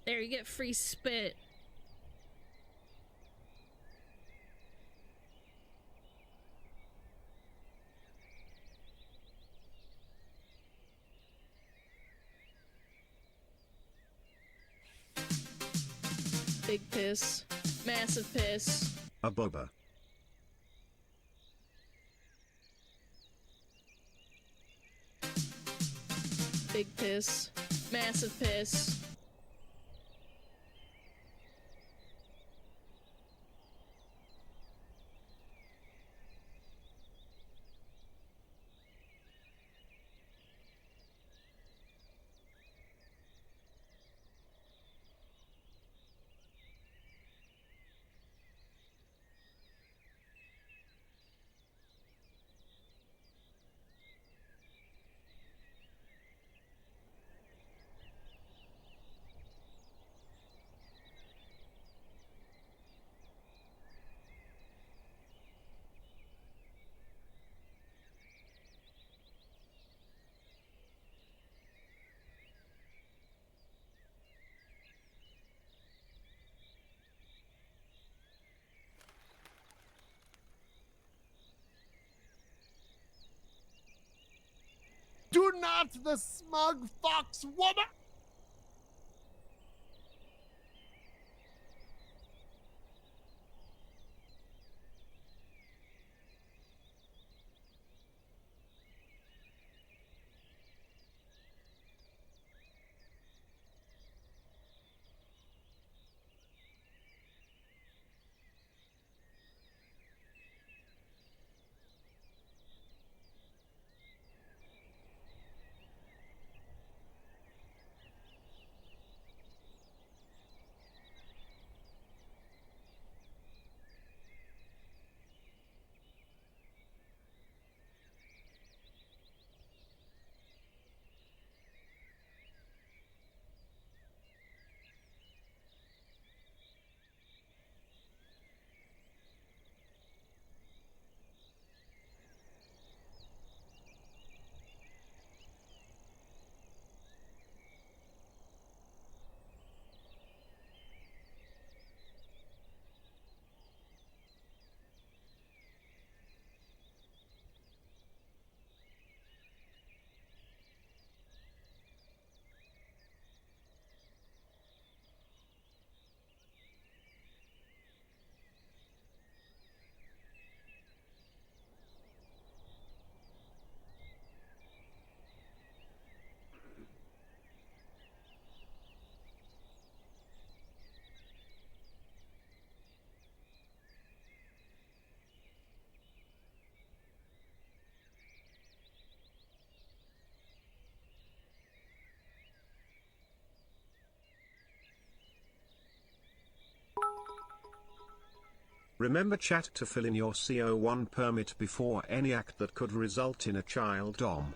There, you get free spit. Big piss. Massive piss. A boba. Big piss. Massive piss. Do not the smug fox woman! Remember chat to fill in your CO1 permit before any act that could result in a child dom.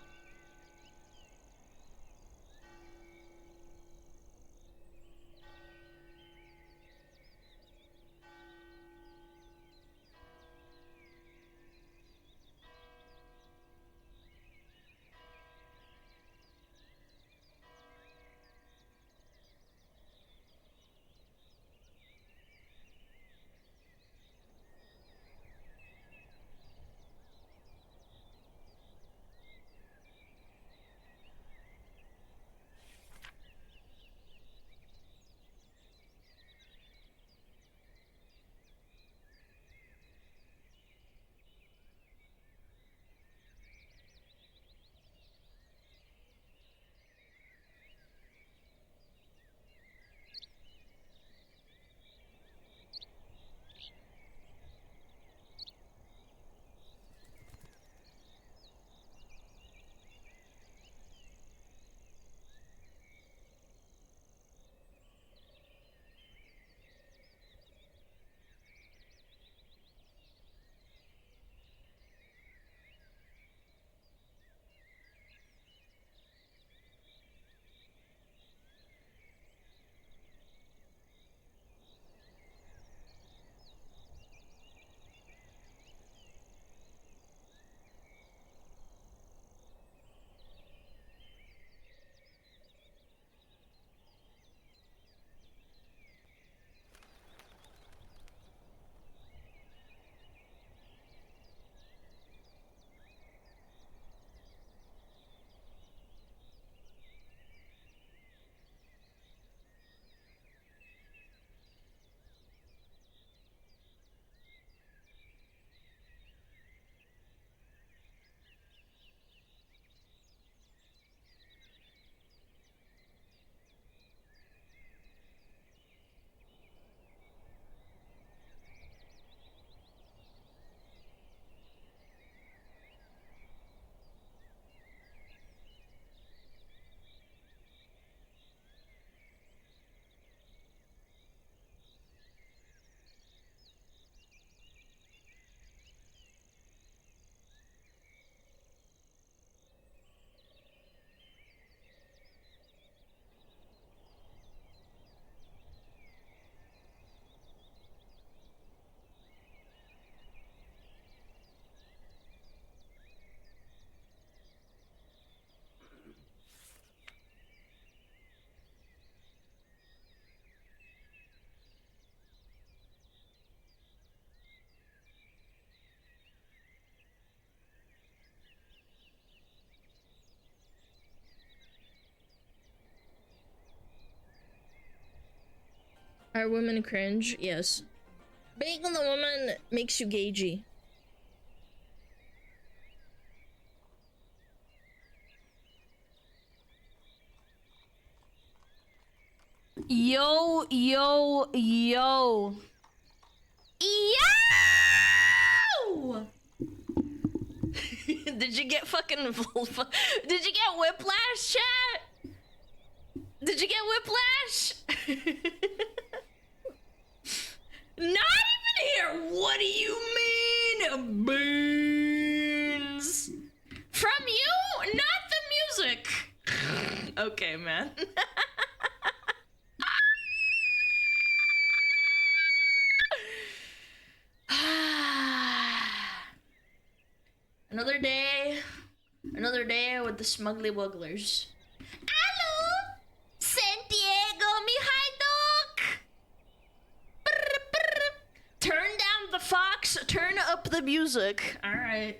Are women cringe? Yes. Being on the woman makes you gagey. Yo, yo, yo. Yo! Did you get fucking did you get whiplash, chat? Did you get whiplash? Not even here. What do you mean? Beans. From you, not the music. Okay, man. Another day with the smugly wugglers. Hello, Santiago, mi hi dog. Turn down the fox, turn up the music. All right.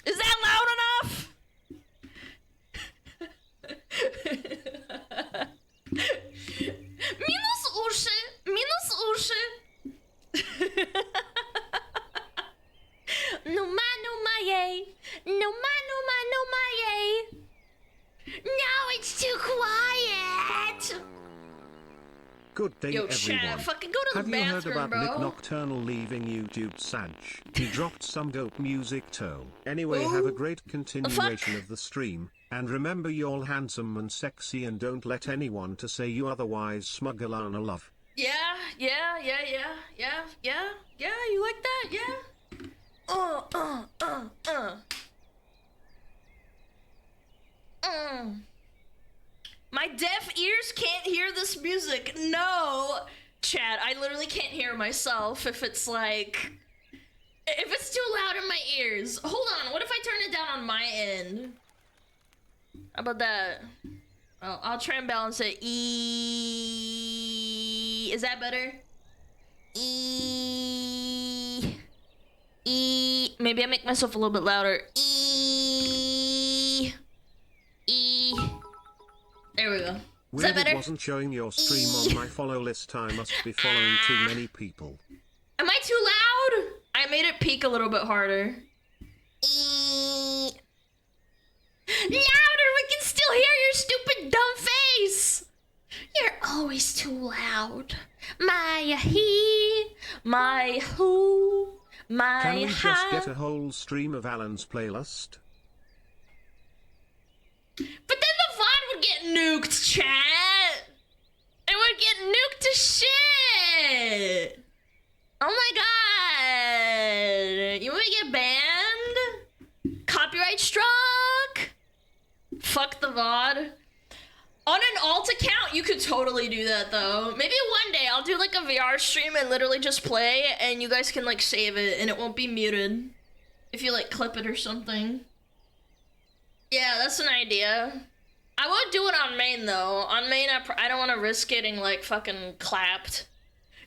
Is that loud enough? Minus uszy, minus uszy. No ma, yay. No ma, yay. No, it's too quiet. Good day, Yo, everyone. chat, fucking go to Have the you heard bathroom, about bro. Nick Nocturnal leaving YouTube Sanch? He dropped some dope music too. Anyway, Ooh. have a great continuation fuck? of the stream, and remember you're all handsome and sexy and don't let anyone to say you otherwise. SmugAlana love. Yeah, you like that, yeah? My deaf ears can't hear this music. No, chat, I literally can't hear myself if it's like, if it's too loud in my ears. Hold on, what if I turn it down on my end? How about that? Oh, I'll try and balance it. Is that better? Maybe I make myself a little bit louder. There we go. Is Weird that better? it wasn't showing your stream on my follow list. I must be following too many people. Am I too loud? I made it peak a little bit harder. Louder, we can still hear your stupid dumb face. You're always too loud. My he, my who, my Can we ha. just get a whole stream of Alan's playlist? But then the VOD would get nuked, chat. It would get nuked to shit. Oh my god. You want me to get banned? Copyright struck? Fuck the VOD. On an alt account, you could totally do that though. Maybe one day I'll do like a VR stream and literally just play and you guys can like save it and it won't be muted. If you like clip it or something. Yeah, that's an idea. I won't do it on main though. On main, I don't want to risk getting like fucking clapped.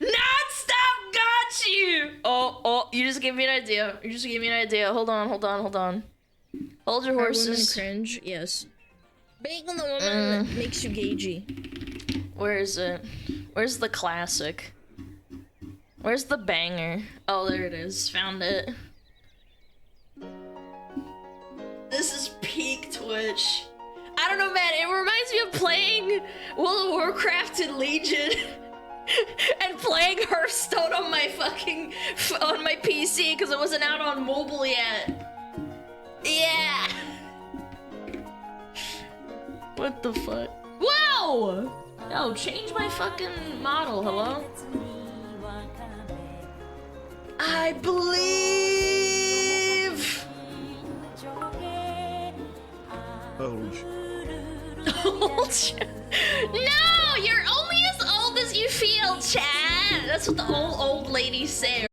Non-stop got you! Oh, you just gave me an idea. You just gave me an idea. Hold on. Hold your Are women horses. cringe? Yes. Being on the woman makes you gagey. Where is it? Where's the classic? Where's the banger? Oh, there it is. Found it. This is peak Twitch. I don't know, man. It reminds me of playing World of Warcraft and Legion and playing Hearthstone on my fucking on my PC because it wasn't out on mobile yet. Yeah. What the fuck? Whoa! No, change my fucking model. Hello. I believe. Old. No, you're only as old as you feel, Chad. That's what the old ladies say.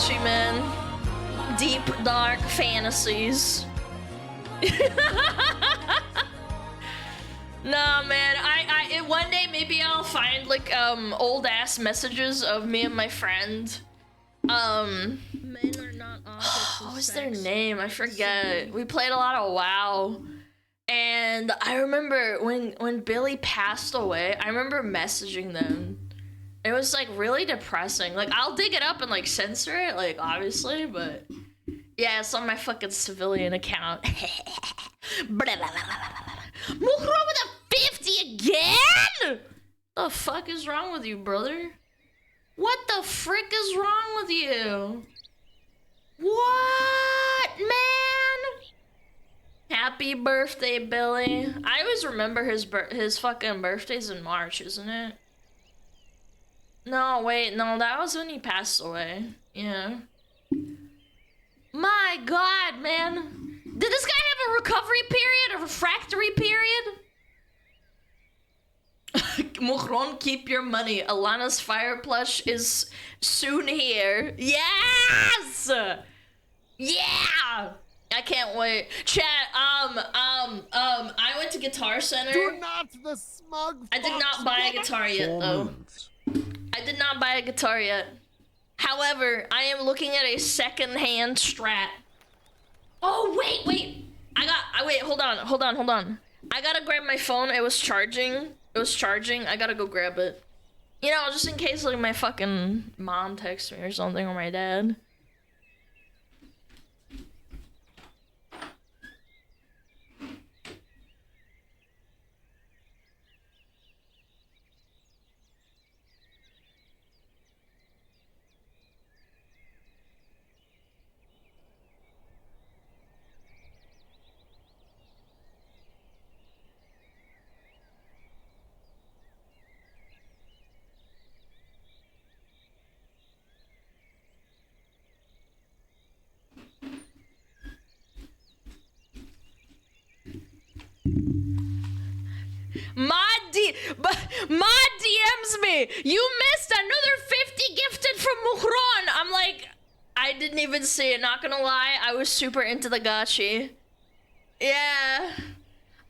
Gotcha, man. Deep, dark fantasies. Nah, man, one day maybe I'll find like old ass messages of me and my friend. Men are not objects of What was sex. their name? I forget. We played a lot of WoW. And I remember when Billy passed away, I remember messaging them. It was like really depressing. Like I'll dig it up and like censor it, like obviously, but yeah, it's on my fucking civilian account. Mukro with a 50 again? The fuck is wrong with you, brother? What the frick is wrong with you? What, man? Happy birthday, Billy. I always remember his fucking birthday's in March, isn't it? No, wait, no, that was when he passed away. Yeah. My god, man. Did this guy have a recovery period? A refractory period? Mugron, keep your money. Alana's fire plush is soon here. Yes! Yeah! I can't wait. Chat, I went to Guitar Center. Do not the smug I did not fox buy a woman. guitar yet, 4 though. months. I did not buy a guitar yet. However, I am looking at a second-hand Strat. Oh, wait. Wait, hold on. I gotta grab my phone. It was charging. I gotta go grab it. You know, just in case, like, my fucking mom texts me or something, or my dad. Mod DMs me. You missed another 50 gifted from Mukron. I'm like, I didn't even see it. Not gonna lie, I was super into the gachi. Yeah.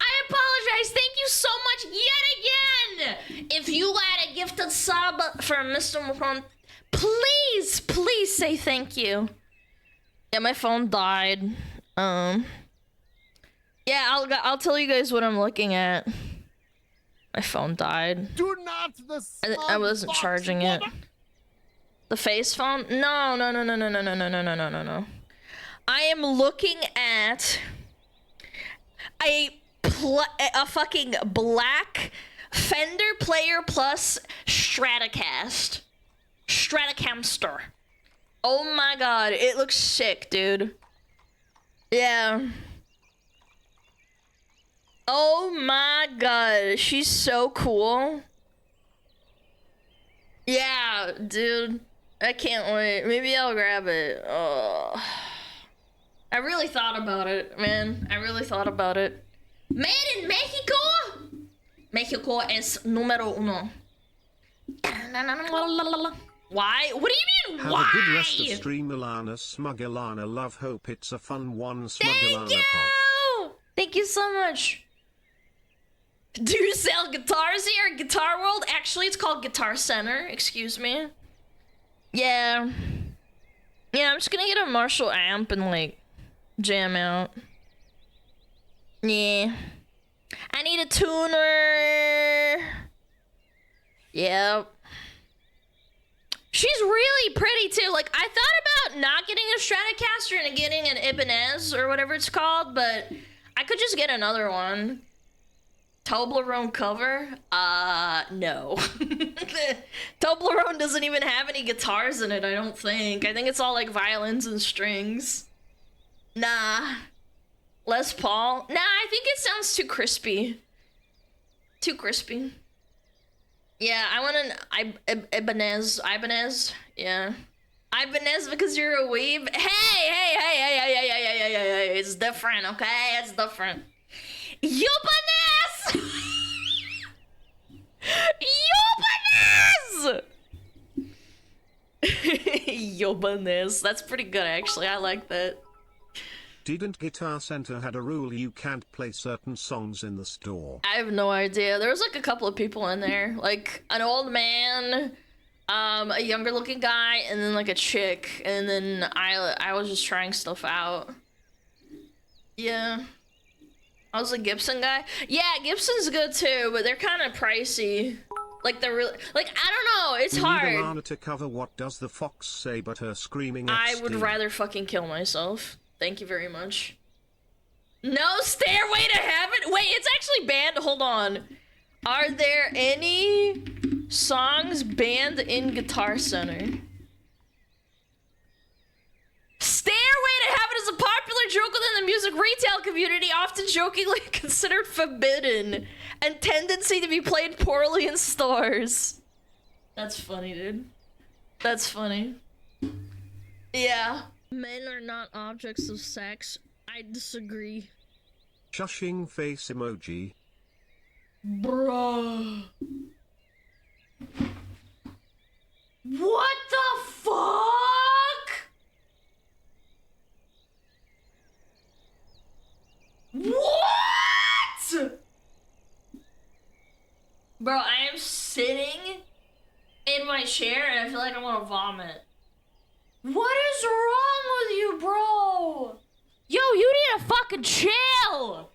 I apologize. Thank you so much yet again. If you had a gifted sub from Mr. Mukron, please say thank you. Yeah, my phone died. Yeah, I'll tell you guys what I'm looking at. My phone died. Do not the smug I wasn't fox charging it. woman. The face phone? No. I am looking at a fucking black Fender Player Plus Stratocamster. Oh my god, it looks sick, dude. Yeah. Oh my god, she's so cool. Yeah, dude. I can't wait. Maybe I'll grab it. Oh. I really thought about it, man. I really thought about it. Made in Mexico? Mexico es número uno. Why? What do you mean, Have why? a good rest of stream, Alana. SmugAlana, love, hope it's a fun one. Thank SmugAlana you! pop. Thank you so much. Do you sell guitars here at Guitar World? Actually, it's called Guitar Center. Excuse me. Yeah. Yeah, I'm just gonna get a Marshall amp and, like, jam out. Yeah. I need a tuner. Yep. She's really pretty, too. Like, I thought about not getting a Stratocaster and getting an Ibanez or whatever it's called, but I could just get another one. Toblerone cover? No. Toblerone doesn't even have any guitars in it, I don't think. I think it's all like violins and strings. Nah. Les Paul? Nah, I think it sounds too crispy. Too crispy. Yeah, I want an Ibanez. Ibanez? Yeah. Ibanez because you're a weeb? Hey, it's different, okay? It's different. Ibanez! Ibanez! Yobanes. That's pretty good, actually. I like that. Didn't Guitar Center had a rule you can't play certain songs in the store? I have no idea. There was like a couple of people in there, like an old man, a younger looking guy, and then like a chick, and then I was just trying stuff out. Yeah. I was a Gibson guy. Yeah, Gibson's good too, but they're kind of pricey. Like they're really, like, I don't know, it's hard. Need Alana to cover What Does the Fox Say But Her Screaming I XD. would rather fucking kill myself. Thank you very much. No Stairway to Heaven? Wait, it's actually banned? Hold on. Are there any songs banned in Guitar Center? Stairway to Heaven is a popular joke within the music retail community, often jokingly considered forbidden, and tendency to be played poorly in stores. That's funny, dude. That's funny. Yeah. Men are not objects of sex. I disagree. Shushing face emoji. Bruh. What the fuck? What? Bro, I am sitting in my chair and I feel like I want to vomit. What is wrong with you, bro? Yo, you need to fucking chill.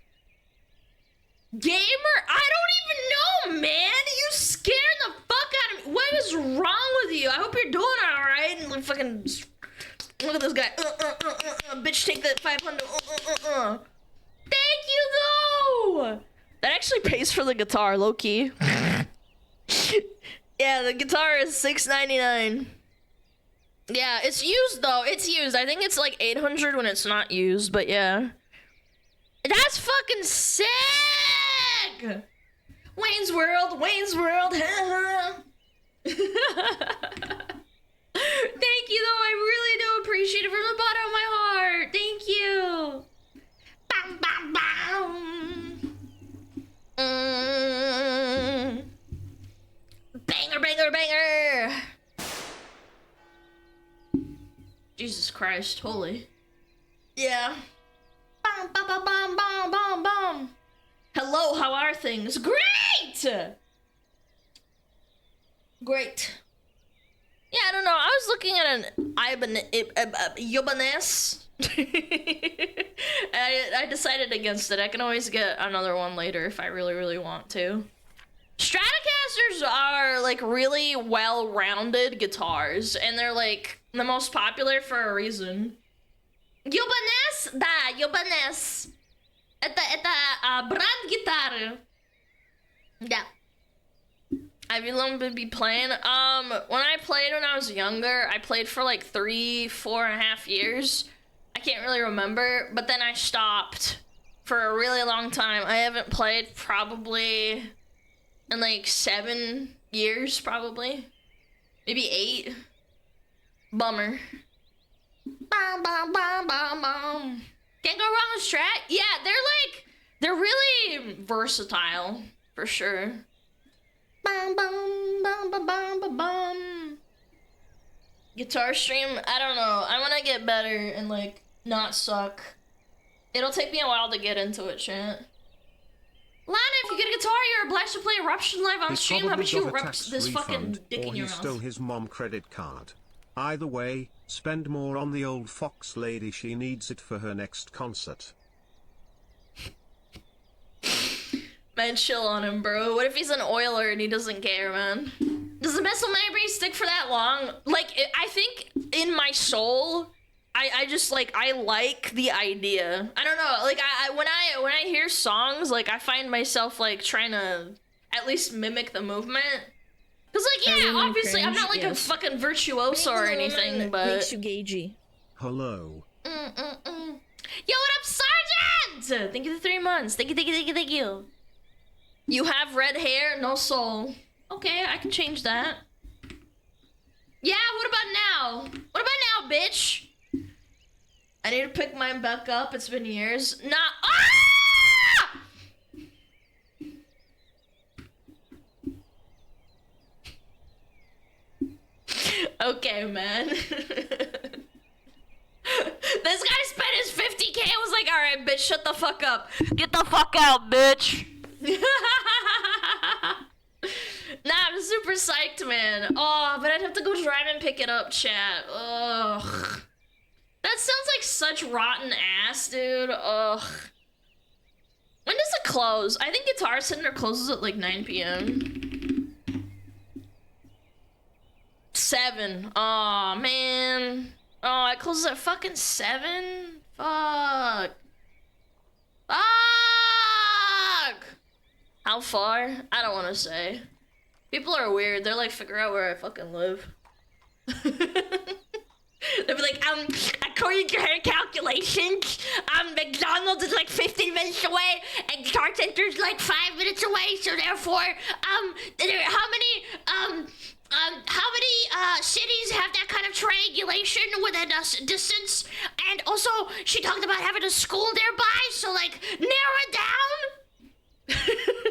Gamer? I don't even know, man. You scared the fuck out of me. What is wrong with you? I hope you're doing alright. And like, fucking look at this guy. Bitch, take that 500. Thank you, though. That actually pays for the guitar, low key. Yeah, the guitar is $6.99. Yeah, it's used though. It's used. I think it's like 800 when it's not used, but yeah. That's fucking sick! Wayne's World, Wayne's World. Thank you though. I really do appreciate it from the bottom of my heart. Thank you. Bam, bam, bam. Banger, banger, banger. Jesus Christ, holy. Yeah. Bum, bum, bum, bum, bum, bum, bum. Hello, how are things? Great! Great. Yeah, I don't know. I was looking at an Yobanes. I decided against it. I can always get another one later if I really, really want to. Stratocasters are like really well-rounded guitars, and they're like the most popular for a reason. Yobanes, da, Yobanes. Это brand guitar. Yeah. I've been playing. When I played when I was younger, I played for like 4.5 years. I can't really remember, but then I stopped for a really long time. I haven't played probably in like 7 years, probably. Maybe 8. Bummer. Bum, bum, bum, bum, bum. Can't go wrong with Strat. Yeah, they're really versatile, for sure. Bum, bum, bum, bum, bum, bum, bum. Guitar stream, I don't know. I want to get better and like not suck. It'll take me a while to get into it, chat. Lana, if you get a guitar, you're obliged to play Eruption live on He stream. How probably about you got a rep tax this fucking refund, dick or in he your mouth? stole his mom credit card. Either way, spend more on the old fox lady. She needs it for her next concert. Man, chill on him, bro. What if he's an oiler and he doesn't care, man? Does the missile memory stick for that long? Like, I think in my soul, I just like, I like the idea. I don't know, like when I hear songs, like I find myself like trying to at least mimic the movement. Cause like, yeah, Really obviously I'm not like yes. a fucking virtuoso or anything, but makes you gagey. Hello. Yo, what up, Sergeant? Thank you for 3 months. Thank you, thank you, thank you, thank you. You have red hair, no soul. Okay, I can change that. Yeah, what about now? What about now, bitch? I need to pick mine back up. It's been years. Nah. Ah! Okay, man. This guy spent his 50K. I was like, alright, bitch, shut the fuck up. Get the fuck out, bitch. Nah, I'm super psyched, man. Oh, but I'd have to go drive and pick it up, chat. Ugh. That sounds like such rotten ass, dude. Ugh. When does it close? I think Guitar Center closes at like 9 p.m. 7. Aw, man. Oh, it closes at fucking 7? Fuck. Fuck! How far? I don't want to say. People are weird. They're like, figure out where I fucking live. They'll be like, according to her calculations, McDonald's is like 15 minutes away, and Guitar Center's like 5 minutes away, so therefore, how many cities have that kind of triangulation within a distance? And also, she talked about having a school nearby, so like, narrow it down?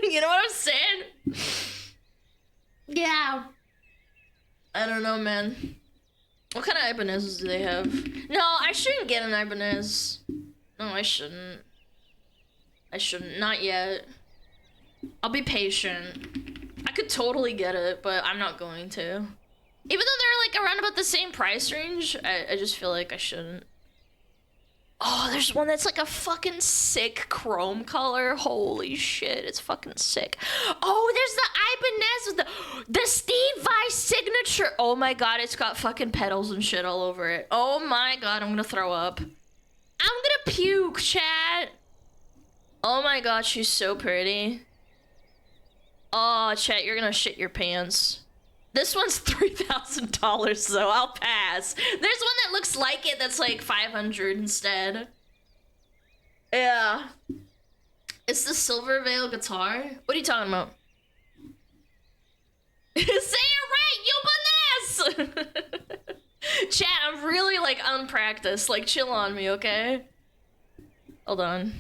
You know what I'm saying? Yeah. I don't know, man. What kind of Ibanez do they have? No, I shouldn't get an Ibanez. No, I shouldn't. I shouldn't. Not yet. I'll be patient. I could totally get it, but I'm not going to. Even though they're like around about the same price range, I just feel like I shouldn't. Oh, there's one that's like a fucking sick chrome color. Holy shit, it's fucking sick. Oh, there's the Ibanez with the Steve Vai signature. Oh my god, it's got fucking petals and shit all over it. Oh my god, I'm gonna throw up. I'm gonna puke, chat. Oh my god, she's so pretty. Oh, chat, you're gonna shit your pants. This one's $3,000 though, I'll pass. There's one that looks like it that's like 500 instead. Yeah. It's the Silver Veil guitar? What are you talking about? Say it right, you Baness! Chat, I'm really like unpracticed. Like, chill on me, okay? Hold on.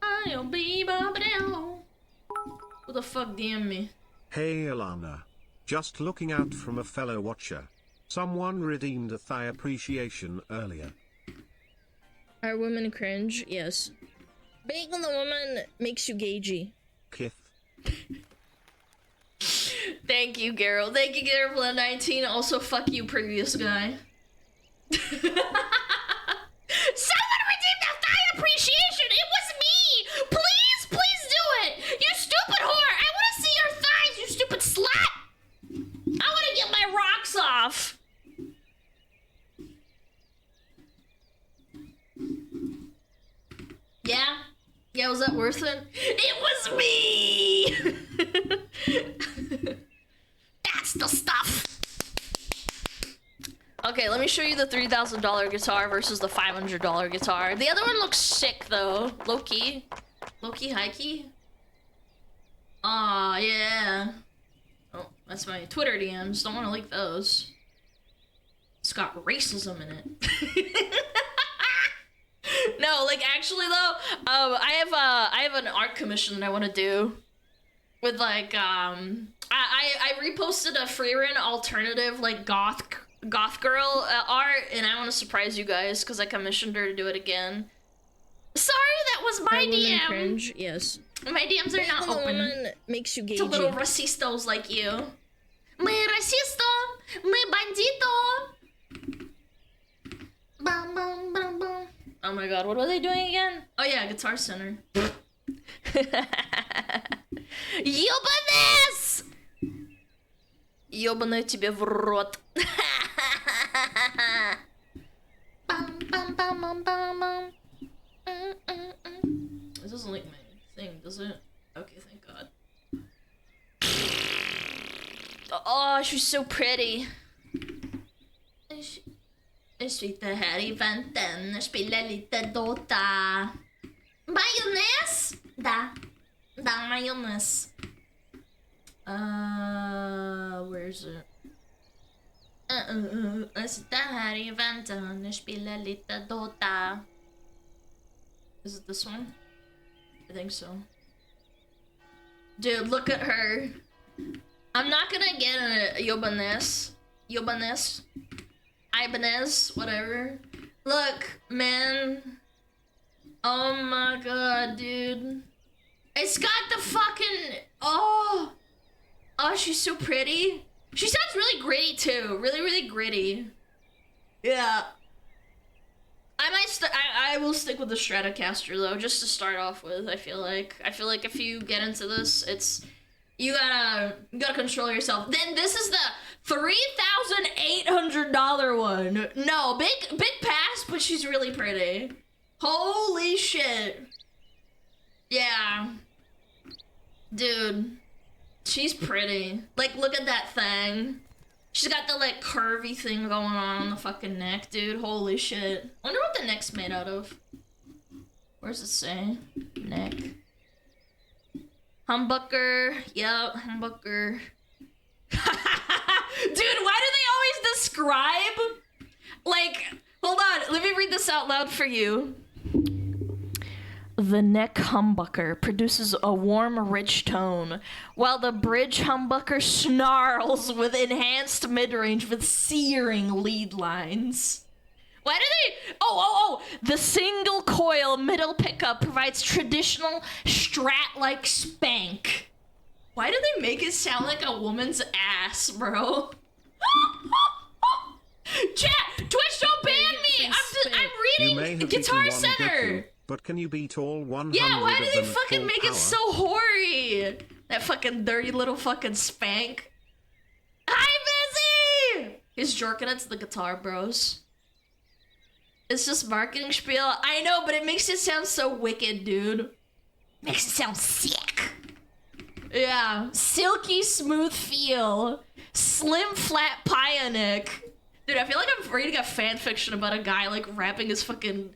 I'll be Bob-a-dow. Who the fuck DM me? Hey Alana. Just looking out from a fellow watcher. Someone redeemed a thigh appreciation earlier. Are women cringe? Yes. Being the woman makes you gagey. Kith. Thank you, Geralt. Thank you, Geralt, for the 19. Also, fuck you, previous guy. Someone redeemed a thigh appreciation! It was me! Please, please do it! You stupid whore! I want to see your thighs, you stupid slut! I want to get my rocks off! Yeah? Yeah, was that worth it? It was me! That's the stuff! Okay, let me show you the $3,000 guitar versus the $500 guitar. The other one looks sick, though. Low-key. Low-key, high-key. Aw, yeah. Oh, that's my Twitter DMs. Don't want to leak those. It's got racism in it. No, like, actually, though, I have an art commission that I want to do. With, like, I reposted a Freerin alternative, like, goth girl art, and I want to surprise you guys because I commissioned her to do it again. Sorry, that was my DM. Cringe? Yes. My DMs are not open. Woman makes you gagey. To little racistos like you. Me racisto, me bandito. Bum, bum, bum, bum. Oh my god, what are they doing again? Oh yeah, Guitar Center. Ёбанес! Ёбаную тебе в рот. This doesn't like my thing, does it? Okay, thank god. Oh, she's so pretty. Jag sitter här I väntan och spelar lite Dota. Majonnäs? Da majonnäs. Where's it? Jag sitter här I väntan och spelar lite Dota. Is it this one? I think so. Dude, look at her. I'm not gonna get a Ibanez, whatever. Look, man. Oh my god, dude. It's got the fucking, oh, she's so pretty. She sounds really gritty too, really gritty. Yeah. I will stick with the Stratocaster though, just to start off with. I feel like if you get into this, it's, you gotta control yourself. Then this is the $3,800 one. No, big pass, but she's really pretty. Holy shit. Yeah. Dude, she's pretty. Like, look at that thing. She's got the, like, curvy thing going on the fucking neck, dude. Holy shit. Wonder what the neck's made out of. Where's it say? Neck. Humbucker. Yep, humbucker. Dude, why do they always describe? Like, hold on. Let me read this out loud for you. The neck humbucker produces a warm, rich tone, while the bridge humbucker snarls with enhanced mid-range with searing lead lines. Why do they... Oh! The single coil middle pickup provides traditional Strat-like spank. Why do they make it sound like a woman's ass, bro? Chat, Twitch, don't ban me! I'm reading Guitar Center! But can you beat all 100? Yeah, why do they fucking make power? it so hoary? That fucking dirty little fucking spank. Hi, Busy! He's jerking it to the guitar, bros. It's just marketing spiel. I know, but it makes it sound so wicked, dude. Makes it sound sick. Yeah. Silky smooth feel. Slim flat pionic. Dude, I feel like I'm reading a fan fiction about a guy like wrapping his fucking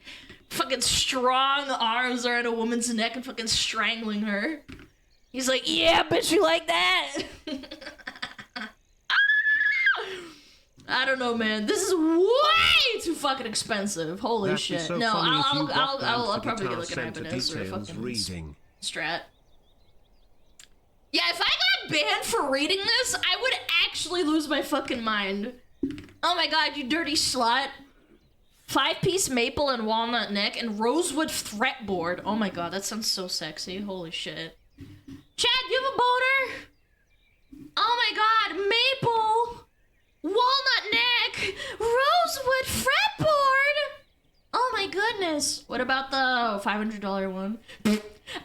strong arms around a woman's neck and fucking strangling her. He's like, yeah, bitch, you like that? I don't know, man. This is way too fucking expensive. Holy shit. So no, I'll probably get like an Ibanez or a fucking reading. Strat. Yeah, if I got banned for reading this, I would actually lose my fucking mind. Oh my god, you dirty slut. 5-piece maple and walnut neck and rosewood fretboard. Oh my god, that sounds so sexy. Holy shit. Chad, you have a boner? Oh my god, maple, walnut neck, rosewood fretboard. Oh my goodness. What about the $500 one?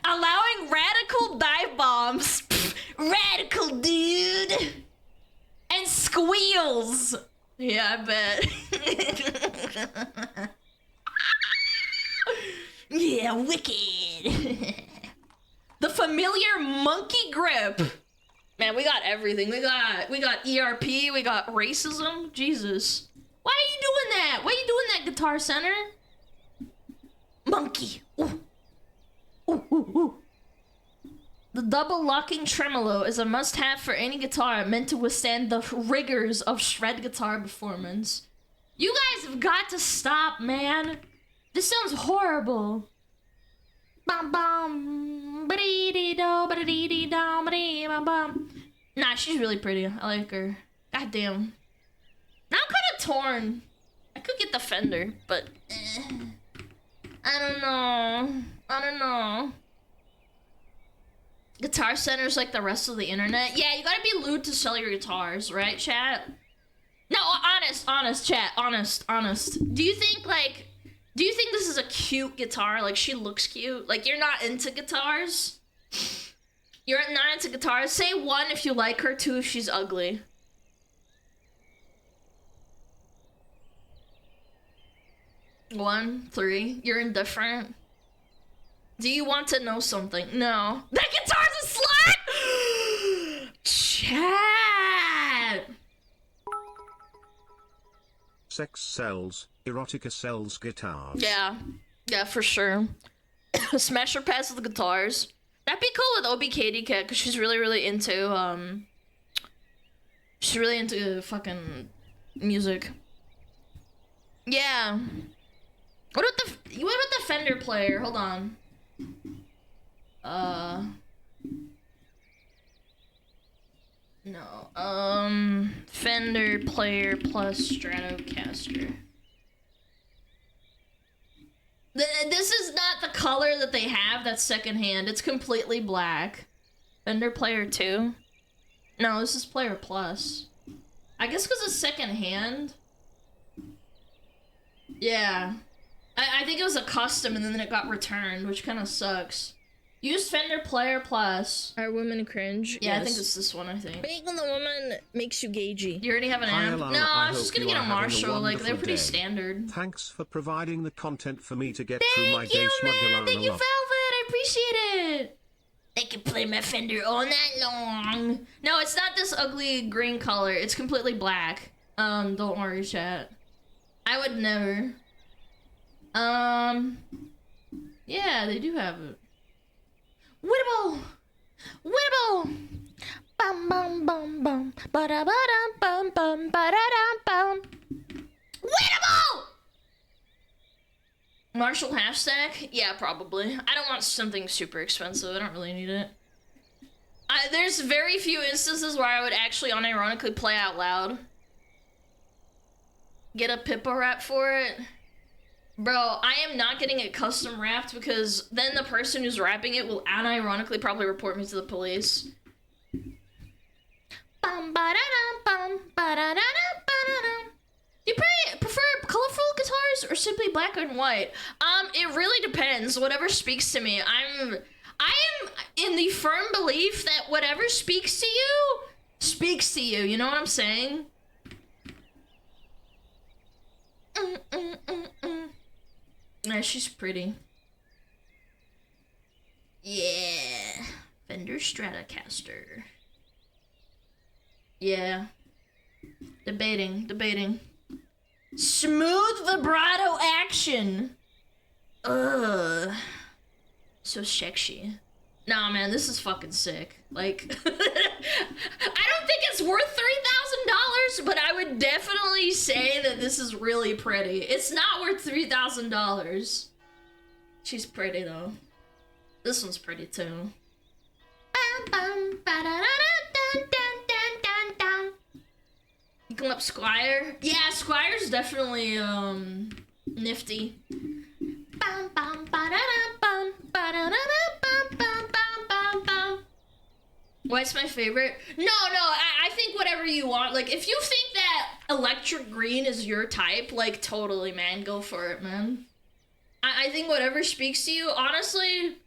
Allowing radical dive bombs. Radical, dude. And squeals. Yeah, I bet. Yeah, wicked. The familiar monkey grip. Man, we got everything. We got ERP, we got racism. Jesus. Why are you doing that? Why are you doing that, Guitar Center? Monkey. Ooh. Ooh, ooh, ooh. The double locking tremolo is a must-have for any guitar meant to withstand the rigors of shred guitar performance. You guys have got to stop, man. This sounds horrible. Bum bum. Nah, she's really pretty. I like her. God damn. Now I'm kind of torn. I could get the Fender, but I don't know. Guitar Center's like the rest of the internet. Yeah, you gotta be lewd to sell your guitars, right, chat? No, honest, chat, honest. Do you think this is a cute guitar? Like, she looks cute? Like, you're not into guitars? You're not into guitars? Say 1 if you like her, 2 if she's ugly. One, 3, you're indifferent. Do you want to know something? No. That guitar's a slut! Chat! Sex sells, erotica sells guitars. Yeah, for sure. Smasher pass with the guitars. That'd be cool with OB Katie Cat, because she's really into, she's really into fucking music. Yeah. What about the Fender player? Hold on. No. Fender Player Plus Stratocaster. This is not the color that they have that's secondhand. It's completely black. Fender Player 2? No, this is Player Plus. I guess because it's secondhand. Yeah. I think it was a custom and then it got returned, which kind of sucks. Use Fender Player Plus. Are women cringe? Yeah, Yes. I think it's this one, I think. Being the woman makes you gagey. You already have an Hi, amp? Alana, No, I I was just hope gonna you get a are having a Marshall. Like, they're wonderful pretty day. standard. Thanks for providing the content for me to get through my Thank day, you, man! SmugAlana Thank you, love. Velvet! I appreciate it! They can play my Fender all night long. No, it's not this ugly green color. It's completely black. Don't worry, chat. I would never. Yeah, they do have it. Winnable! Winnable! Bum bum bum bum. Ba-da ba dum bum bum ba-da-dum bum. Winnable! Marshall half stack? Yeah, probably. I don't want something super expensive. I don't really need it. There's very few instances where I would actually unironically play out loud. Get a Pippa wrap for it. Bro, I am not getting it custom wrapped because then the person who's wrapping it will unironically probably report me to the police. Bum ba-da-dum bum ba-da-da-dum ba-da-dum. Do you prefer colorful guitars or simply black and white? It really depends. Whatever speaks to me. I am in the firm belief that whatever speaks to you. You know what I'm saying? Yeah, she's pretty. Yeah. Fender Stratocaster. Yeah. Debating. Smooth vibrato action. Ugh. So sexy. Nah, man, this is fucking sick. Like, I don't think it's worth $3,000, but I would definitely say that this is really pretty. It's not worth $3,000. She's pretty, though. This one's pretty, too. You come up Squire? Yeah, Squire's definitely, nifty. What's my favorite? No, I think whatever you want. Like, if you think that electric green is your type, like, totally, man. Go for it, man. I think whatever speaks to you, honestly,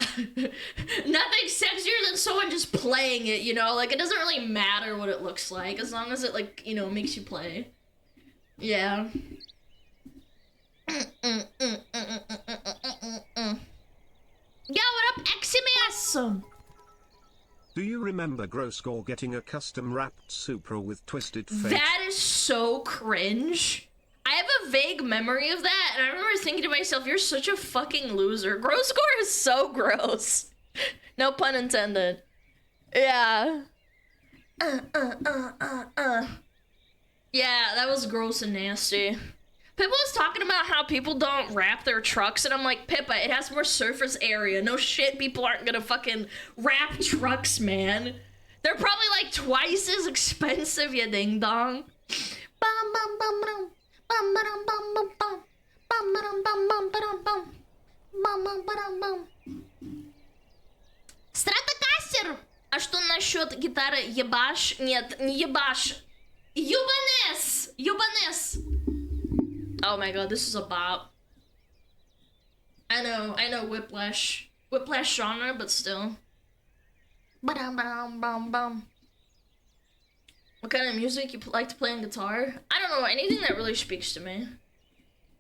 nothing sexier than someone just playing it, you know? Like, it doesn't really matter what it looks like, as long as it, like, you know, makes you play. Yeah. Yeah, what up, Eximus? Do you remember Groscore getting a custom wrapped Supra with Twisted Fate? That is so cringe. I have a vague memory of that, and I remember thinking to myself, you're such a fucking loser. Groscore is so gross. No pun intended. Yeah. Yeah, that was gross and nasty. Pippa was talking about how people don't wrap their trucks, and I'm like, Pippa, it has more surface area. No shit, people aren't gonna fucking wrap trucks, man. They're probably like twice as expensive, you ding dong. Bum bum bum bum. Bum bum bum bum bum. Bum bum bum bum bum bum. Bum bum bum bum. Stratocaster! А что насчет гитары ебаш? Нет, не ебаш. Юбанес! Юбанес! Oh my god, this is a bop. I know Whiplash genre, but still. Ba-dum-ba-dum-bum-bum. What kind of music you like to play on guitar? I don't know, anything that really speaks to me.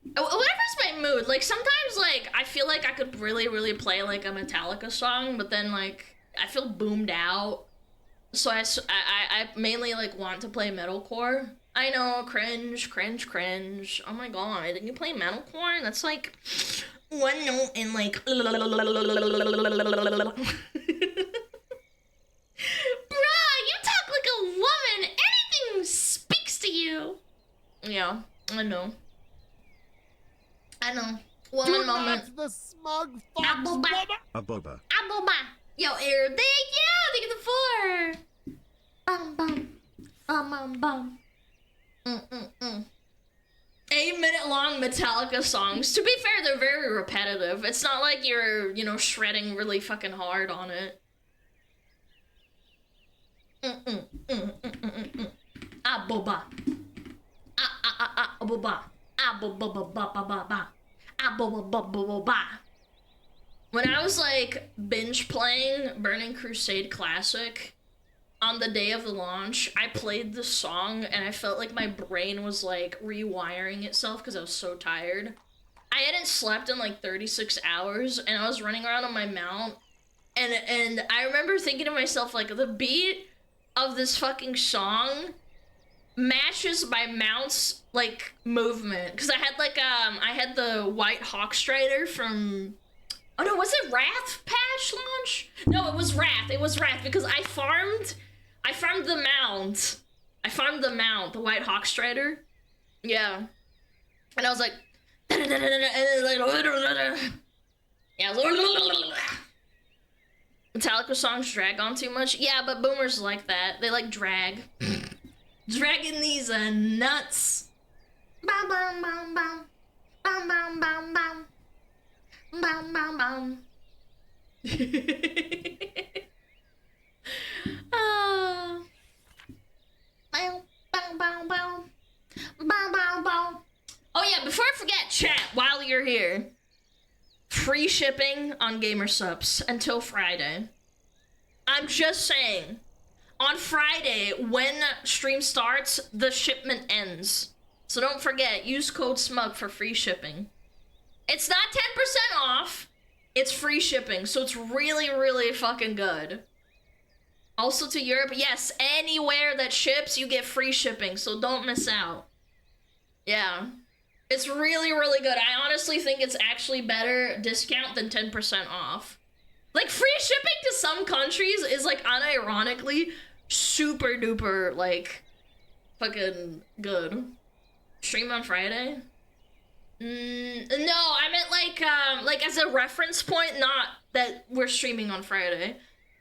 Whatever's my mood. Like, sometimes, like, I feel like I could really play, like, a Metallica song, but then, like, I feel boomed out. So I mainly, like, want to play metalcore. I know, cringe. Oh my god, did you play metalcore? That's like one note and like. Bruh, you talk like a woman. Anything speaks to you. Yeah, I know. Woman moment. The smug fox Aboba. Aboba. Aboba. Yo, air. Thank you. Thank you for the 4. Bum bum. Bum bum bum. 8-minute long Metallica songs. To be fair, they're very repetitive. It's not like you're, you know, shredding really fucking hard on it. Ah boba. Ah boba. Ah boba ba ba ba ba ba. Ah boba ba ba ba ba. When I was like binge playing Burning Crusade Classic on the day of the launch, I played the song and I felt like my brain was like rewiring itself because I was so tired. I hadn't slept in like 36 hours and I was running around on my mount and I remember thinking to myself like the beat of this fucking song matches my mount's like movement because I had like I had the White Hawk Strider from, oh no, was it Wrath patch launch? No, it was Wrath. It was Wrath because I farmed the mount. I farmed the mount, the White Hawk Strider. Yeah. And I was like, and then like, yeah. Metallica songs drag on too much. Yeah, but boomers like that. They like drag. Dragging these nuts. Bam bam bam bam. Bam bam bam bam. Bam bam bam. Oh yeah, before I forget, chat, while you're here, free shipping on Gamer Subs until Friday. I'm just saying, on Friday, when stream starts, the shipment ends. So don't forget, use code SMUG for free shipping. It's not 10% off, it's free shipping, so it's really, really fucking good. Also to Europe, yes, anywhere that ships, you get free shipping, so don't miss out. Yeah. It's really, really good. I honestly think it's actually better discount than 10% off. Like, free shipping to some countries is, like, unironically super duper, like, fucking good. Stream on Friday? No, I meant, like, as a reference point, not that we're streaming on Friday.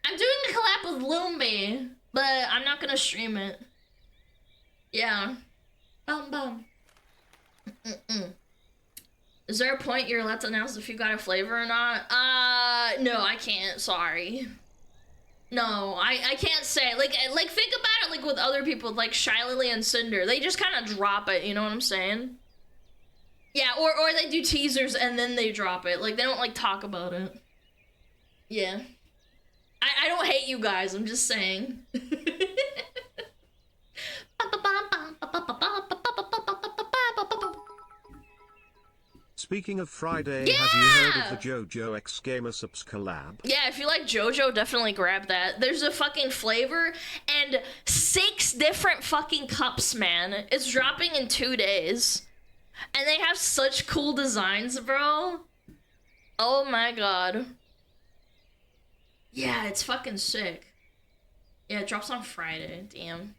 I'm doing a collab with Lumby, but I'm not gonna stream it. Yeah. Bum bum. Is there a point you're allowed to announce if you got a flavor or not? No, I can't, sorry. No, I can't say. Like think about it like with other people, like Shylily and Cinder. They just kind of drop it, you know what I'm saying? Yeah, or they do teasers and then they drop it. Like, they don't, like, talk about it. Yeah. I don't hate you guys, I'm just saying. Speaking of Friday, yeah! have you heard of the JoJo X Gamer Subs collab? Yeah, if you like JoJo, definitely grab that. There's a fucking flavor and 6 different fucking cups, man. It's dropping in 2 days. And they have such cool designs, bro. Oh my god. Yeah, it's fucking sick. Yeah, it drops on Friday. Damn.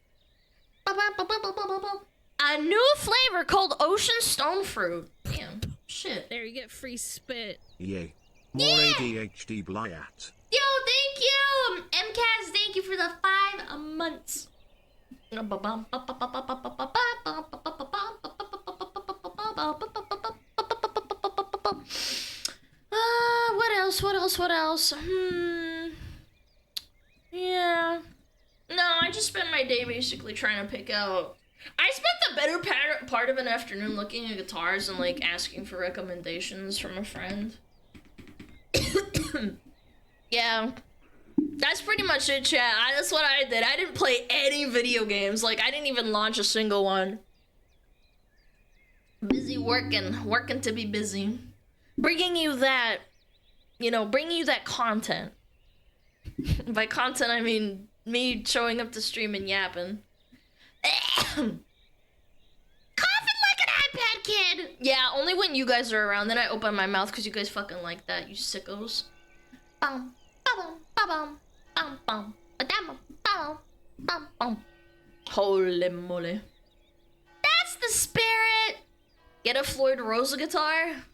A new flavor called Ocean Stone Fruit. Damn. Shit. There, you get free spit. Yay. More ADHD Blyat. Yo, thank you! MCAS, thank you for the 5 months. What else? Yeah. No, I just spent my day basically trying to pick out. I spent the better part of an afternoon looking at guitars and, like, asking for recommendations from a friend. Yeah. That's pretty much it, chat. That's what I did. I didn't play any video games. Like, I didn't even launch a single one. Busy working to be busy. Bringing you that, you know, bringing you that content. By content, I mean me showing up to stream and yapping. Coughing like an iPad kid! Yeah, only when you guys are around, then I open my mouth because you guys fucking like that, you sickos. Bum, bum, bum, bum, bum, bum, bum, bum, bum. Holy moly. That's the spirit! Get a Floyd Rosa guitar?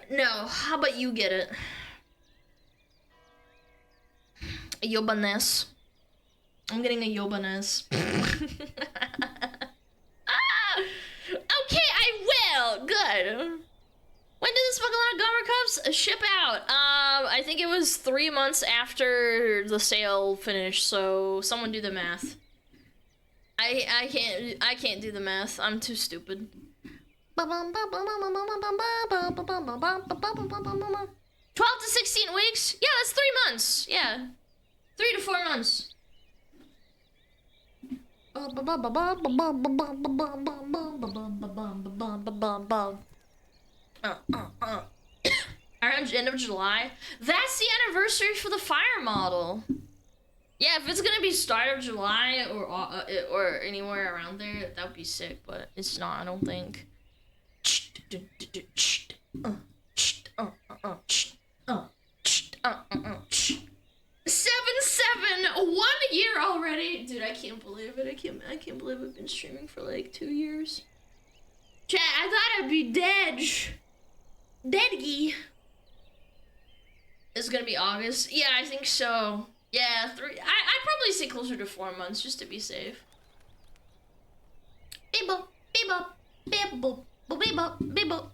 No, how about you get it? Yobaness. I'm getting a Yobanez. Okay, I will. Good. When did the SmugAlana Gomer Cups ship out? I think it was 3 months after the sale finished. So someone do the math. I can't do the math. I'm too stupid. 12 to 16 weeks? Yeah, that's 3 months. Yeah. 3 to 4 months. Around the end of July? That's the anniversary for the fire model. Yeah, if it's gonna be start of July or anywhere around there, that would be sick, but it's not, I don't think. 7-7, 1 year already. Dude, I can't believe it. I can't believe I've been streaming for like 2 years. Chat, I thought I'd be dead. Deadgy. It's gonna be August. Yeah, I think so. Yeah, 3. I'd probably say closer to 4 months just to be safe. Beep-bop, beep-bop, beep-bop, beep-bop, beep-bop.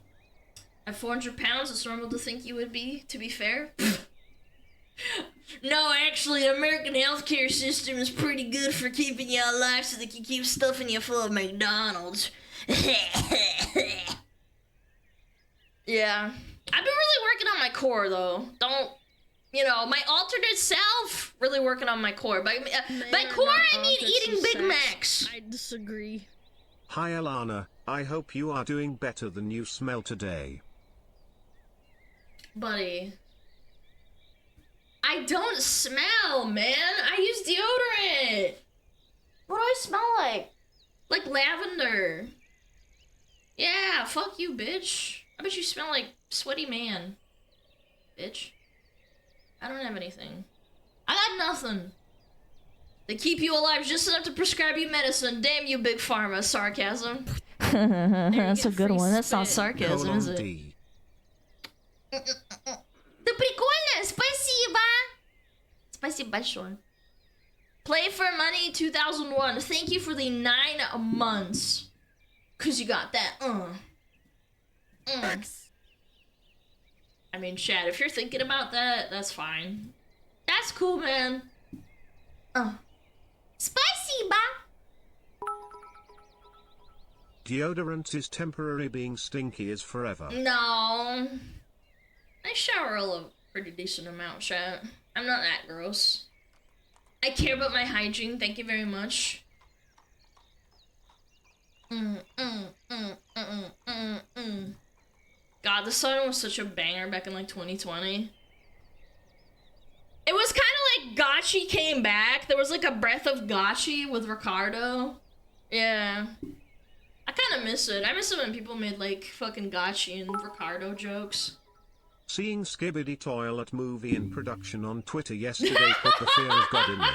At 400 pounds, it's normal to think you would be, to be fair. No, actually, the American healthcare system is pretty good for keeping you alive so they can keep stuffing you full of McDonald's. Yeah. I've been really working on my core, though. You know, my alternate self, really working on my core. By core, I mean eating Big Macs. I disagree. Hi Alana, I hope you are doing better than you smell today. Buddy. I don't smell, man. I use deodorant. What do I smell like? Like lavender. Yeah, fuck you, bitch. I bet you smell like sweaty man. Bitch. I don't have anything. I got nothing. They keep you alive just enough to prescribe you medicine. Damn you, Big Pharma. Sarcasm. That's a good one. That's not sarcasm, is it? D. The прикольно, спасибо. Спасибо большое. Play for Money 2001. Thank you for the 9 months. Cause you got that. I mean, Chad, if you're thinking about that, that's fine. That's cool, man. Спасибо. Deodorant is temporary, being stinky is forever. No. I shower a pretty decent amount, chat. I'm not that gross. I care about my hygiene, thank you very much. God, the song was such a banger back in like 2020. It was kind of like Gotchi came back. There was like a breath of Gotchi with Ricardo. Yeah. I kind of miss it. I miss it when people made like fucking Gotchi and Ricardo jokes. Seeing Skibbity Toilet movie in production on Twitter yesterday put the fear of God in me.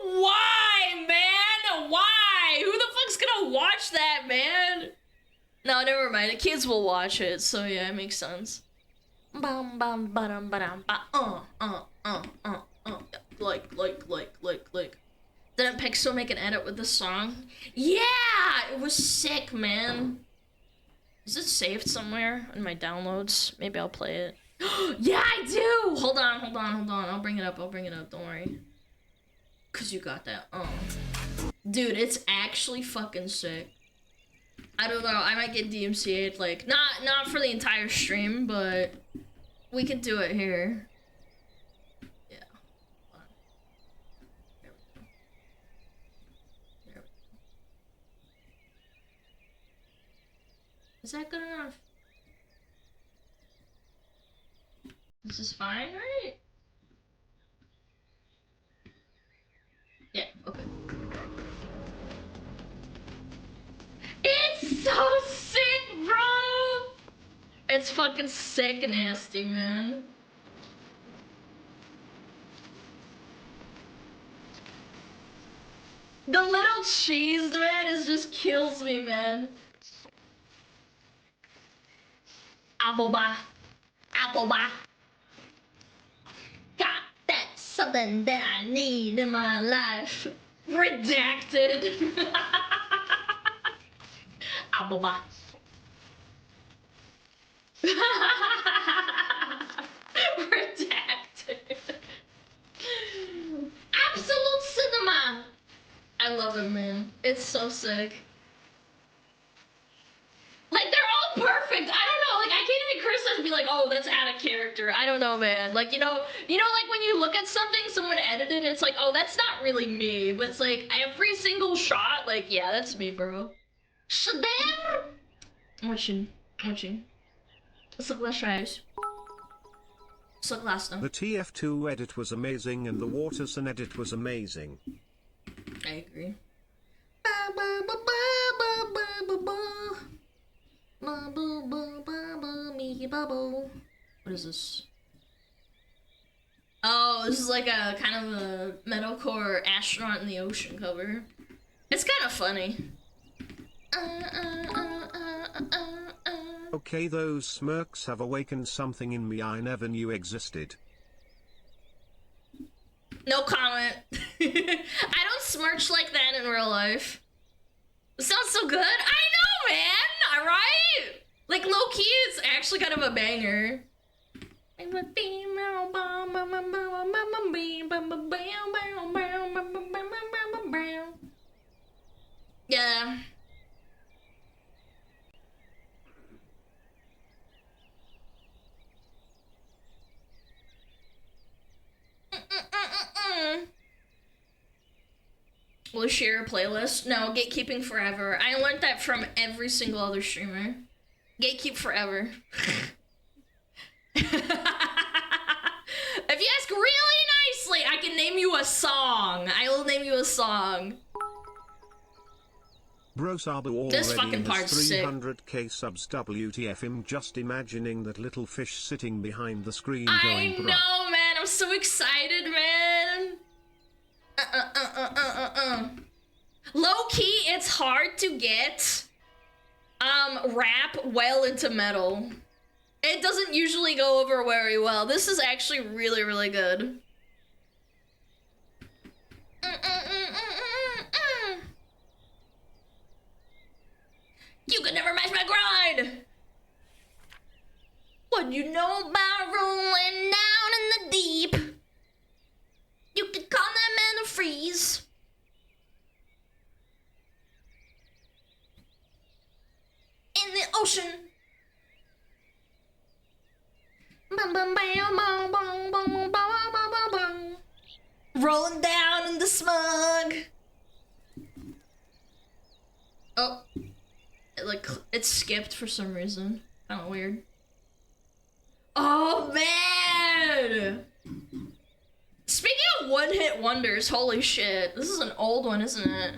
Why, man? Why? Who the fuck's gonna watch that, man? No, never mind. The kids will watch it, so yeah, it makes sense. Like. Didn't Pixel make an edit with the song? Yeah! It was sick, man. Is it saved somewhere in my downloads? Maybe I'll play it. Yeah, I do! Hold on. I'll bring it up, don't worry. Cause you got that, Dude, it's actually fucking sick. I don't know, I might get DMCA'd, like, not for the entire stream, but we can do it here. Yeah. There we go. Is that good enough? This is fine, right? Yeah, okay. It's so sick, bro! It's fucking sick and nasty, man. The little cheese, man, is just kills me, man. Apple bar. Got that so something that I need in my life. Redacted. Ababa. Redacted. Absolute cinema. I love it, man. It's so sick. Like, they're all perfect. I don't know. Like, I can't even criticize and be like, oh, that's out of character. I don't know, man. Like, you know, like when you look at something, someone edited it, it's like, oh, that's not really me. But it's like, every single shot, like, yeah, that's me, bro. Shadam! Watching. Suglasses. Suglasno. The TF2 edit was amazing and the Waterson edit was amazing. I agree. What is this? Oh, this is like a kind of a metalcore astronaut in the ocean cover. It's kind of funny. Okay, those smirks have awakened something in me I never knew existed. No comment. I don't smirch like that in real life. It sounds so good. I know, man. Alright? Like, low-key, it's actually kind of a banger. Yeah. Will you share a playlist? No, gatekeeping forever. I learned that from every single other streamer. Gatekeep forever. If you ask really nicely, I can name you a song. I will name you a song. Bro Sabu already This fucking part's sick. 300k subs WTF him just imagining that little fish sitting behind the screen I going bruh. know, man. I'm so excited, man. Low-key, it's hard to get rap well into metal. It doesn't usually go over very well. This is actually really, really good. You could never match my grind. What you know about rolling down in the deep? You could call that man a freeze. In the ocean. Rolling down in the smug. Oh. It skipped for some reason. Kinda weird. Oh, man! Speaking of one-hit wonders, holy shit. This is an old one, isn't it?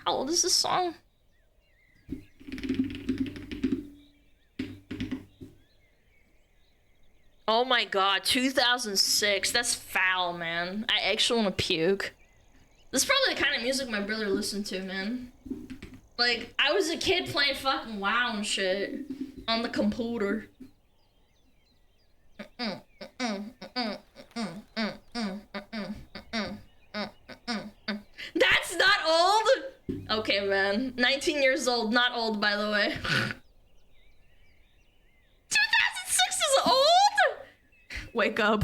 How old is this song? Oh my god, 2006. That's foul, man. I actually want to puke. This is probably the kind of music my brother listened to, man. Like, I was a kid playing fucking WoW and shit on the computer. That's not old? Okay, man. 19 years old, not old, by the way. 2006 is old? Wake up.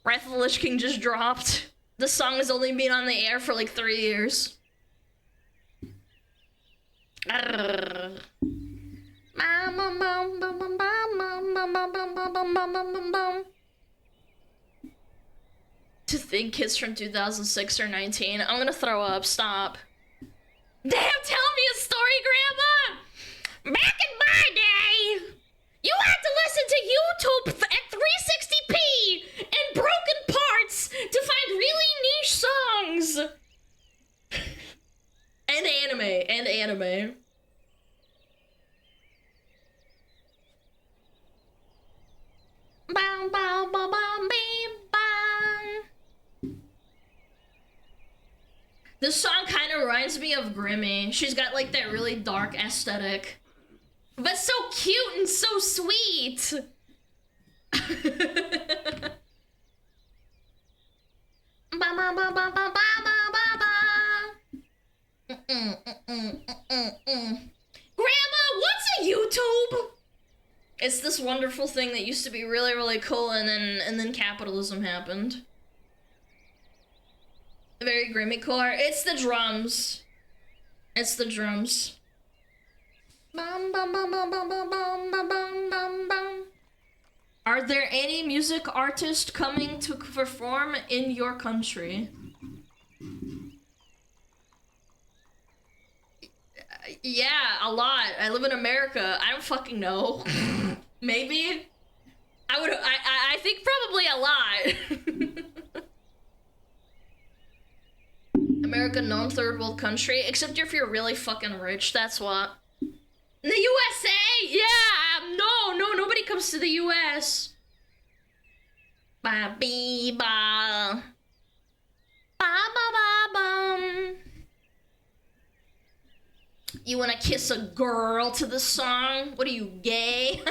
Wrath of the Lich King just dropped. The song has only been on the air for like 3 years. To think kids from 2006 are 19. I'm gonna throw up. Stop. Damn, tell me a story, Grandma! Back in my day, you had to listen to YouTube at 360p and broken parts to find really niche songs. And anime. Bow, bow, bow, bow, beep, bow. This song kind of reminds me of Grimmy. She's got like that really dark aesthetic. But so cute and so sweet. Grandma, what's a YouTube? It's this wonderful thing that used to be really, really cool, and then capitalism happened. Very Grimmy core. It's the drums. It's the drums. Bum, bum, bum, bum, bum, bum, bum, bum, bum, bum. Are there any music artists coming to perform in your country? Yeah, a lot. I live in America. I don't fucking know. Maybe. I think probably a lot. America, known third world country, except if you're really fucking rich, that's what. The USA? Yeah, no, nobody comes to the US. Ba bee ba. Ba ba ba bum. You wanna kiss a girl to the song? What are you, gay?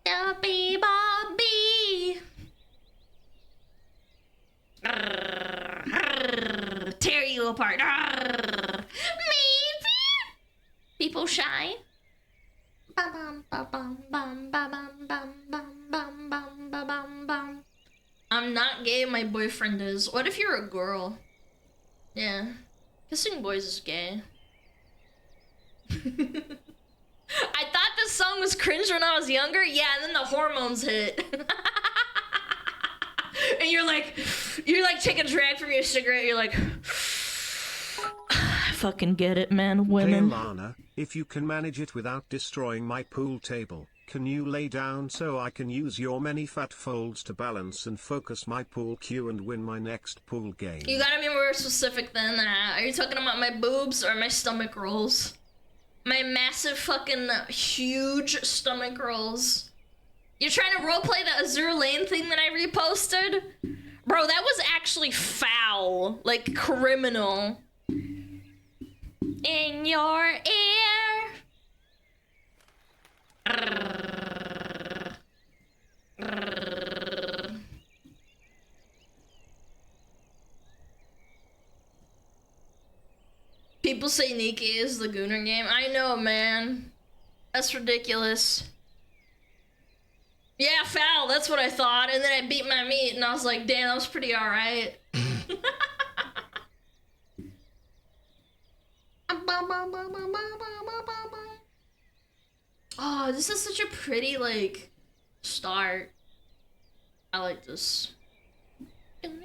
Da bee ba bee. Tear you apart. Maybe. People shy. Bum bum bum bum bum bum bum bum bum bum bum. I'm not gay, my boyfriend is. What if you're a girl? Yeah. Kissing boys is gay. I thought this song was cringe when I was younger. Yeah, and then the hormones hit. And you're like taking a drag from your cigarette. You're like, I fucking get it, man. Women. Hey Alana, if you can manage it without destroying my pool table, can you lay down so I can use your many fat folds to balance and focus my pool cue and win my next pool game? You gotta be more specific than that. Are you talking about my boobs or my stomach rolls? My massive fucking huge stomach rolls. You're trying to roleplay the Azure Lane thing that I reposted? Bro, that was actually foul. Like, criminal. In your ear. People say Nikki is the Gooner game. I know, man. That's ridiculous. Yeah, foul, that's what I thought. And then I beat my meat and I was like, damn, that was pretty alright. Oh, this is such a pretty, like, start. I like this. And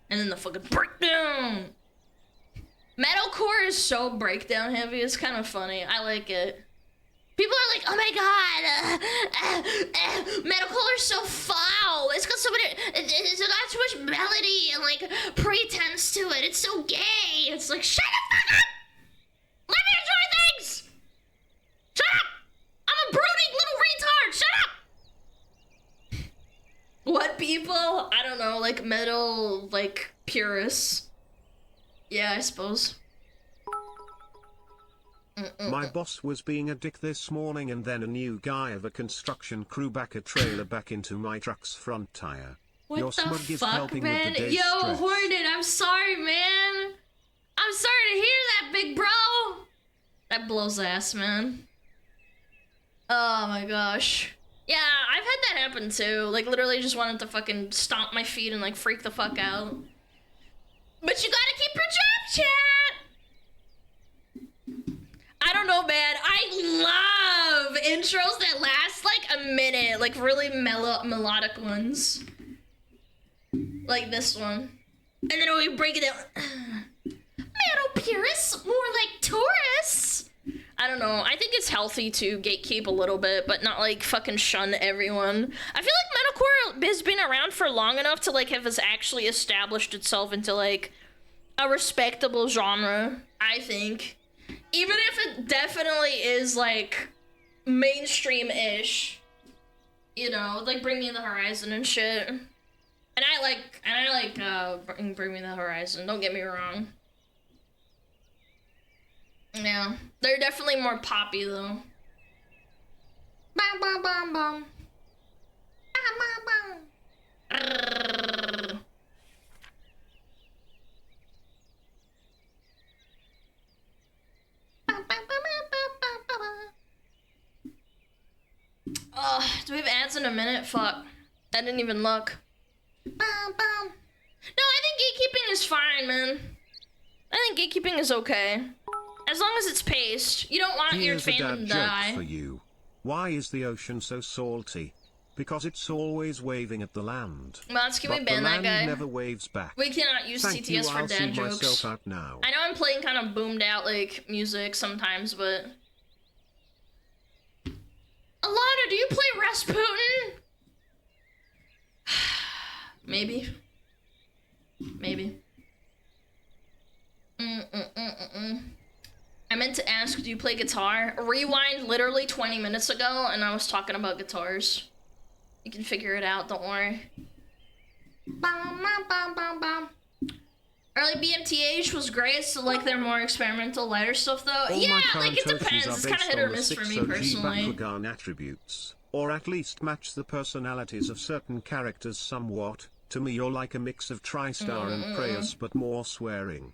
then the fucking breakdown. Metalcore is so breakdown heavy, it's kind of funny. I like it. People are like, oh my god, metalcore is so foul. It's got so many, it's got too much melody and like pretense to it. It's so gay. It's like, shut the fuck up. Let me enjoy things. Shut up. I'm a brooding little retard. Shut up. What people? I don't know, like metal, like purists. Yeah, I suppose. My boss was being a dick this morning and then a new guy of a construction crew back a trailer back into my truck's front tire. What Your the smug is fuck, helping man? with the day's Yo, stress. Hornet, I'm sorry, man. I'm sorry to hear that, big bro. That blows ass, man. Oh my gosh. Yeah, I've had that happen too. Like, literally just wanted to fucking stomp my feet and like freak the fuck out. But you gotta keep your job, chat. I don't know, man. I love intros that last like a minute, like really melodic ones. Like this one. And then we break it down. Metal purists, more like tourists. I don't know. I think it's healthy to gatekeep a little bit, but not like fucking shun everyone. I feel like metalcore has been around for long enough to like have actually established itself into like a respectable genre, I think. Even if it definitely is like mainstream-ish, you know, like Bring Me the Horizon and shit. And I like Bring Me the Horizon, don't get me wrong. Yeah, they're definitely more poppy though. Bum bum bum bum. Do we have ads in a minute? Fuck. I didn't even look. No, I think gatekeeping is fine, man. I think gatekeeping is okay. As long as it's paced. You don't want your Here's a fandom dad to die. joke for you. Why is the ocean so salty? Because it's always waving at the land. Mods, can we But ban the that land guy? never waves back. We cannot use Thank you, CTS for I'll see dad jokes. myself out now. I know I'm playing kind of boomed out like music sometimes, but Alana, do you play Rasputin? Maybe. Maybe. I meant to ask, do you play guitar? Rewind literally 20 minutes ago, and I was talking about guitars. You can figure it out, don't worry. Early BMTH was great, so like they're more experimental, lighter stuff though. All Yeah, my like it current depends. Toshis It's are kind of based hit or on the miss for 6 me OG personally. Bakugan attributes, or at least match the personalities of certain characters somewhat. To me you're like a mix of TriStar and Preyas but more swearing.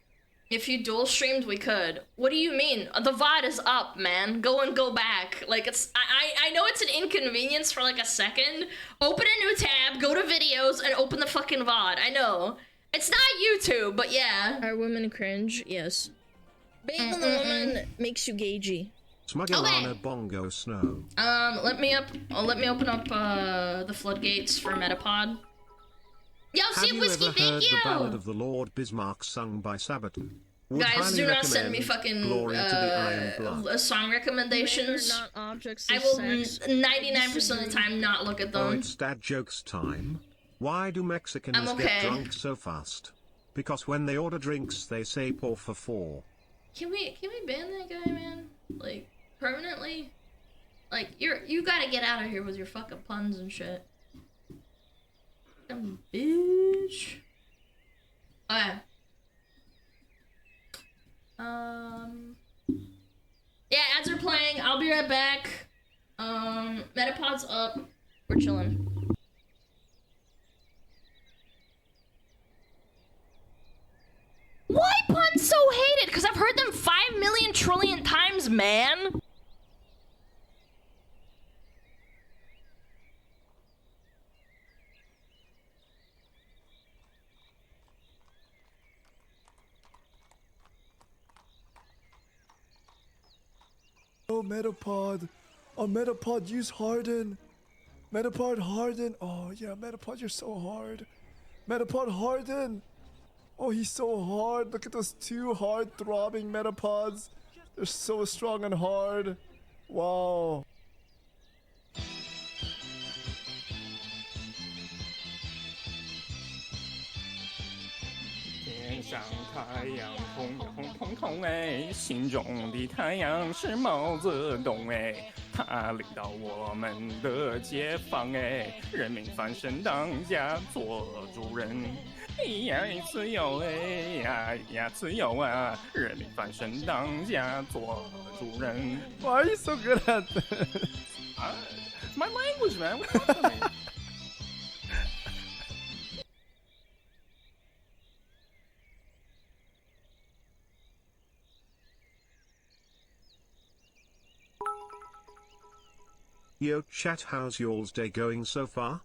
If you dual streamed, we could. What do you mean? The VOD is up, man. Go back. Like it's I know it's an inconvenience for like a second. Open a new tab, go to videos, and open the fucking VOD. I know. It's not YouTube, but yeah. Are women cringe? Yes. Being the woman makes you gagey. SmugAlana Bongo Snow. Let me open up the floodgates for Metapod. Yo, Have Sid you Whiskey, ever thank heard you! the Ballad of the Lord Bismarck sung by Sabaton? Would Guys, highly do not send me recommend fucking Glory to the Iron Blood. song recommendations. They're not objects I of will sex. 99% of the time not look at Oh, them. it's dad jokes time. Why do Mexicans I'm okay. get drunk so fast? Because when they order drinks, they say por favor. Can we ban that guy, man? Like permanently? Like you gotta get out of here with your fucking puns and shit. Dumb bitch. Okay. Yeah, ads are playing. I'll be right back. Metapod's up. We're chilling. Why puns so hated? Because I've heard them 5 million trillion times, man. Oh, Metapod. Oh, Metapod, use Harden. Metapod, Harden. Oh, yeah, Metapod, you're so hard. Metapod, Harden. Oh, he's so hard. Look at those two hard throbbing Metapods. They're so strong and hard. Wow. 天上太阳红红彤彤哎，心中的太阳是毛泽东哎，他领导我们的解放哎，人民翻身当家做主人。哎呀，自由哎呀呀，自由啊！人民翻身当家做主人。 Why are you so good at this? It's my language, man. What's wrong with me? Yo chat, how's y'all's day going so far?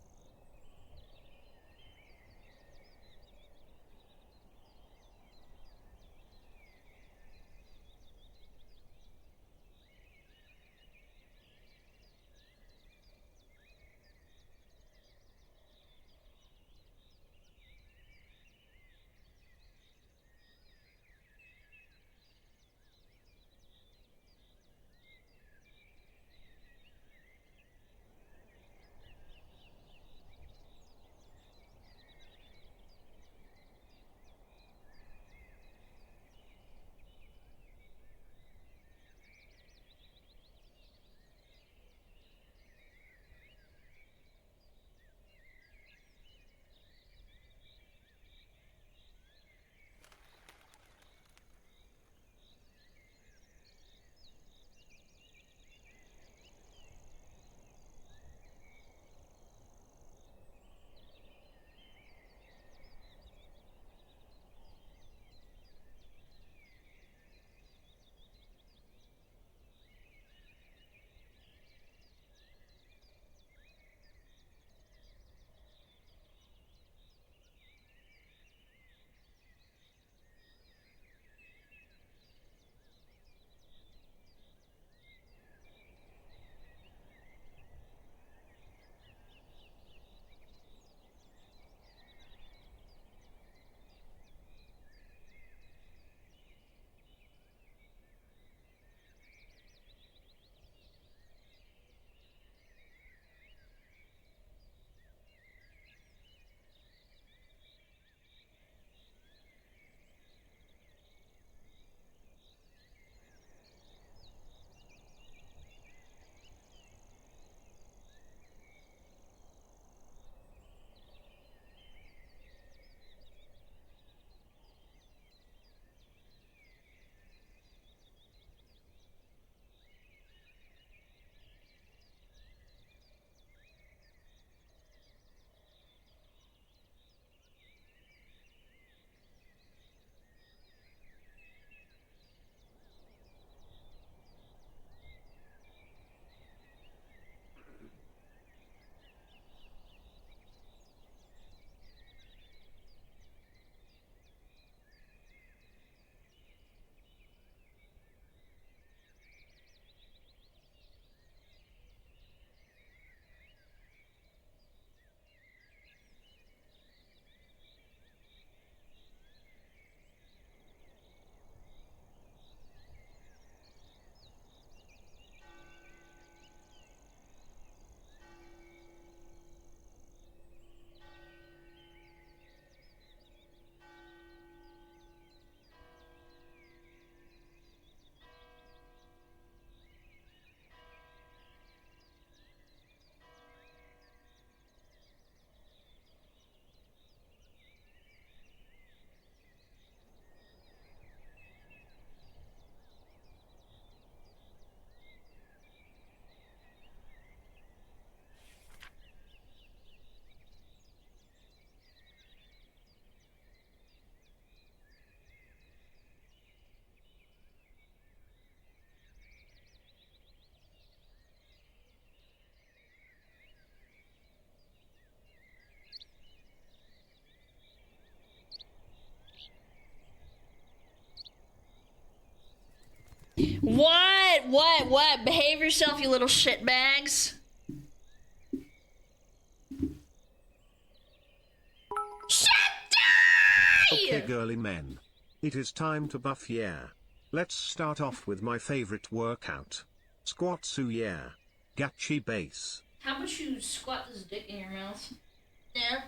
What? Behave yourself, you little shitbags. Shit, die! Okay, girly men. It is time to buff, yeah. Let's start off with my favorite workout. Squatsu, yeah. Gachi base. How about you squat this dick in your mouth? Yeah.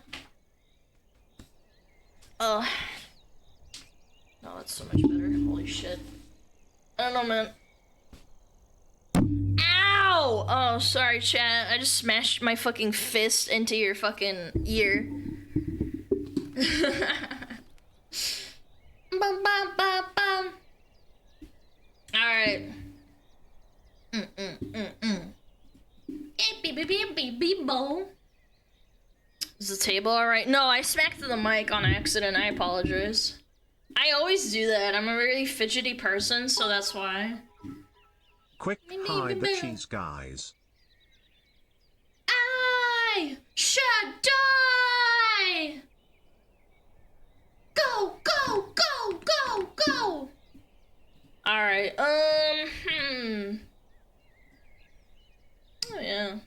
Oh. No, that's so much better. Holy shit. I don't know, man. Ow! Oh, sorry, chat. I just smashed my fucking fist into your fucking ear. Bum, bum, bum, bum. Alright. Bo. Is the table alright? No, I smacked the mic on accident. I apologize. I always do that. I'm a really fidgety person, so that's why. Quick, hide the cheese, guys. I should die! Go, go, go, go, go! Alright, Oh, yeah.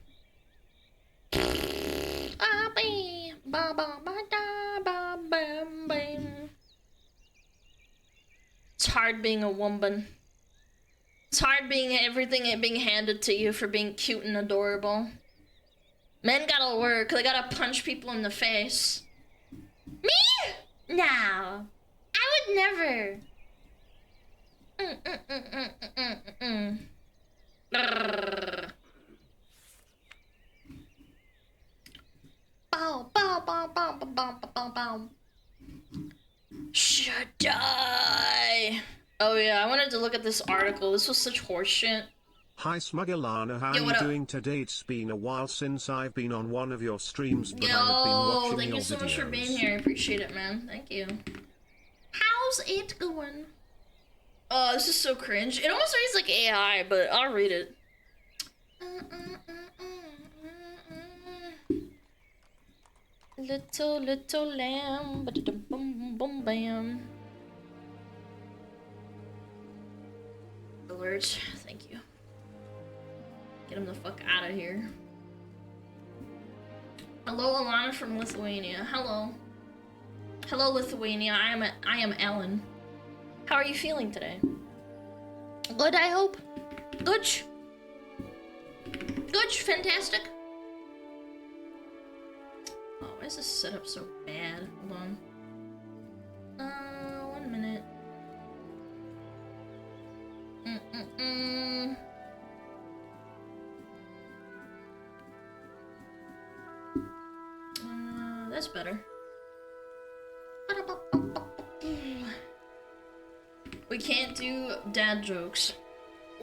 It's hard being a woman. It's hard being everything being handed to you for being cute and adorable. Men gotta work, they gotta punch people in the face. Me? No. I would never. Bow, bow, bow, bow, bow, bow, bow, bow. Should die. Oh yeah, I wanted to look at this article. This was such horseshit. Hi SmugAlana, how are you doing today? It's been a while since I've been on one of your streams, but I have been watching thank your you so videos. much for being here. I appreciate it, man. Thank you. How's it going? Oh, this is so cringe. It almost reads like AI, but I'll read it. Little lamb, bum bum bam. Alert, thank you. Get him the fuck out of here. Hello, Alana from Lithuania. Hello. Hello, Lithuania. I am Ellen. How are you feeling today? Good, I hope. Good. Good, fantastic. Oh, why is this setup so bad? Hold on. 1 minute. That's better. We can't do dad jokes.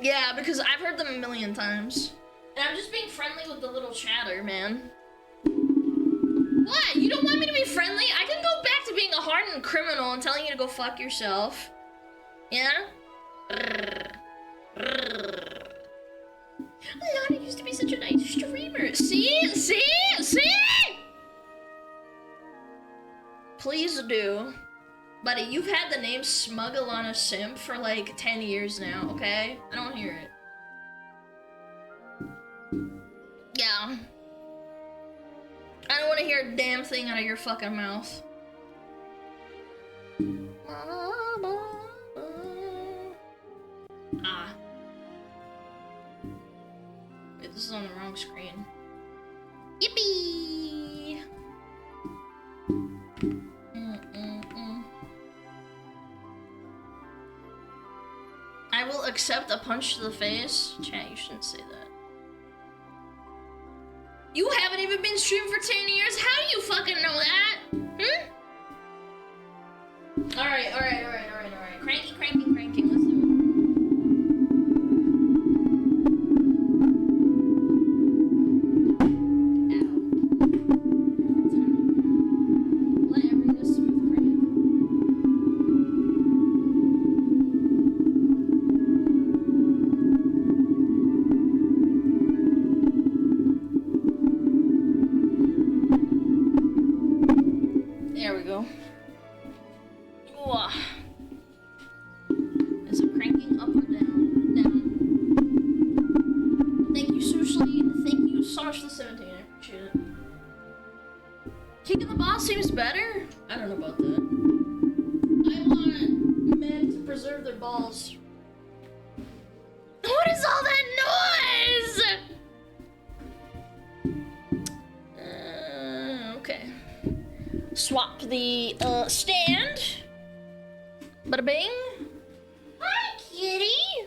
Yeah, because I've heard them a million times. And I'm just being friendly with the little chatter, man. What? You don't want me to be friendly? I can go back to being a hardened criminal and telling you to go fuck yourself. Yeah? Alana used to be such a nice streamer. See? See? See? Please do. Buddy, you've had the name SmugAlana Simp for like 10 years now, okay? I don't hear it. Yeah. I don't want to hear a damn thing out of your fucking mouth. Ah. Wait, this is on the wrong screen. Yippee! I will accept a punch to the face. Chat, you shouldn't say that. You haven't even been streaming for 10 years? How do you fucking know that? Alright. Cranky. Let's do it. Ow. Let everyone just smooth crank. There we go. Ooh. Is it cranking up or down? Down. I appreciate it. Kicking the ball seems better? I don't know about that. I want men to preserve their balls. What is all that noise? Okay. Swap the stand. Bada bing. Hi, kitty.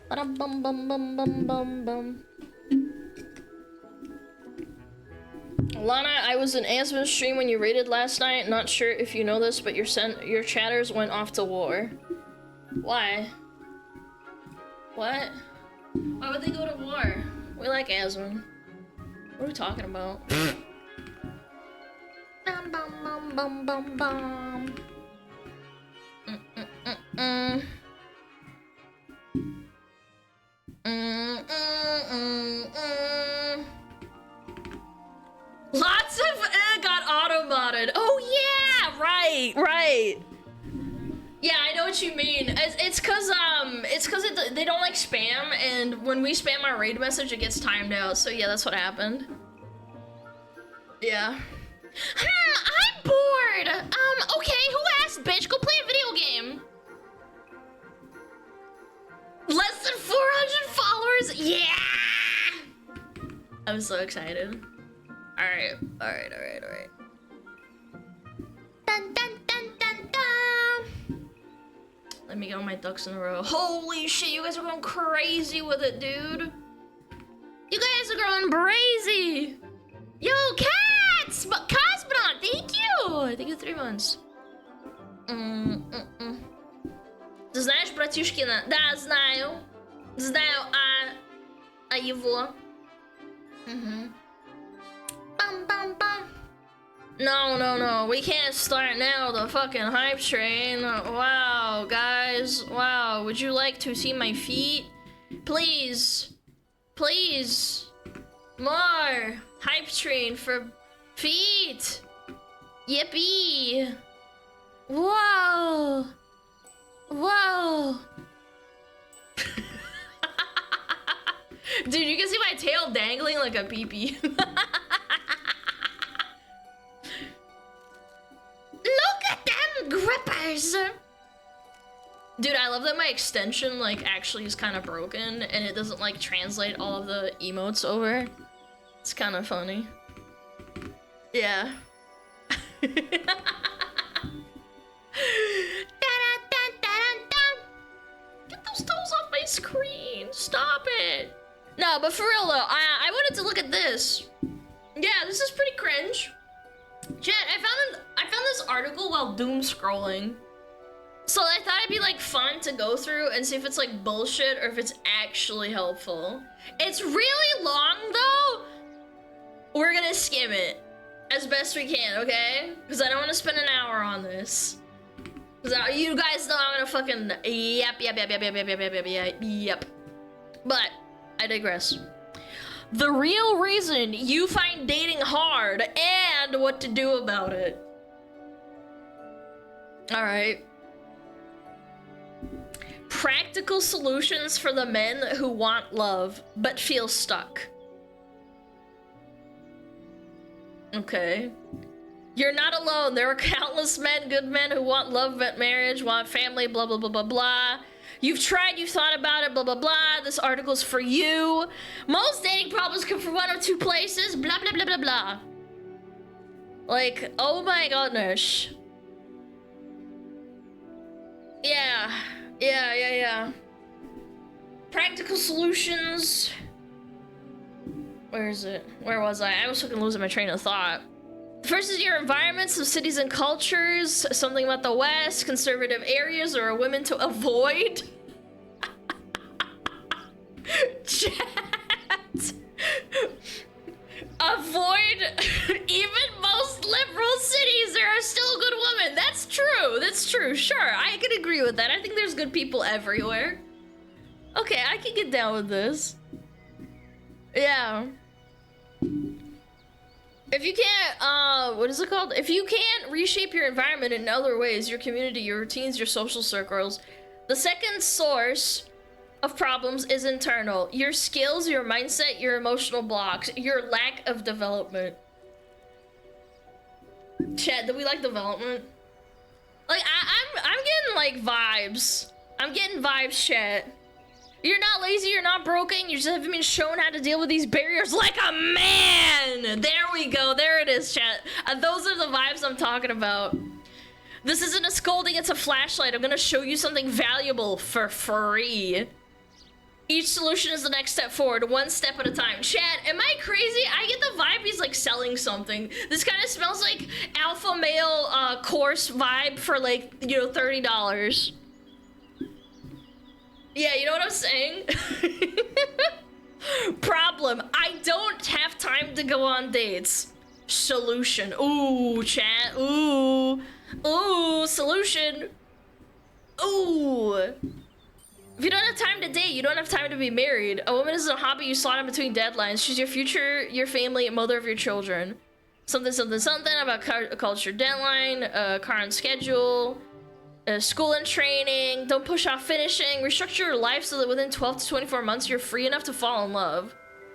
Bada bum bum bum bum bum bum. Alana, I was in Asmon's stream when you raided last night. Not sure if you know this, but your chatters went off to war. Why? What? Why would they go to war? We like Asmon. What are we talking about? Bum bum bum bum bum bum. Lots of got auto-modded. Oh yeah, right. Yeah, I know what you mean. It's cause they don't like spam, and when we spam our raid message, it gets timed out. So yeah, that's what happened. Yeah. I'm bored. Okay, who asked, bitch? Go play a video game. Less than 400 followers. Yeah. I'm so excited. All right. Dun, dun, dun, dun, dun. Let me get all my ducks in a row. Holy shit, you guys are going crazy with it, dude. You guys are going crazy. Yo, cats! Cosmonaut, thank you! Thank you 3 months. Ты знаешь, братишкина? Да, знаю. Знаю, а его? Bum. No. We can't start now, the fucking hype train. Wow, guys. Wow, would you like to see my feet? Please. More hype train for feet. Yippee. Whoa. Dude, you can see my tail dangling like a pee-pee. Look at them grippers! Dude, I love that my extension, like, actually is kind of broken, and it doesn't, like, translate all of the emotes over. It's kind of funny. Yeah. Get those toes off my screen! Stop it! No, but for real though, I wanted to look at this. Yeah, this is pretty cringe. Chat, I found this article while doom scrolling. So I thought it'd be like fun to go through and see if it's like bullshit or if it's actually helpful. It's really long though. We're gonna skim it as best we can, okay? Because I don't want to spend an hour on this. Because you guys know I'm gonna fucking yep. But I digress. The real reason you find dating hard and what to do about it. All right. Practical solutions for the men who want love but feel stuck. Okay. You're not alone. There are countless men, good men, who want love but marriage, want family, blah, blah, blah, blah, blah. You've tried, you've thought about it, blah, blah, blah. This article's for you. Most dating problems come from one of two places, blah, blah, blah, blah, blah. Like, oh my goodness. Yeah. Practical solutions. Where is it? Where was I? I was fucking losing my train of thought. First is your environments of cities and cultures, something about the West, conservative areas, or women to avoid. Chat. Avoid even most liberal cities. There are still good women. That's true. That's true. Sure, I can agree with that. I think there's good people everywhere. Okay, I can get down with this. Yeah. If you can't, what is it called? If you can't reshape your environment in other ways, your community, your routines, your social circles, the second source of problems is internal. Your skills, your mindset, your emotional blocks, your lack of development. Chat, do we like development? Like, I'm getting, like, vibes. I'm getting vibes, chat. You're not lazy, you're not broken, you just haven't been shown how to deal with these barriers like a man! There we go, there it is, chat. Those are the vibes I'm talking about. This isn't a scolding, it's a flashlight. I'm gonna show you something valuable for free. Each solution is the next step forward, one step at a time. Chat, am I crazy? I get the vibe he's like selling something. This kind of smells like alpha male course vibe for like, you know, $30. Yeah, you know what I'm saying? Problem, I don't have time to go on dates. Solution, ooh, chat, ooh. Ooh, solution. Ooh. If you don't have time to date, you don't have time to be married. A woman isn't a hobby you slot in between deadlines. She's your future, your family, and mother of your children. Something, something, something about culture deadline, car on schedule, school and training. Don't push off finishing. Restructure your life so that within 12 to 24 months, you're free enough to fall in love.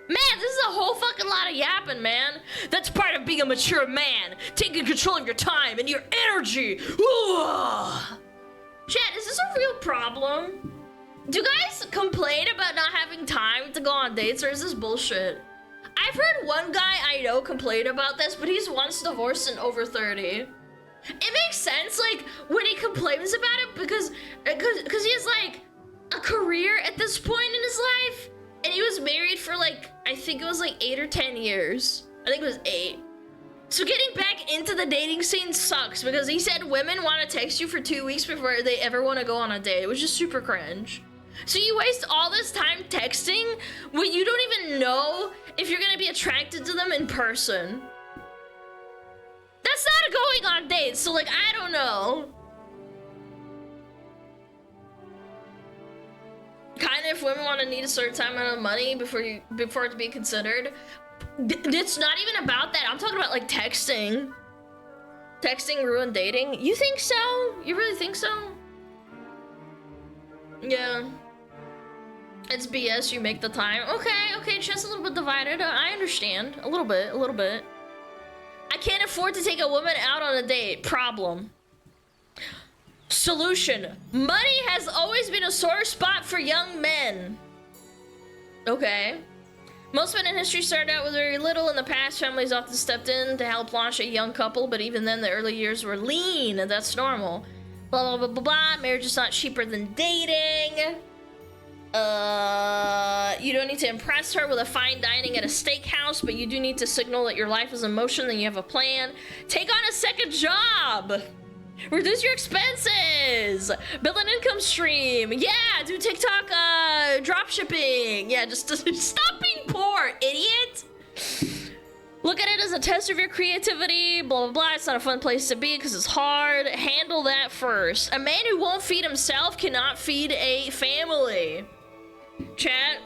Man, this is a whole fucking lot of yapping, man. That's part of being a mature man. Taking control of your time and your energy. Ooh. Chat, is this a real problem? Do you guys complain about not having time to go on dates, or is this bullshit? I've heard one guy I know complain about this, but he's once divorced and over 30. It makes sense, like, when he complains about it, because he has, like, a career at this point in his life. And he was married for like, I think it was like 8 or 10 years. I think it was 8. So getting back into the dating scene sucks because he said women want to text you for 2 weeks before they ever want to go on a date, which is super cringe. So you waste all this time texting when you don't even know if you're gonna be attracted to them in person. That's not going on dates, so like, I don't know. Kind of if women want to need a certain time amount of money before it to be considered. It's not even about that. I'm talking about like texting. Texting ruined dating. You think so? You really think so? Yeah. It's BS, you make the time. Okay, just a little bit divided. I understand. A little bit. I can't afford to take a woman out on a date. Problem. Solution. Money has always been a sore spot for young men. Okay. Most men in history started out with very little. In the past, families often stepped in to help launch a young couple, but even then, the early years were lean. That's normal. Blah, blah, blah, blah, blah. Marriage is not cheaper than dating. You don't need to impress her with a fine dining at a steakhouse, but you do need to signal that your life is in motion and you have a plan. Take on a second job. Reduce your expenses. Build an income stream. Yeah, do TikTok drop shipping. Yeah, just stop being poor, idiot. Look at it as a test of your creativity. Blah, blah, blah. It's not a fun place to be because it's hard. Handle that first. A man who won't feed himself cannot feed a family. Chat.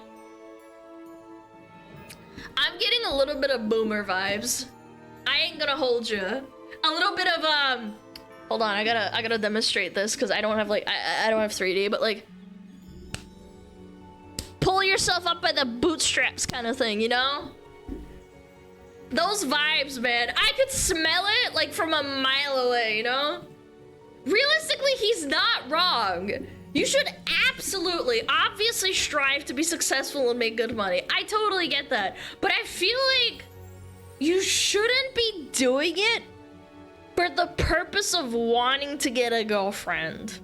I'm getting a little bit of boomer vibes. I ain't gonna hold you. A little bit of hold on, I gotta demonstrate this because I don't have like I don't have 3D, but like pull yourself up by the bootstraps kind of thing, you know? Those vibes, man. I could smell it like from a mile away, you know? Realistically, he's not wrong. You should absolutely, obviously strive to be successful and make good money. I totally get that. But I feel like you shouldn't be doing it for the purpose of wanting to get a girlfriend.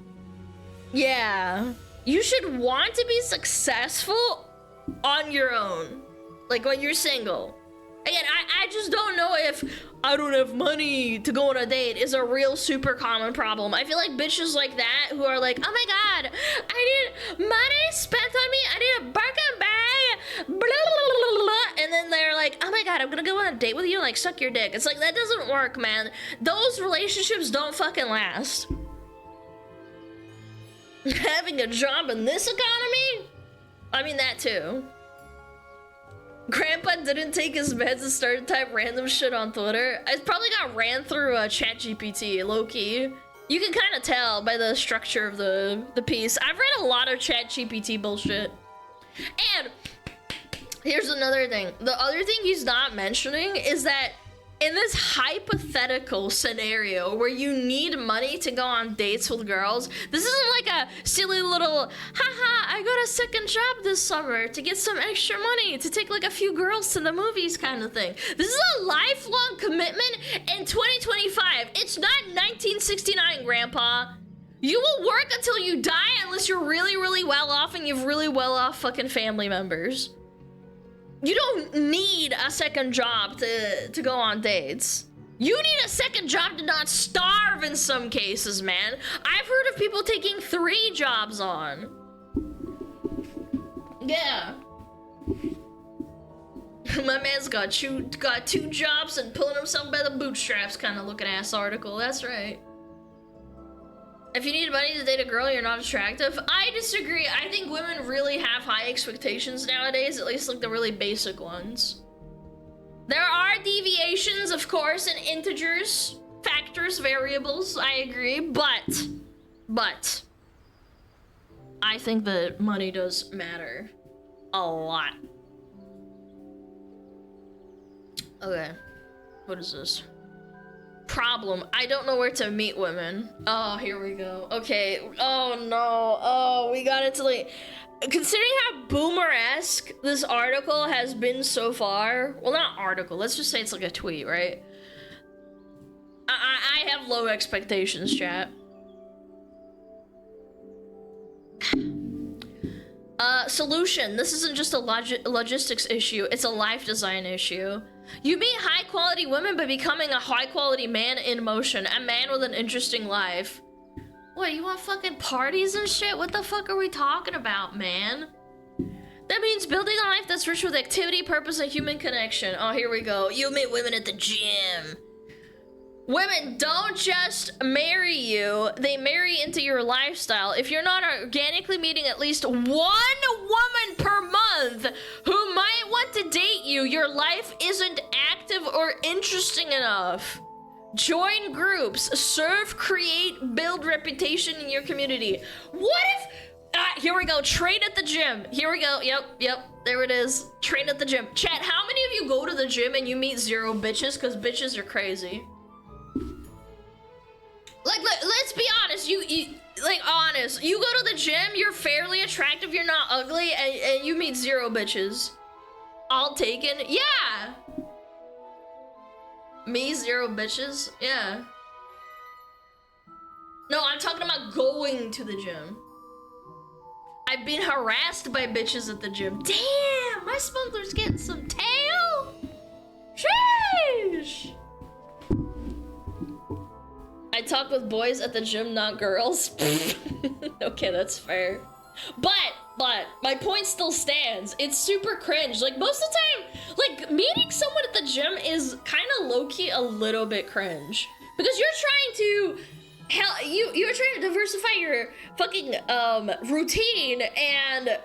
Yeah. You should want to be successful on your own. Like when you're single. Again, I just don't know if I don't have money to go on a date is a real super common problem. I feel like bitches like that who are like, oh my god, I need money spent on me, I need a Birkin bag, blah, blah, blah, blah. And then they're like, oh my god, I'm gonna go on a date with you and like suck your dick. It's like, that doesn't work, man. Those relationships don't fucking last. Having a job in this economy? I mean, that too. Grandpa didn't take his meds and started type random shit on Twitter. It probably got ran through ChatGPT, low-key. You can kind of tell by the structure of the piece. I've read a lot of ChatGPT bullshit. And here's another thing. The other thing he's not mentioning is that in this hypothetical scenario where you need money to go on dates with girls, this isn't like a silly little, haha, I got a second job this summer to get some extra money to take like a few girls to the movies kind of thing. This is a lifelong commitment in 2025. It's not 1969, Grandpa. You will work until you die unless you're really, really well off and you have really well off fucking family members. You don't need a second job to go on dates. You need a second job to not starve in some cases, man. I've heard of people taking 3 jobs on. Yeah. My man's got two jobs and pulling himself by the bootstraps kind of looking ass article. That's right. If you need money to date a girl, you're not attractive. I disagree. I think women really have high expectations nowadays, at least like the really basic ones. There are deviations, of course, and integers, factors, variables, I agree, but I think that money does matter a lot. Okay, what is this? Problem. I don't know where to meet women. Oh, here we go. Okay. Oh no. Oh, we got into like, considering how boomer-esque this article has been so far. Well, not article. Let's just say it's like a tweet, right? I have low expectations, chat. Solution. This isn't just a logistics issue. It's a life design issue. You meet high-quality women by becoming a high-quality man in motion. A man with an interesting life. What, you want fucking parties and shit? What the fuck are we talking about, man? That means building a life that's rich with activity, purpose, and human connection. Oh, here we go. You meet women at the gym. Women don't just marry you, they marry into your lifestyle. If you're not organically meeting at least one woman per month who might want to date you, your life isn't active or interesting enough. Join groups, serve, create, build reputation in your community. What if, here we go, train at the gym. Here we go, yep, there it is. Train at the gym. Chat, how many of you go to the gym and you meet 0 bitches? Because bitches are crazy. Like, let's be honest, you go to the gym, you're fairly attractive, you're not ugly, and you meet 0 bitches. All taken? Yeah! Me, 0 bitches? Yeah. No, I'm talking about going to the gym. I've been harassed by bitches at the gym. Damn, my smuggler's getting some tail? Sheesh! I talk with boys at the gym, not girls. Okay, that's fair. But my point still stands. It's super cringe. Like, most of the time, like, meeting someone at the gym is kind of low-key a little bit cringe. Because you're trying to, you're trying to diversify your fucking, routine and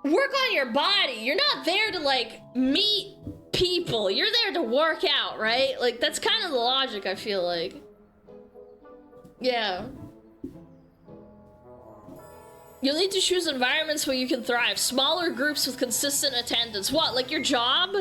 work on your body. You're not there to, like, meet people. You're there to work out, right? Like, that's kind of the logic, I feel like. Yeah. You'll need to choose environments where you can thrive. Smaller groups with consistent attendance. What, like your job?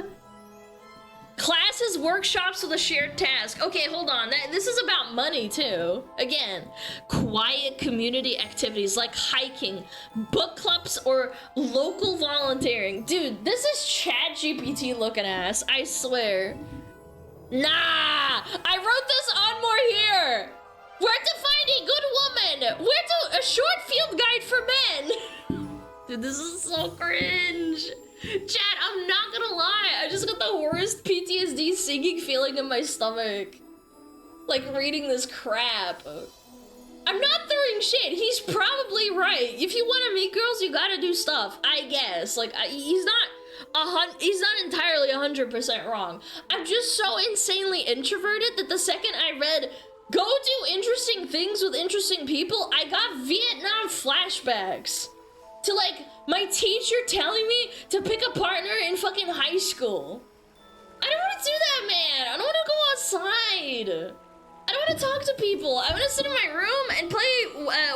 Classes, workshops with a shared task. Okay, hold on. This is about money too. Again, quiet community activities like hiking, book clubs, or local volunteering. Dude, this is ChatGPT looking ass, I swear. Nah, I wrote this on More Here. Where to find a good woman? Where to a short field guide for men? Dude, this is so cringe. Chat, I'm not gonna lie. I just got the worst PTSD sinking feeling in my stomach. Like reading this crap. I'm not throwing shade. He's probably right. If you want to meet girls, you gotta do stuff. I guess. Like, he's not entirely 100% wrong. I'm just so insanely introverted that the second I read go do interesting things with interesting people, I got Vietnam flashbacks to, like, my teacher telling me to pick a partner in fucking high school. I don't want to do that, man. I don't want to go outside. I don't want to talk to people. I want to sit in my room and play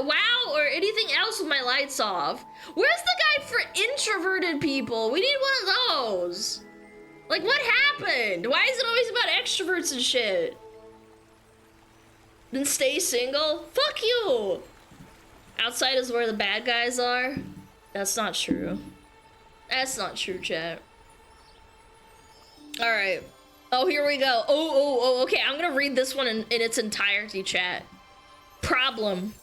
WoW or anything else with my lights off. Where's the guy for introverted people? We need one of those. Like, what happened? Why is it always about extroverts and shit? Then stay single? Fuck you! Outside is where the bad guys are? That's not true. That's not true, chat. Alright. Oh, here we go. Oh, okay. I'm gonna read this one in its entirety, chat. Problem.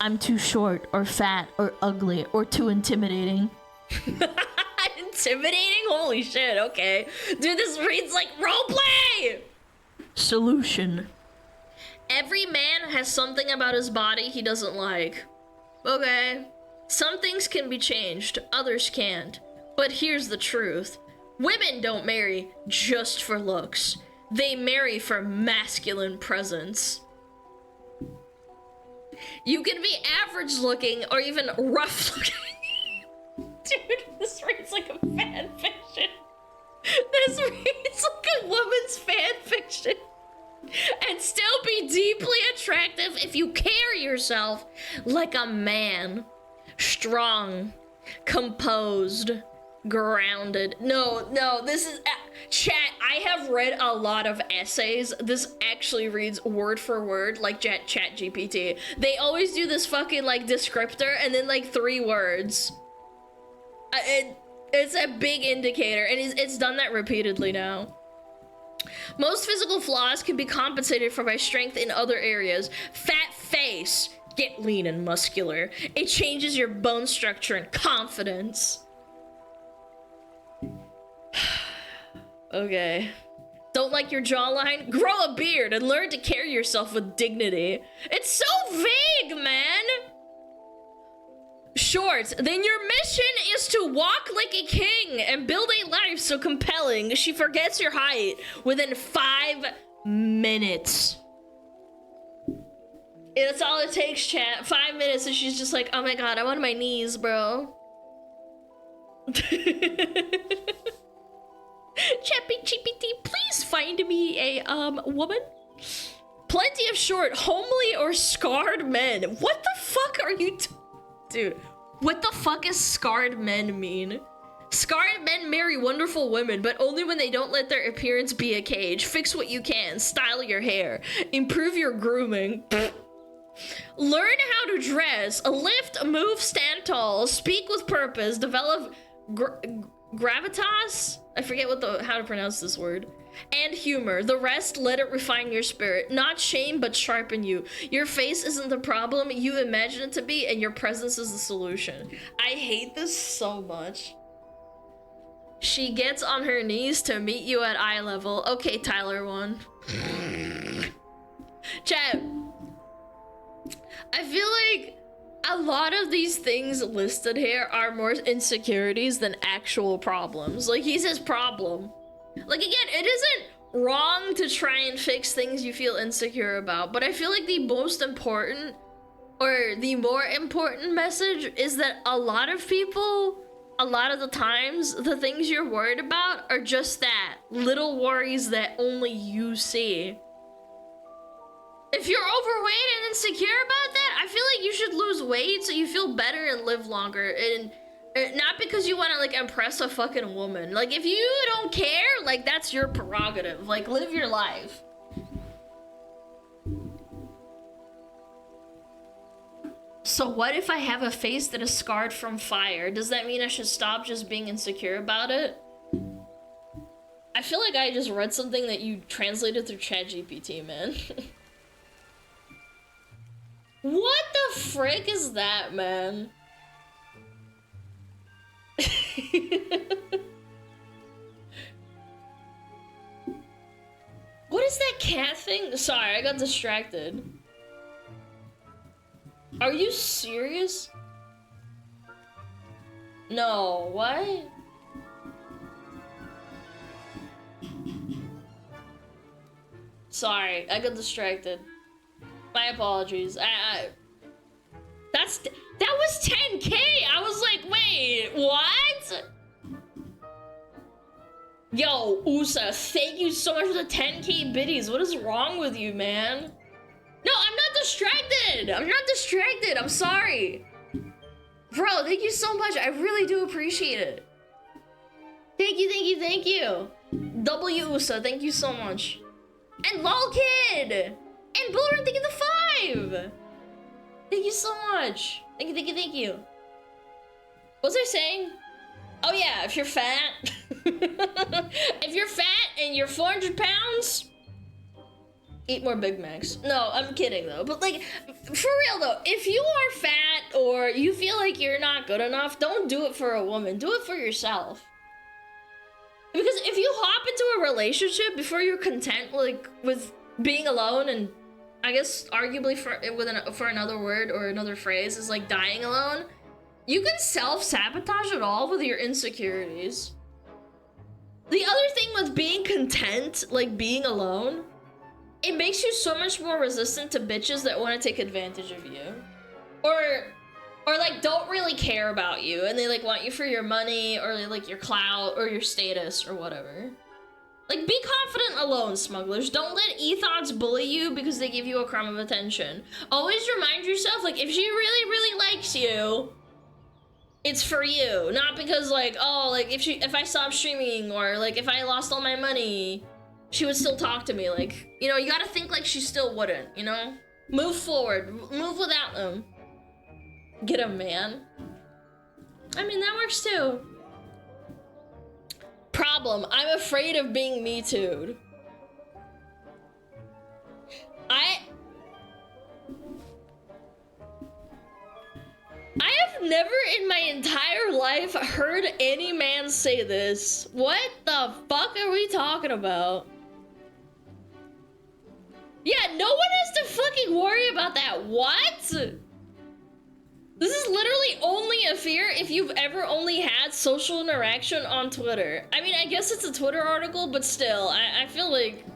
I'm too short, or fat, or ugly, or too intimidating. Intimidating? Holy shit, okay. Dude, this reads like roleplay! Solution. Every man has something about his body he doesn't like. Okay. Some things can be changed, others can't. But here's the truth. Women don't marry just for looks. They marry for masculine presence. You can be average looking or even rough looking. Dude, this reads like a fan fiction. This reads like a woman's fan fiction. And still be deeply attractive if you carry yourself like a man. Strong, composed, grounded. No, this is chat. I have read a lot of essays. This actually reads word for word like chat GPT. They always do this fucking like descriptor and then like 3 words. It's a big indicator, and it's done that repeatedly now. Most physical flaws can be compensated for by strength in other areas. Fat face, get lean and muscular. It changes your bone structure and confidence. Okay. Don't like your jawline? Grow a beard and learn to carry yourself with dignity. It's so vague, man! Short, then your mission is to walk like a king and build a life so compelling she forgets your height within 5 minutes. That's all it takes, chat. 5 minutes and she's just like, oh my god, I'm on my knees, bro. ChatGPT, please find me a woman. Plenty of short, homely, or scarred men. What the fuck are you dude, what the fuck does scarred men mean? Scarred men marry wonderful women, but only when they don't let their appearance be a cage. Fix what you can, style your hair, improve your grooming. Learn how to dress, lift, move, stand tall, speak with purpose, develop gravitas? I forget how to pronounce this word. And humor. The rest, let it refine your spirit. Not shame, but sharpen you. Your face isn't the problem you imagine it to be, and your presence is the solution. I hate this so much. She gets on her knees to meet you at eye level. Okay, Tyler 1. Chat. I feel like a lot of these things listed here are more insecurities than actual problems. Like, he says problem. Like, again, it isn't wrong to try and fix things you feel insecure about, but I feel like the most important, or the more important message is that a lot of people, a lot of the times, the things you're worried about are just that. Little worries that only you see. If you're overweight and insecure about that, I feel like you should lose weight so you feel better and live longer. And not because you want to, like, impress a fucking woman. Like, if you don't care, like, that's your prerogative. Like, live your life. So what if I have a face that is scarred from fire? Does that mean I should stop just being insecure about it? I feel like I just read something that you translated through ChatGPT, man. What the frick is that, man? What is that cat thing? Sorry, I got distracted. Are you serious? No, what? Sorry, I got distracted. My apologies. That was 10K. I was like, wait, what? Yo, Usa, thank you so much for the 10K biddies. What is wrong with you, man? No, I'm not distracted. I'm not distracted. I'm sorry. Bro, thank you so much. I really do appreciate it. Thank you, thank you, thank you. W USA, thank you so much. And Lol Kid! And Bullrun, thank you the 5! Thank you so much. Thank you, thank you, thank you. What was I saying? Oh yeah, if you're fat. If you're fat and you're 400 pounds, eat more Big Macs. No, I'm kidding though. But like, for real though, if you are fat or you feel like you're not good enough, don't do it for a woman. Do it for yourself. Because if you hop into a relationship before you're content, like, with being alone, and I guess arguably for another word or another phrase is like dying alone, you can self-sabotage it all with your insecurities. The other thing with being content, like being alone, it makes you so much more resistant to bitches that want to take advantage of you. Or like don't really care about you and they like want you for your money or like your clout or your status or whatever. Like, be confident alone, smugglers. Don't let ethos bully you because they give you a crumb of attention. Always remind yourself, like, if she really, really likes you, it's for you. Not because, like, oh, like, if I stopped streaming or, like, if I lost all my money, she would still talk to me. Like, you know, you gotta think like she still wouldn't, you know? Move forward. Move without them. Get a man. I mean, that works too. Problem, I'm afraid of being Me Too'd. I have never in my entire life heard any man say this. What the fuck are we talking about? Yeah, no one has to fucking worry about that. What? This is literally only a fear if you've ever only had social interaction on Twitter. I mean, I guess it's a Twitter article, but still, I feel like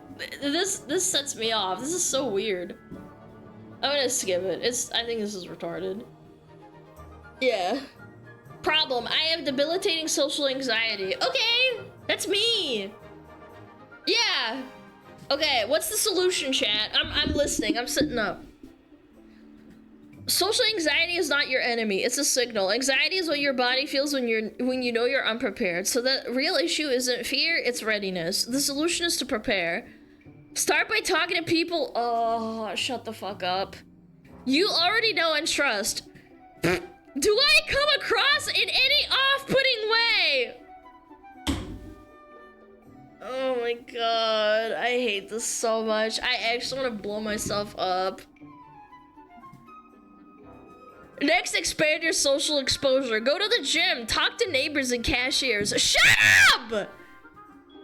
this sets me off. This is so weird. I'm gonna skip it. I think this is retarded. Yeah. Problem, I have debilitating social anxiety. Okay, that's me. Yeah. Okay, what's the solution, chat? I'm listening, I'm sitting up. Social anxiety is not your enemy, it's a signal. Anxiety is what your body feels when you know you're unprepared. So the real issue isn't fear, it's readiness. The solution is to prepare. Start by talking to people. Oh, shut the fuck up. You already know and trust. Do I come across in any off-putting way? Oh my god, I hate this so much. I actually want to blow myself up. Next, expand your social exposure. Go to the gym, talk to neighbors and cashiers. Shut up!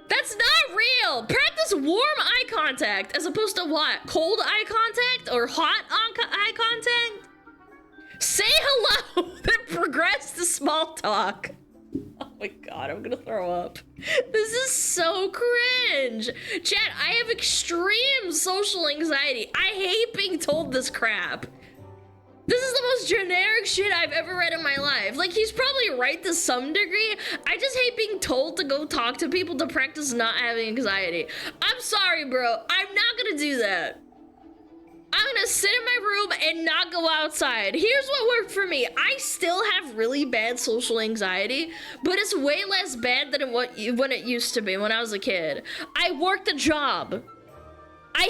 That's not real! Practice warm eye contact as opposed to what? Cold eye contact or hot eye contact? Say hello, then progress to small talk. Oh my god, I'm gonna throw up. This is so cringe. Chat, I have extreme social anxiety. I hate being told this crap. This is the most generic shit I've ever read in my life. Like, he's probably right to some degree. I just hate being told to go talk to people to practice not having anxiety. I'm sorry, bro. I'm not gonna do that. I'm gonna sit in my room and not go outside. Here's what worked for me. I still have really bad social anxiety, but it's way less bad than when it used to be when I was a kid. I worked a job. I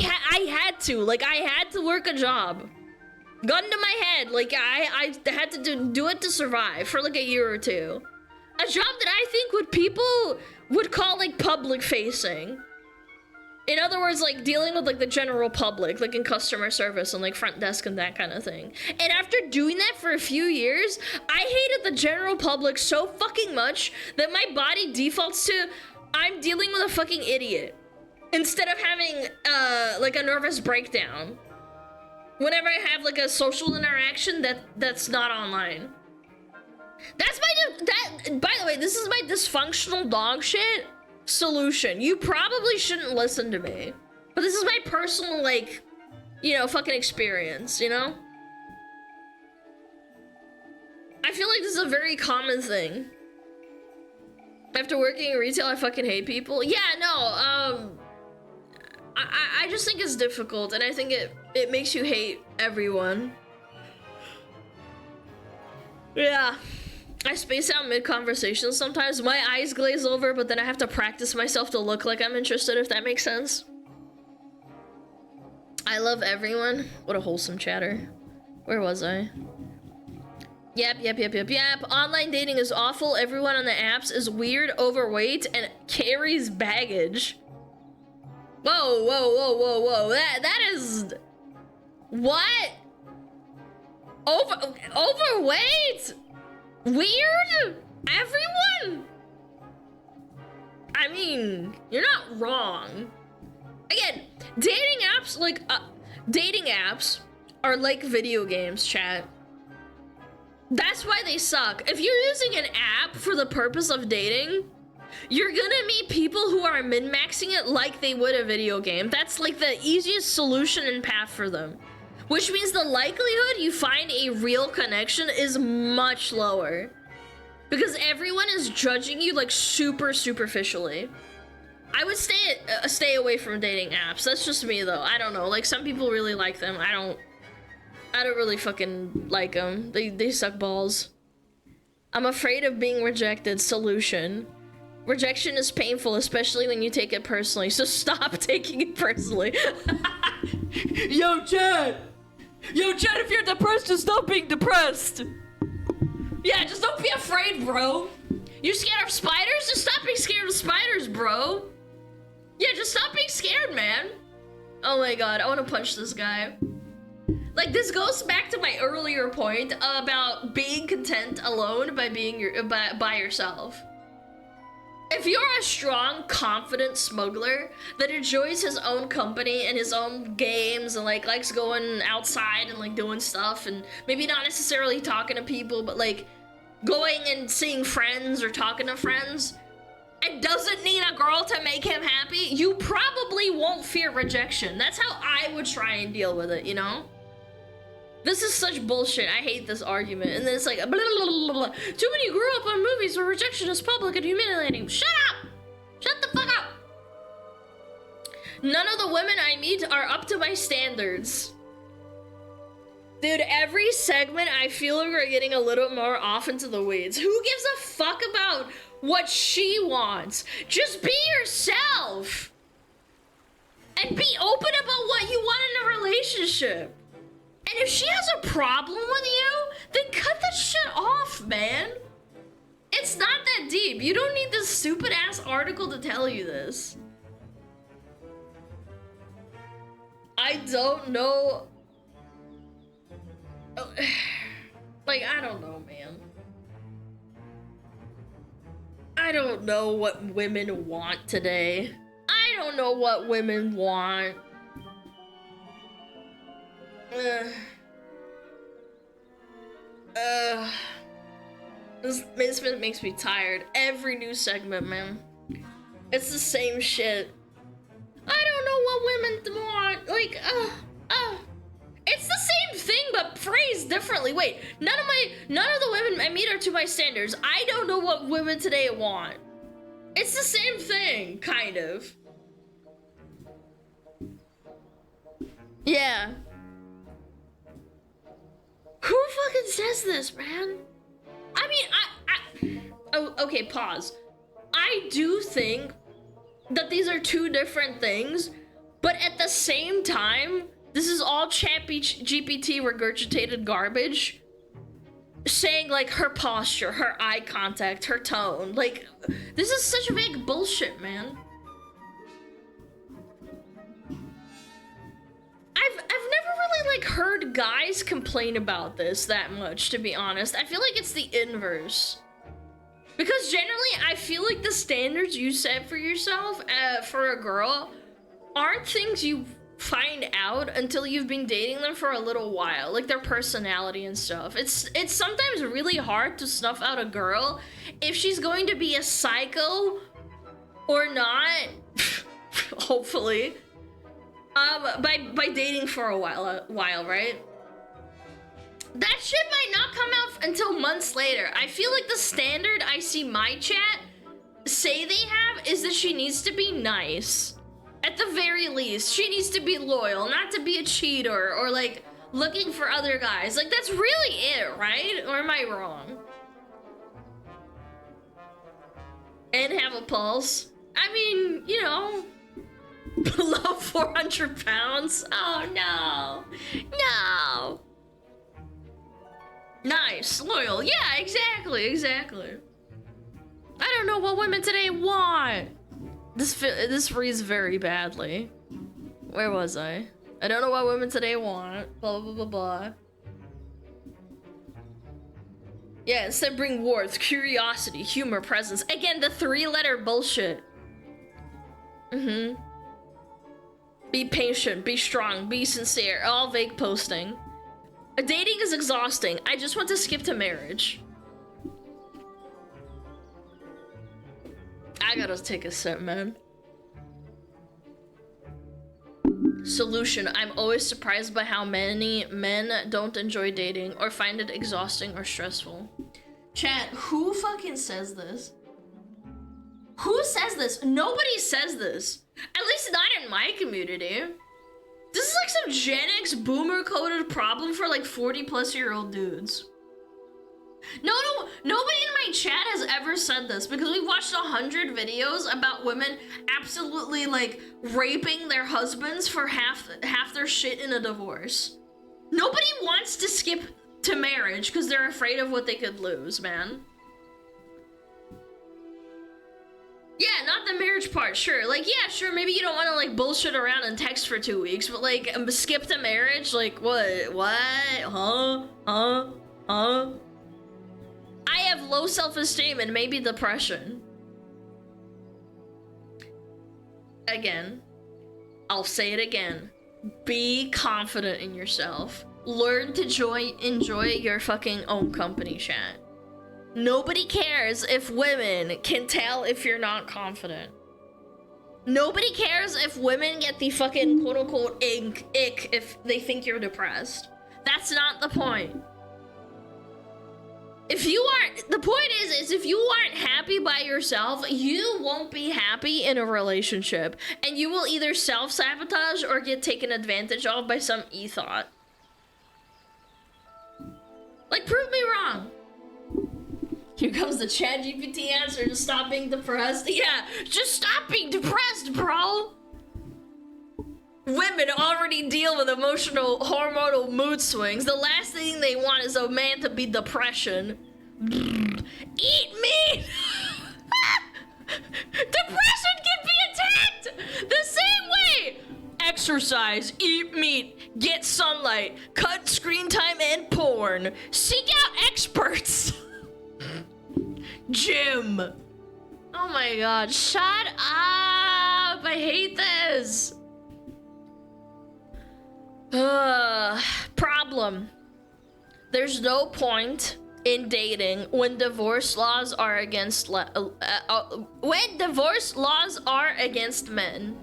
had to work a job. Gun to my head, like I had to do it to survive for like a year or two. A job that I think people would call like public facing. In other words, like dealing with like the general public, like in customer service and like front desk and that kind of thing. And after doing that for a few years, I hated the general public so fucking much that my body defaults to, I'm dealing with a fucking idiot. Instead of having like a nervous breakdown. Whenever I have like a social interaction that's not online. That's by the way, this is my dysfunctional dog shit solution. You probably shouldn't listen to me, but this is my personal, like, you know, fucking experience, you know? I feel like this is a very common thing. After working in retail, I fucking hate people. Yeah, no, I just think it's difficult, and I think it makes you hate everyone. Yeah. I space out mid-conversations sometimes. My eyes glaze over, but then I have to practice myself to look like I'm interested, if that makes sense. I love everyone. What a wholesome chatter. Where was I? Yep. Online dating is awful. Everyone on the apps is weird, overweight, and carries baggage. Whoa. That is... What? Overweight? Weird? Everyone? I mean, you're not wrong. Again, dating apps are like video games, chat. That's why they suck. If you're using an app for the purpose of dating, you're gonna meet people who are min-maxing it like they would a video game. That's like the easiest solution and path for them. Which means the likelihood you find a real connection is much lower. Because everyone is judging you like super superficially. I would stay away from dating apps. That's just me though. I don't know. Like some people really like them. I don't really fucking like them. They suck balls. I'm afraid of being rejected. Solution. Rejection is painful, especially when you take it personally. So stop taking it personally. Yo, Chad! Yo, Chad, if you're depressed, just stop being depressed! Yeah, just don't be afraid, bro! You scared of spiders? Just stop being scared of spiders, bro! Yeah, just stop being scared, man! Oh my god, I want to punch this guy. Like, this goes back to my earlier point about being content alone by being by yourself. If you're a strong, confident smuggler that enjoys his own company and his own games and like likes going outside and like doing stuff and maybe not necessarily talking to people, but like going and seeing friends or talking to friends and doesn't need a girl to make him happy, you probably won't fear rejection. That's how I would try and deal with it, you know? This is such bullshit. I hate this argument. And then it's like, blah, blah, blah, blah. Too many grew up on movies where rejection is public and humiliating. Shut up! Shut the fuck up! None of the women I meet are up to my standards. Dude, every segment I feel like we're getting a little more off into the weeds. Who gives a fuck about what she wants? Just be yourself! And be open about what you want in a relationship. And if she has a problem with you, then cut that shit off, man. It's not that deep. You don't need this stupid ass article to tell you this. I don't know. Like, I don't know, man. I don't know what women want today. I don't know what women want. This makes me tired. Every new segment, man. It's the same shit. I don't know what women want. Like, it's the same thing, but phrased differently. Wait, none of the women I meet are to my standards. I don't know what women today want. It's the same thing, kind of. Yeah. Who fucking says this, man? I mean, oh, okay, pause. I do think that these are two different things, but at the same time, this is all GPT regurgitated garbage. Saying, like, her posture, her eye contact, her tone. Like, this is such a big bullshit, man. I've never really, like, heard guys complain about this that much, to be honest. I feel like it's the inverse. Because generally, I feel like the standards you set for yourself, for a girl, aren't things you find out until you've been dating them for a little while. Like, their personality and stuff. It's sometimes really hard to snuff out a girl if she's going to be a psycho or not, hopefully. By dating for a while, right? That shit might not come out until months later. I feel like the standard I see my chat say they have is that she needs to be nice. At the very least, she needs to be loyal, not to be a cheater or like looking for other guys. Like that's really it, right? Or am I wrong? And have a pulse. I mean, you know, below 400 pounds. Oh no, no. Nice, loyal. Yeah, exactly. I don't know what women today want. This reads very badly. Where was I? I don't know what women today want. Blah blah blah blah. Yeah, instead bring warmth, curiosity, humor, presence. Again, the 3-letter bullshit. Be patient, be strong, be sincere. All vague posting. Dating is exhausting. I just want to skip to marriage. I gotta take a sip, man. Solution. I'm always surprised by how many men don't enjoy dating or find it exhausting or stressful. Chat, who fucking says this? Who says this? Nobody says this. At least not in my community. This is like some Gen X boomer coded problem for like 40-plus-year-old dudes. No, nobody in my chat has ever said this because we've watched 100 videos about women absolutely like raping their husbands for half their shit in a divorce. Nobody wants to skip to marriage because they're afraid of what they could lose, man. Yeah, not the marriage part, sure. Like, yeah, sure, maybe you don't want to, like, bullshit around and text for 2 weeks, but, like, skip to marriage? Like, what? What? Huh? I have low self-esteem and maybe depression. Again. I'll say it again. Be confident in yourself. Learn to enjoy your fucking own company, chat. Nobody cares if women can tell if you're not confident. Nobody cares if women get the fucking quote-unquote ick if they think you're depressed. That's not the point. The point is if you aren't happy by yourself, you won't be happy in a relationship. And you will either self-sabotage or get taken advantage of by some e-thought. Like, prove me wrong. Here comes the ChatGPT answer to stop being depressed. Yeah, just stop being depressed, bro. Women already deal with emotional, hormonal mood swings. The last thing they want is a man to be depression. Eat meat! Depression can be attacked the same way. Exercise, eat meat, get sunlight, cut screen time and porn. Seek out experts. Gym. Oh my god, shut up! I hate this. Problem. There's no point in dating when divorce laws are against men.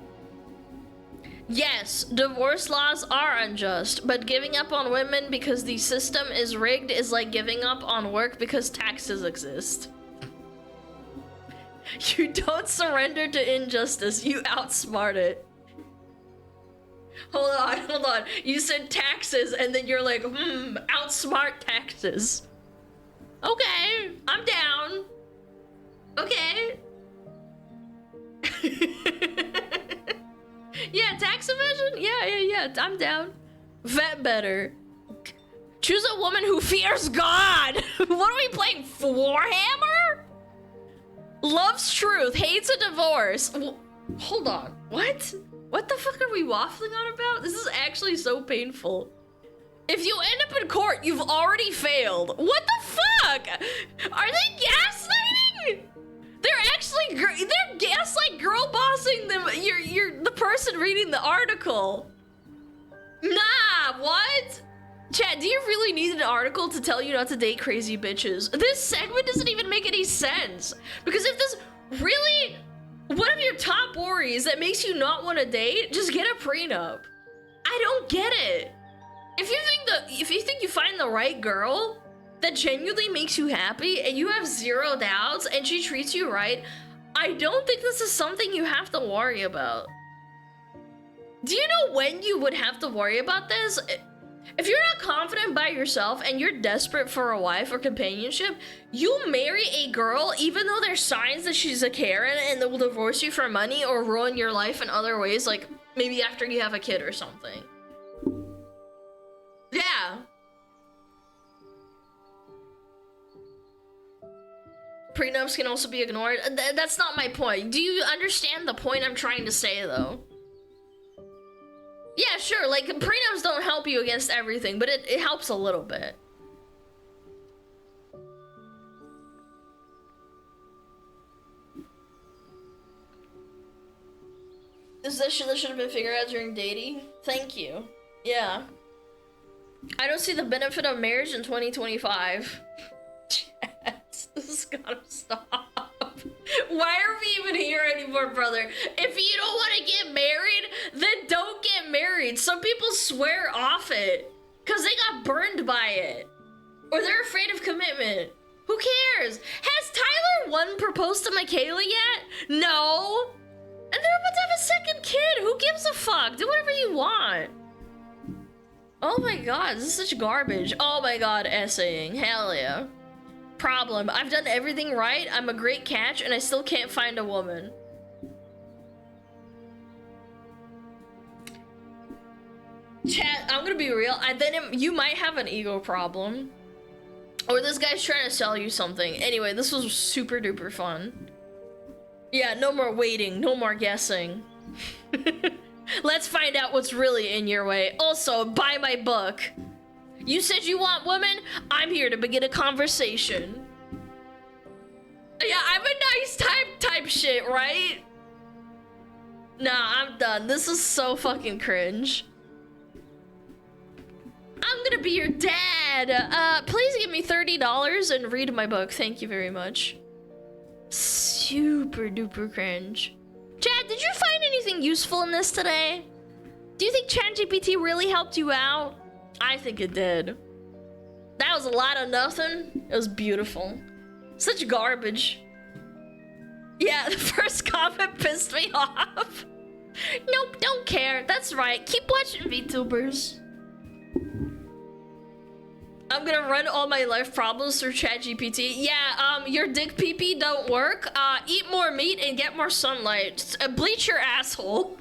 Yes, divorce laws are unjust, but giving up on women because the system is rigged is like giving up on work because taxes exist. You don't surrender to injustice, you outsmart it. Hold on. You said taxes and then you're like, outsmart taxes. Okay, I'm down. Okay. Yeah, tax evasion? Yeah, I'm down. Vet better. Choose a woman who fears God. What are we playing, Warhammer? Loves truth, hates a divorce. Hold on, what? What the fuck are we waffling on about? This is actually so painful. If you end up in court, you've already failed. What the fuck? Are they gaslighting? They're gaslight girl bossing them. You're the person reading the article. Nah, what? Chat, do you really need an article to tell you not to date crazy bitches? This segment doesn't even make any sense. Because if this really, one of your top worries that makes you not want to date, just get a prenup. I don't get it. If you think you find the right girl that genuinely makes you happy and you have zero doubts and she treats you right, I don't think this is something you have to worry about. Do you know when you would have to worry about this? If you're not confident by yourself and you're desperate for a wife or companionship, you marry a girl even though there's signs that she's a Karen and that will divorce you for money or ruin your life in other ways, like maybe after you have a kid or something. Yeah. Prenups can also be ignored. That's not my point. Do you understand the point I'm trying to say, though? Yeah, sure, like, prenups don't help you against everything, but it helps a little bit. Is this shit that should have been figured out during dating? Thank you. Yeah. I don't see the benefit of marriage in 2025. This has gotta stop. Why are we even here anymore, brother? If you don't want to get married, then don't get married. Some people swear off it because they got burned by it. Or they're afraid of commitment. Who cares? Has Tyler 1 proposed to Michaela yet? No. And they're about to have a second kid. Who gives a fuck? Do whatever you want. Oh my god, this is such garbage. Oh my god, essaying. Hell yeah. Problem. I've done everything right. I'm a great catch and I still can't find a woman. Chat, I'm gonna be real. You might have an ego problem. Or this guy's trying to sell you something. Anyway, this was super duper fun. Yeah, no more waiting. No more guessing. Let's find out what's really in your way. Also, buy my book. You said you want women? I'm here to begin a conversation. Yeah, I'm a nice type shit, right? Nah, I'm done. This is so fucking cringe. I'm gonna be your dad. Please give me $30 and read my book. Thank you very much. Super duper cringe. Chad, did you find anything useful in this today? Do you think ChatGPT really helped you out? I think it did. That was a lot of nothing. It was beautiful. Such garbage. Yeah, the first comment pissed me off. Nope, don't care. That's right. Keep watching VTubers. I'm gonna run all my life problems through ChatGPT. Yeah, your dick pee-pee don't work. Eat more meat and get more sunlight. Bleach your asshole.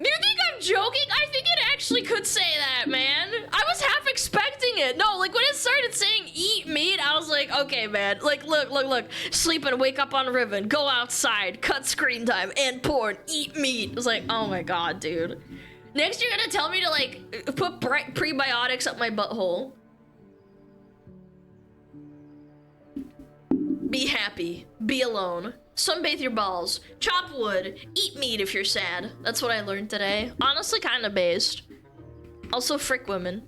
You think I'm joking? I think it actually could say that, man. I was half expecting it. No, like when it started saying eat meat, I was like, okay, man. Like, look. Sleep and wake up on Riven. Go outside. Cut screen time. And porn. Eat meat. I was like, oh my god, dude. Next, you're gonna tell me to, like, put prebiotics up my butthole. Be happy. Be alone. Sunbathe your balls. Chop wood. Eat meat if you're sad. That's what I learned today. Honestly, kind of based. Also, frick women.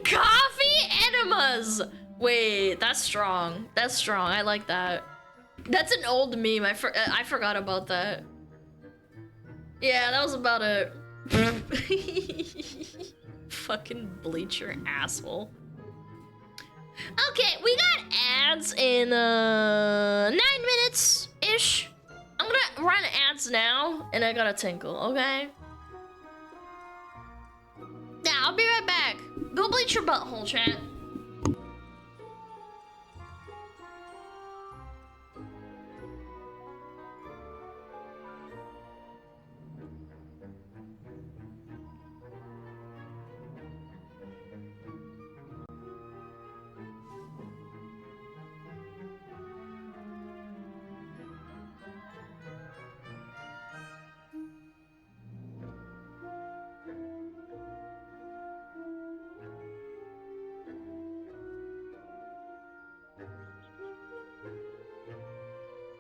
Coffee enemas! Wait, that's strong. That's strong. I like that. That's an old meme. I forgot about that. Yeah, that was about it. Fucking bleach your asshole. Okay, we got ads in 9 minutes-ish. I'm gonna run ads now, and I gotta tinkle, okay? Yeah, I'll be right back. Go bleach your butthole, chat.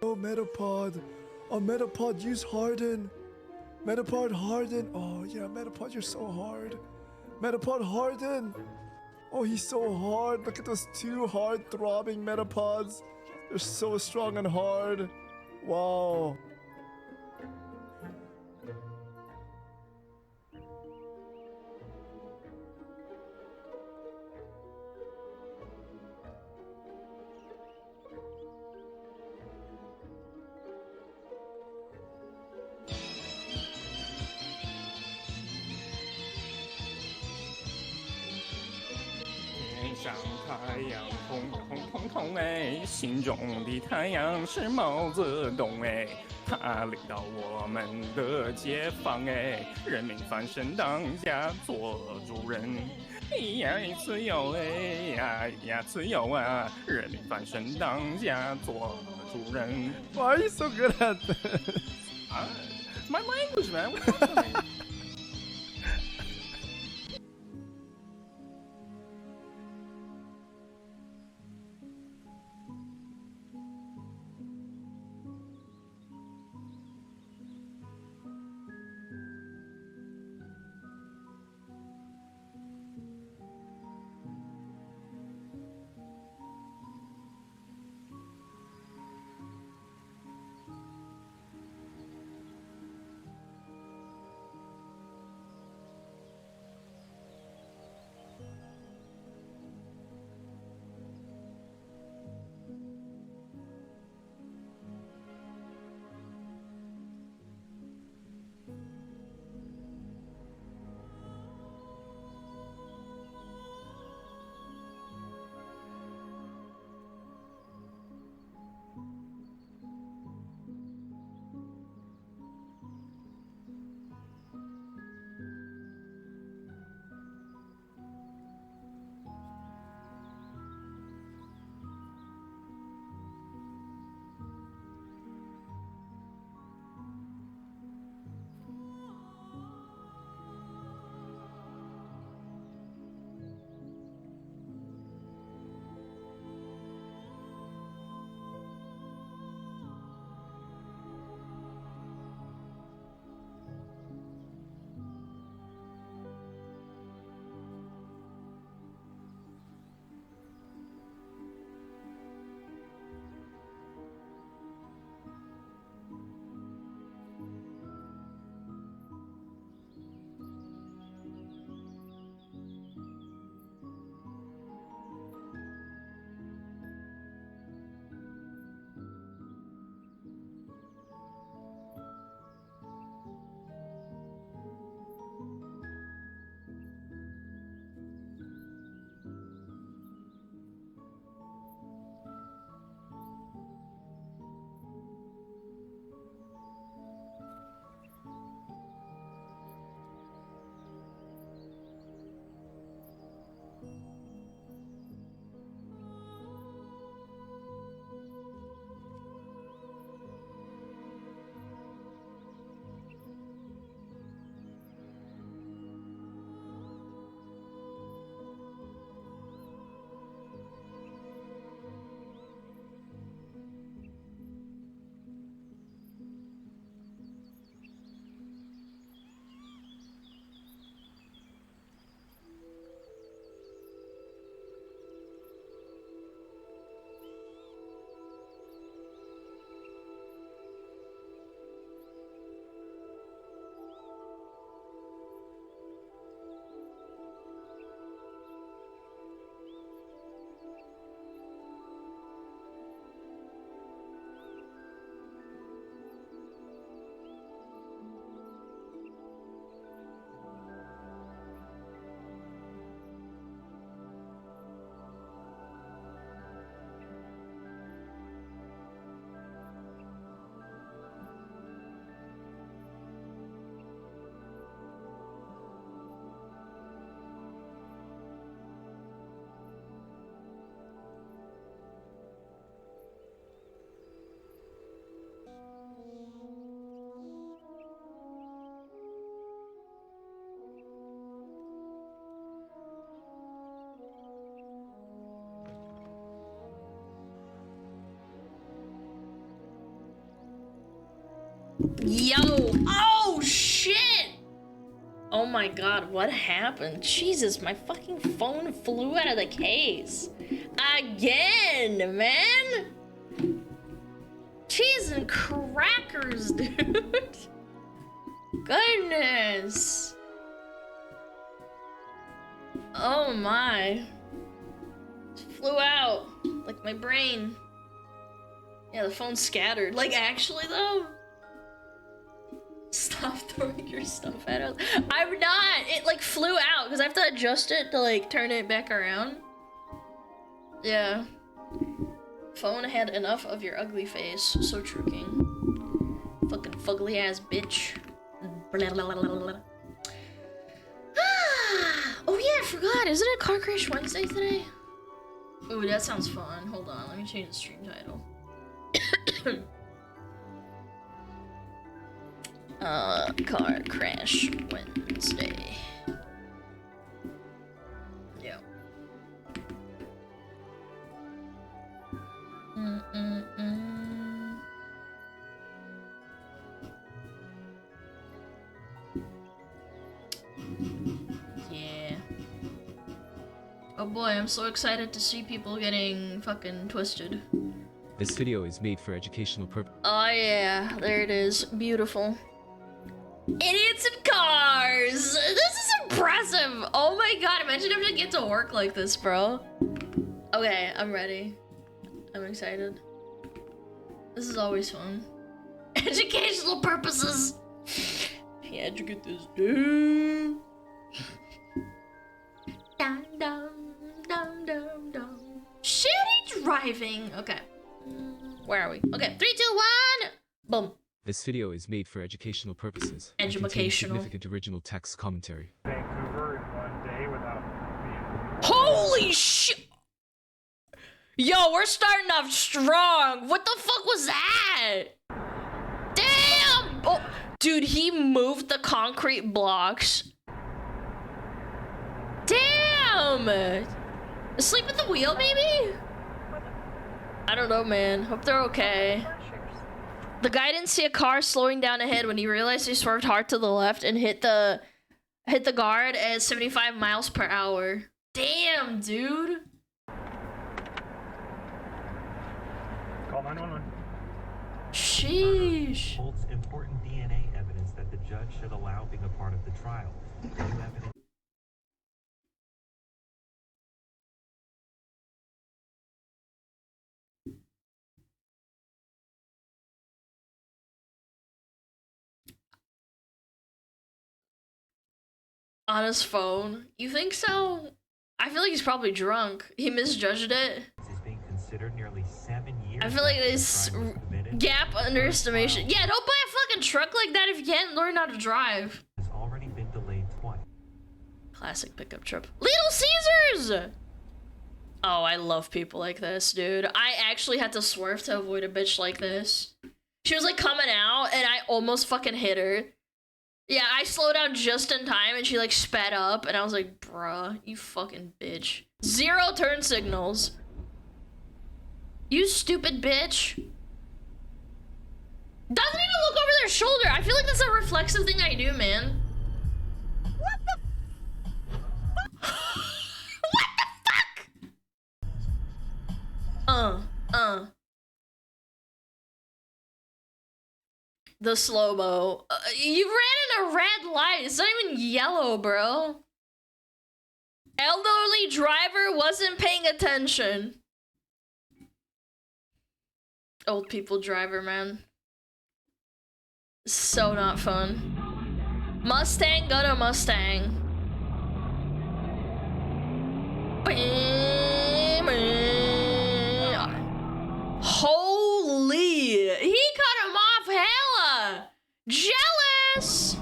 Oh, Metapod. Oh, Metapod, use Harden. Metapod, Harden. Oh, yeah, Metapod, you're so hard. Metapod, Harden. Oh, he's so hard. Look at those 2 hard throbbing Metapods. They're so strong and hard. Wow. 太阳红红彤彤哎，心中的太阳是毛泽东哎，他领导我们的解放哎，人民翻身当家做主人。呀，自由哎呀，自由啊！人民翻身当家做主人。Why are you so good at this? It's my language, man. What are you talking about? Yo! Oh shit! Oh my god, what happened? Jesus, my fucking phone flew out of the case. Again, man! Cheese and crackers, dude. Goodness. Oh my. It flew out. Like my brain. Yeah, the phone scattered. Like, actually, though? Stop throwing your stuff at us. I'm not! It, like, flew out, because I have to adjust it to, like, turn it back around. Yeah. Phone had enough of your ugly face. So true, King. Fucking fugly ass bitch. Blah, blah, blah, blah, blah. Oh yeah, I forgot. Isn't it Car Crash Wednesday today? Ooh, that sounds fun. Hold on, let me change the stream title. Car Crash Wednesday. Yeah. Yeah. Oh boy, I'm so excited to see people getting fucking twisted. This video is made for educational purposes. Oh yeah, there it is. Beautiful. Idiots in cars! This is impressive! Oh my god, imagine if I get to work like this, bro. Okay, I'm ready. I'm excited. This is always fun. Educational purposes! Yeah, did you get this, dude? Dum dum dum dum dum. Shitty driving! Okay. Where are we? Okay, 3, 2, 1! Boom. This video is made for educational purposes. and contains Educational. significant original text commentary. Vancouver in one day without being. Holy shit! Yo, we're starting off strong. What the fuck was that? Damn! Oh, dude, he moved the concrete blocks. Damn! Asleep at the wheel, maybe? I don't know, man. Hope they're okay. The guy didn't see a car slowing down ahead when he realized he swerved hard to the left and hit the guard at 75 miles per hour. Damn, dude. Call 911. Sheesh. Holds important DNA evidence that the judge should allow being a part of the trial. New evidence. On his phone. You think so? I feel like he's probably drunk. He misjudged it. Is being considered nearly 7 years. I feel like after the this crime was committed. gap underestimation. Yeah, don't buy a fucking truck like that if you can't learn how to drive. Has already been delayed twice. Classic pickup truck. Little Caesars! Oh, I love people like this, dude. I actually had to swerve to avoid a bitch like this. She was like coming out and I almost fucking hit her. Yeah, I slowed down just in time and she like sped up and I was like, bruh, you fucking bitch. 0 turn signals. You stupid bitch. Doesn't even look over their shoulder. I feel like that's a reflexive thing I do, man. What the What the fuck? The slow-mo. You ran in a red light. It's not even yellow, bro. Elderly driver wasn't paying attention. Old people driver, man. So not fun. Mustang, go to Mustang. Holy! He cut him off hella! Jealous!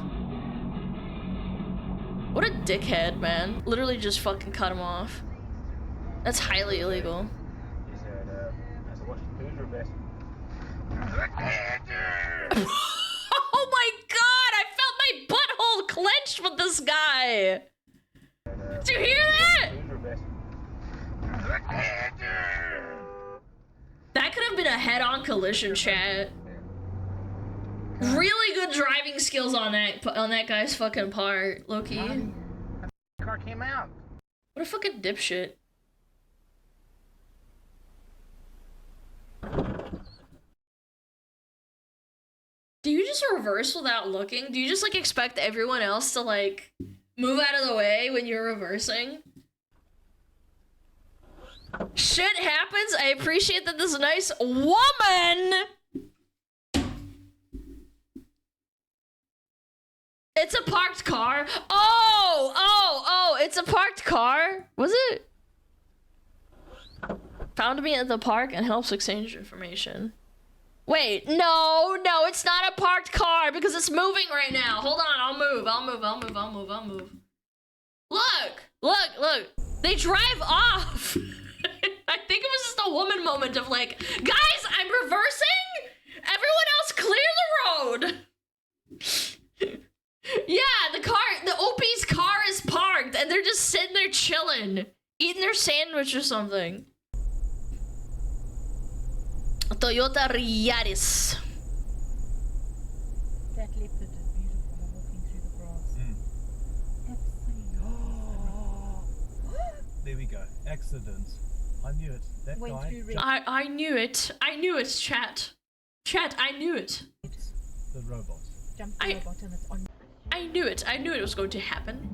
What a dickhead, man. Literally just fucking cut him off. That's highly illegal. He said, who's your best? Oh my god! I felt my butthole clenched with this guy! Did you hear that? Who's your best? That could have been a head-on collision, chat. Really good driving skills on that guy's fucking part, Loki. Car came out. What a fucking dipshit. Do you just reverse without looking? Do you just like expect everyone else to like move out of the way when you're reversing? Shit happens. I appreciate that this nice woman. It's a parked car. Oh, it's a parked car. Was it? Found me at the park and helps exchange information. Wait, no, it's not a parked car because it's moving right now. Hold on, I'll move. Look. They drive off. I think it was just a woman moment of like, guys, I'm reversing. Everyone else clear the road. Yeah, the OP's car is parked and they're just sitting there chilling, eating their sandwich or something. Toyota Yaris. That leopard is beautiful walking through the grass. Absolutely. There we go. Accident. I knew it. That Went guy. through red. I knew it. I knew it, chat. Chat, I knew it. The robot. Jump the robot and it's on. I knew it. I knew it was going to happen.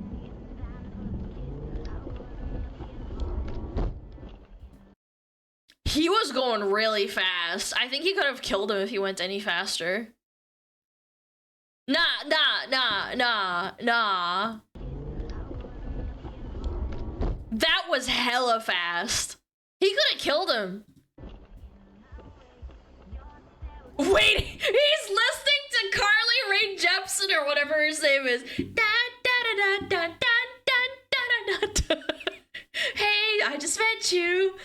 He was going really fast. I think he could have killed him if he went any faster. Nah. That was hella fast. He could have killed him. Wait, he's listening to Carly Rae Jepsen or whatever his name is. Hey, I just met you,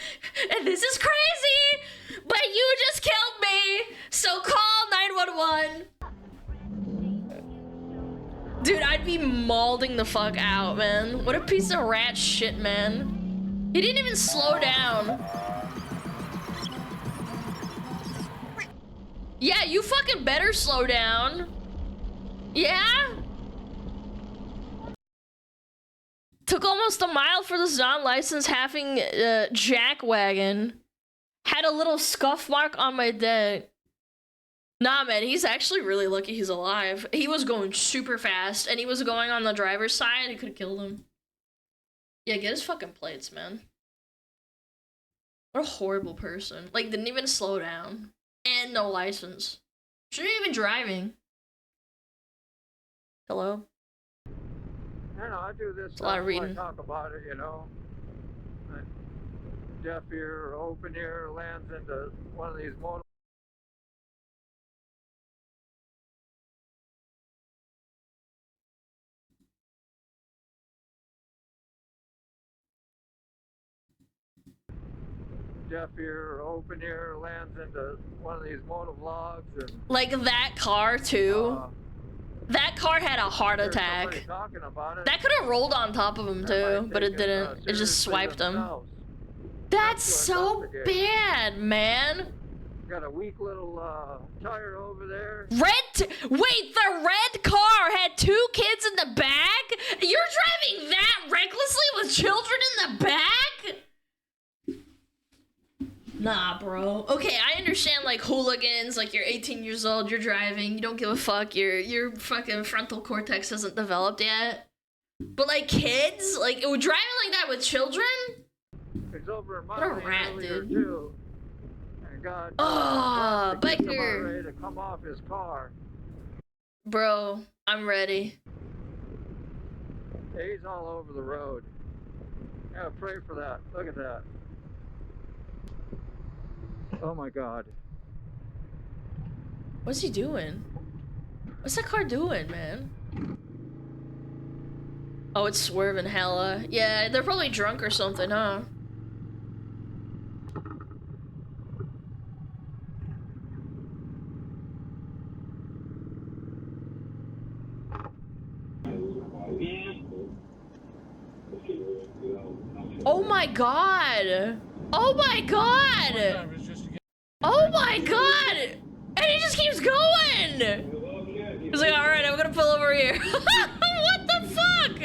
and this is crazy, but you just killed me, so call 911. Dude, I'd be mauling the fuck out, man. What a piece of rat shit, man. He didn't even slow down. Yeah, you fucking better slow down. Yeah? Took almost a mile for this non-licensed having jack wagon. Had a little scuff mark on my deck. Nah, man, he's actually really lucky he's alive. He was going super fast, and he was going on the driver's side. He could have killed him. Yeah, get his fucking plates, man. What a horrible person. Like, didn't even slow down. And no license. Shouldn't even driving. Hello? You know, I do this a lot of reading. I talk about it, you know. Deaf ear or open ear lands into one of these motor. Deaf ear or open ear lands into one of these motor vlogs. And, like that car, too. That car had a heart attack. That could have rolled on top of him, too, but it didn't. It just swiped him. That's so bad, man. Got a weak little tire over there. Wait, the red car had 2 kids in the back? You're driving that recklessly with children in the back? Nah, bro. Okay, I understand, like, hooligans, like, you're 18 years old, you're driving, you don't give a fuck, your fucking frontal cortex hasn't developed yet. But, like, kids? Like, driving like that with children? What a rat, dude. Too. And God, biker. Ready to come off his car. Bro, I'm ready. Yeah, he's all over the road. Yeah, pray for that. Look at that. Oh my God. What's he doing? What's that car doing, man? Oh, it's swerving hella. Yeah, they're probably drunk or something, huh? Oh my God! Oh my God! Oh my God! And he just keeps going! He's like, alright, I'm gonna pull over here. What the fuck?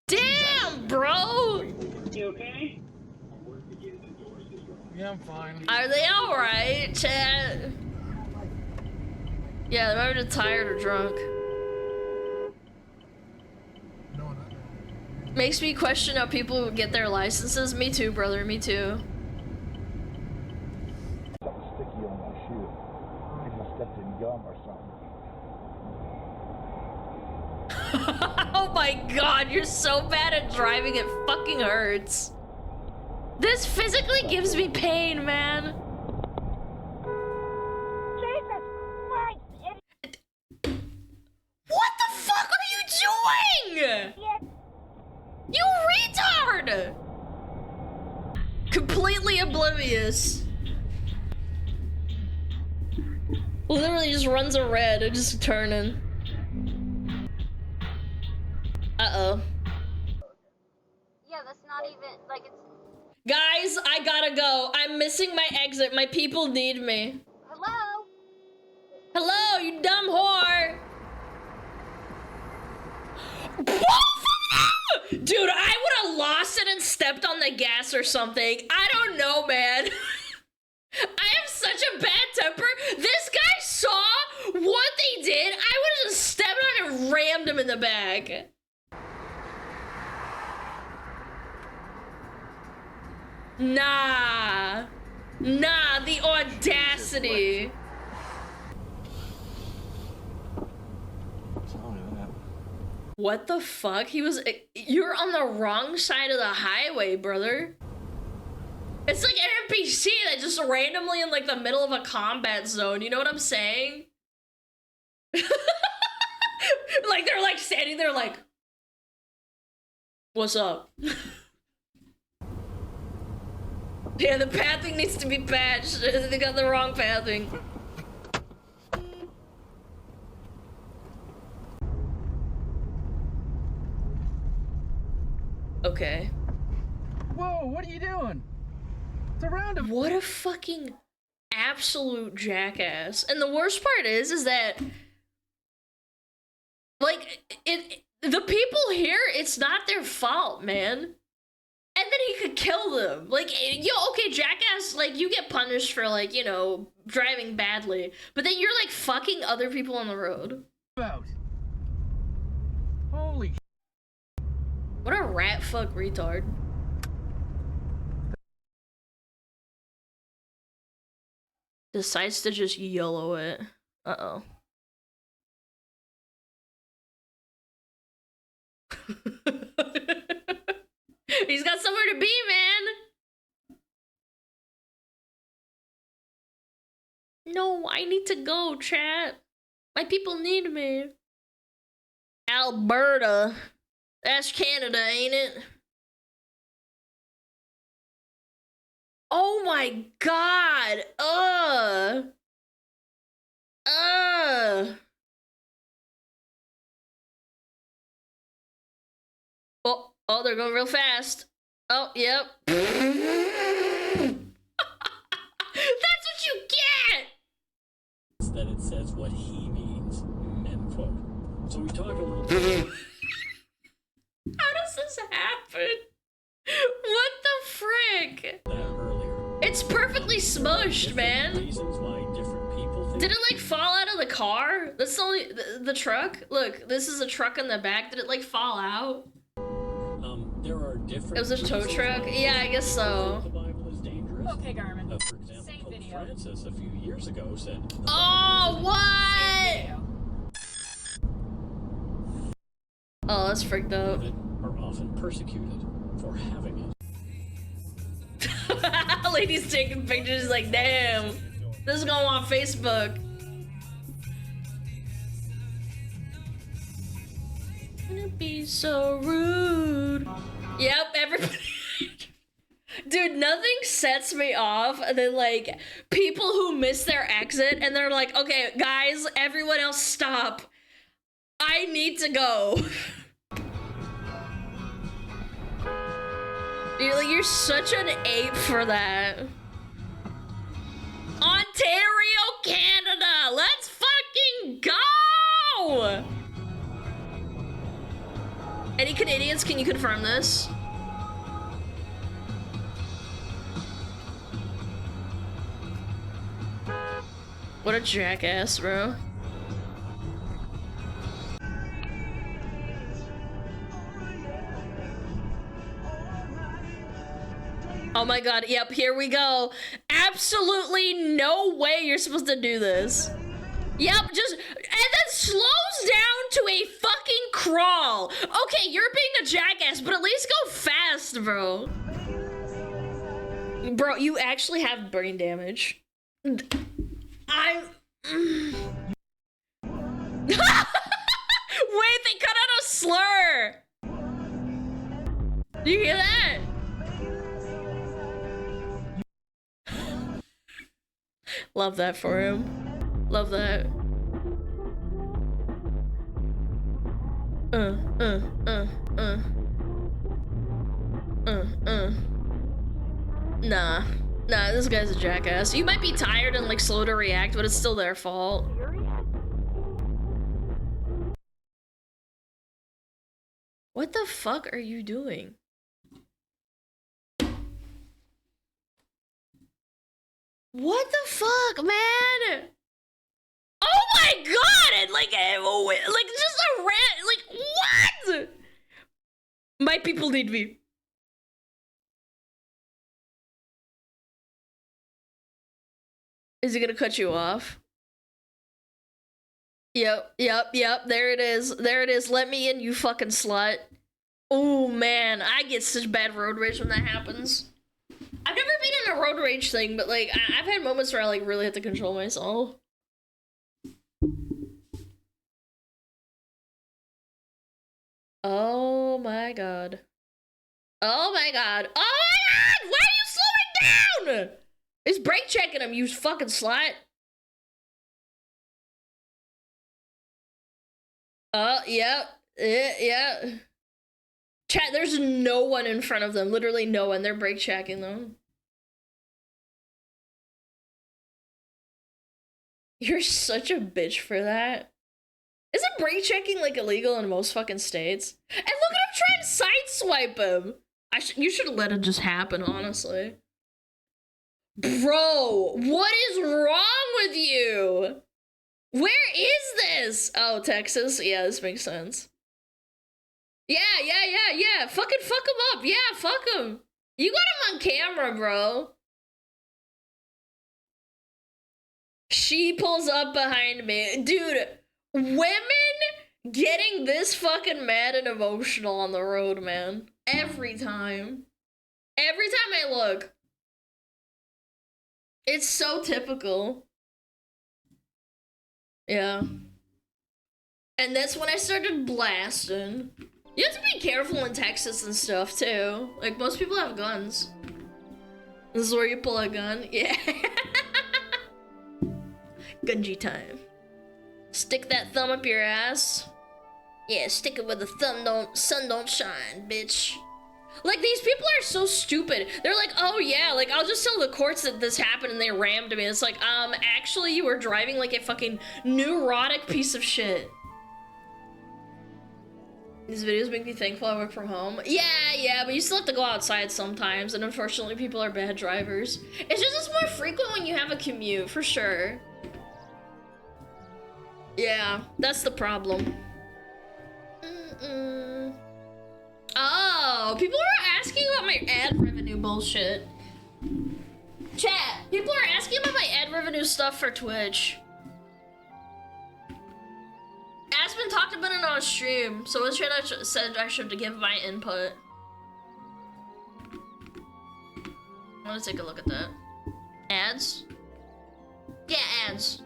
Damn, bro! You okay? Yeah, I'm fine. Are they alright, chat? Yeah, they might have been tired or drunk. Makes me question how people get their licenses. Me too, brother, me too. Something sticky on my shoe. Maybe I stepped in gum or something. Oh my God, you're so bad at driving, it fucking hurts. This physically gives me pain, man. Jesus Christ! What the fuck are you doing? You retard! Completely oblivious. Literally just runs a red and just turning. Uh-oh. Yeah, that's not even, like, it's... Guys, I gotta go. I'm missing my exit. My people need me. Hello? Hello, you dumb whore. Dude, I would have lost it and stepped on the gas or something. I don't know, man. I have such a bad temper. This guy saw what they did. I would have just stepped on it and rammed him in the back. Nah. Nah, the audacity. What the fuck? He was... You're on the wrong side of the highway, brother. It's like an NPC that just randomly in like the middle of a combat zone. You know what I'm saying? Like they're like standing there like... What's up? Yeah, the pathing needs to be patched. They got the wrong pathing. Okay. Whoa, what are you doing? It's around him. What a fucking absolute jackass. And the worst part is that like the people here, it's not their fault, man. And then he could kill them. Like, yo, okay, jackass, like, you get punished for, like, you know, driving badly. But then you're, like, fucking other people on the road. About. Holy. What a rat fuck retard. Decides to just YOLO it. Uh-oh. He's got somewhere to be, man. No, I need to go, chat. My people need me. Alberta. That's Canada, ain't it? Oh my god. Oh, they're going real fast. Oh, yep. That's what you get! That it says what he means, end quote. So we talk a little bit. How does this happen? What the frick? It's perfectly smushed, man. Did it like fall out of the car? That's only the truck. Look, this is a truck in the back. Did it like fall out? There are different. It was a tow truck. Yeah, I guess so. The Bible is dangerous. Okay, Garmin. For example, Same Pope video. Francis a few years ago said. Oh, what? Oh, that's freaked out. Are often persecuted for having it. Lady's taking pictures like, damn, this is going on Facebook. Gonna be so rude. Yep, everybody. Dude, nothing sets me off than like people who miss their exit and they're like, okay, guys, everyone else stop. I need to go. You're such an ape for that. Ontario, Canada, let's fucking go! Any Canadians, can you confirm this? What a jackass, bro. Oh my god, yep, here we go. Absolutely no way you're supposed to do this. Yep, just, and then slows down to a fucking crawl. Okay, you're being a jackass, but at least go fast, bro. Bro, you actually have brain damage. I'm... Wait, they cut out a slur! Do you hear that? Love that for him. Love that. Nah. Nah, this guy's a jackass. You might be tired and like slow to react, but it's still their fault. What the fuck are you doing? What the fuck, man? Oh my god! And like just a rant, like what? My people need me. Is he gonna cut you off? Yep. There it is. There it is. Let me in, you fucking slut. Oh man, I get such bad road rage when that happens. I've never been in a road rage thing, but like I've had moments where I like really have to control myself. Oh my god. Oh my god. Oh my god! Why are you slowing down? It's brake checking him, you fucking slut. Yeah. Chat, there's no one in front of them. Literally no one. They're brake checking them. You're such a bitch for that. Isn't brake checking like illegal in most fucking states? And look at him trying to sideswipe him. You should have let it just happen, honestly. Bro, what is wrong with you? Where is this? Oh, Texas? Yeah, this makes sense. Yeah. Fucking fuck him up. Yeah, fuck him. You got him on camera, bro. She pulls up behind me. Dude, women getting this fucking mad and emotional on the road, man. Every time. Every time I look. It's so typical. Yeah. And that's when I started blasting. You have to be careful in Texas and stuff, too. Like, most people have guns. This is where you pull a gun? Yeah. Gunji time. Stick that thumb up your ass. Yeah, stick it where the sun don't shine, bitch. Like, these people are so stupid. They're like, oh yeah, like, I'll just tell the courts that this happened and they rammed me. It's like, actually you were driving like a fucking neurotic piece of shit. These videos make me thankful I work from home. Yeah, but you still have to go outside sometimes, and unfortunately people are bad drivers. It's just it's more frequent when you have a commute, for sure. Yeah, that's the problem. Oh, people are asking about my ad revenue bullshit. Chat, people are asking about my ad revenue stuff for Twitch. Aspen talked about it on stream, so it said I should give my input. I want to take a look at that. Ads? Yeah, ads.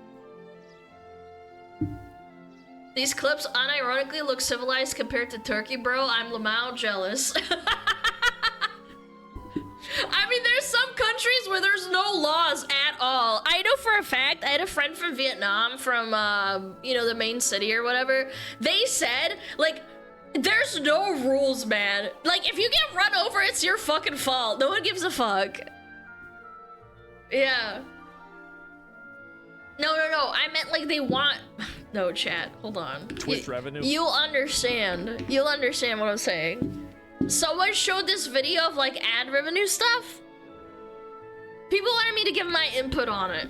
These clips unironically look civilized compared to Turkey, bro. I'm Lamau jealous. I mean, there's some countries where there's no laws at all. I know for a fact, I had a friend from Vietnam, from, you know, the main city or whatever. They said, like, there's no rules, man. Like, if you get run over, it's your fucking fault. No one gives a fuck. Yeah. No. I meant, like, they want... No, chat. Hold on. Twitch revenue? You'll understand. You'll understand what I'm saying. Someone showed this video of like ad revenue stuff. People wanted me to give my input on it.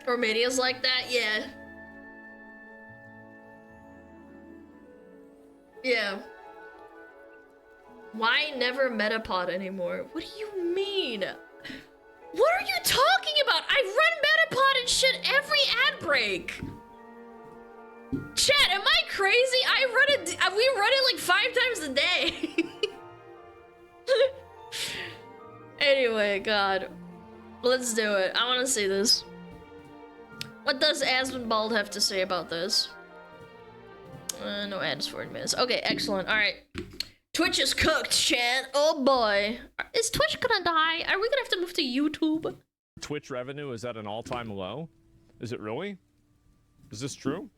Or media's like that, yeah. Yeah. Why never Metapod anymore? What do you mean? What are you talking about? I run Metapod and shit every ad break. Chat, am I crazy? We run it like 5 times a day. wait, God. Let's do it. I want to see this. What does Asmonbald have to say about this? No ads for 40 minutes. Okay, excellent. All right. Twitch is cooked, chat. Oh boy. Is Twitch gonna die? Are we gonna have to move to YouTube? Twitch revenue is at an all-time low. Is it really? Is this true?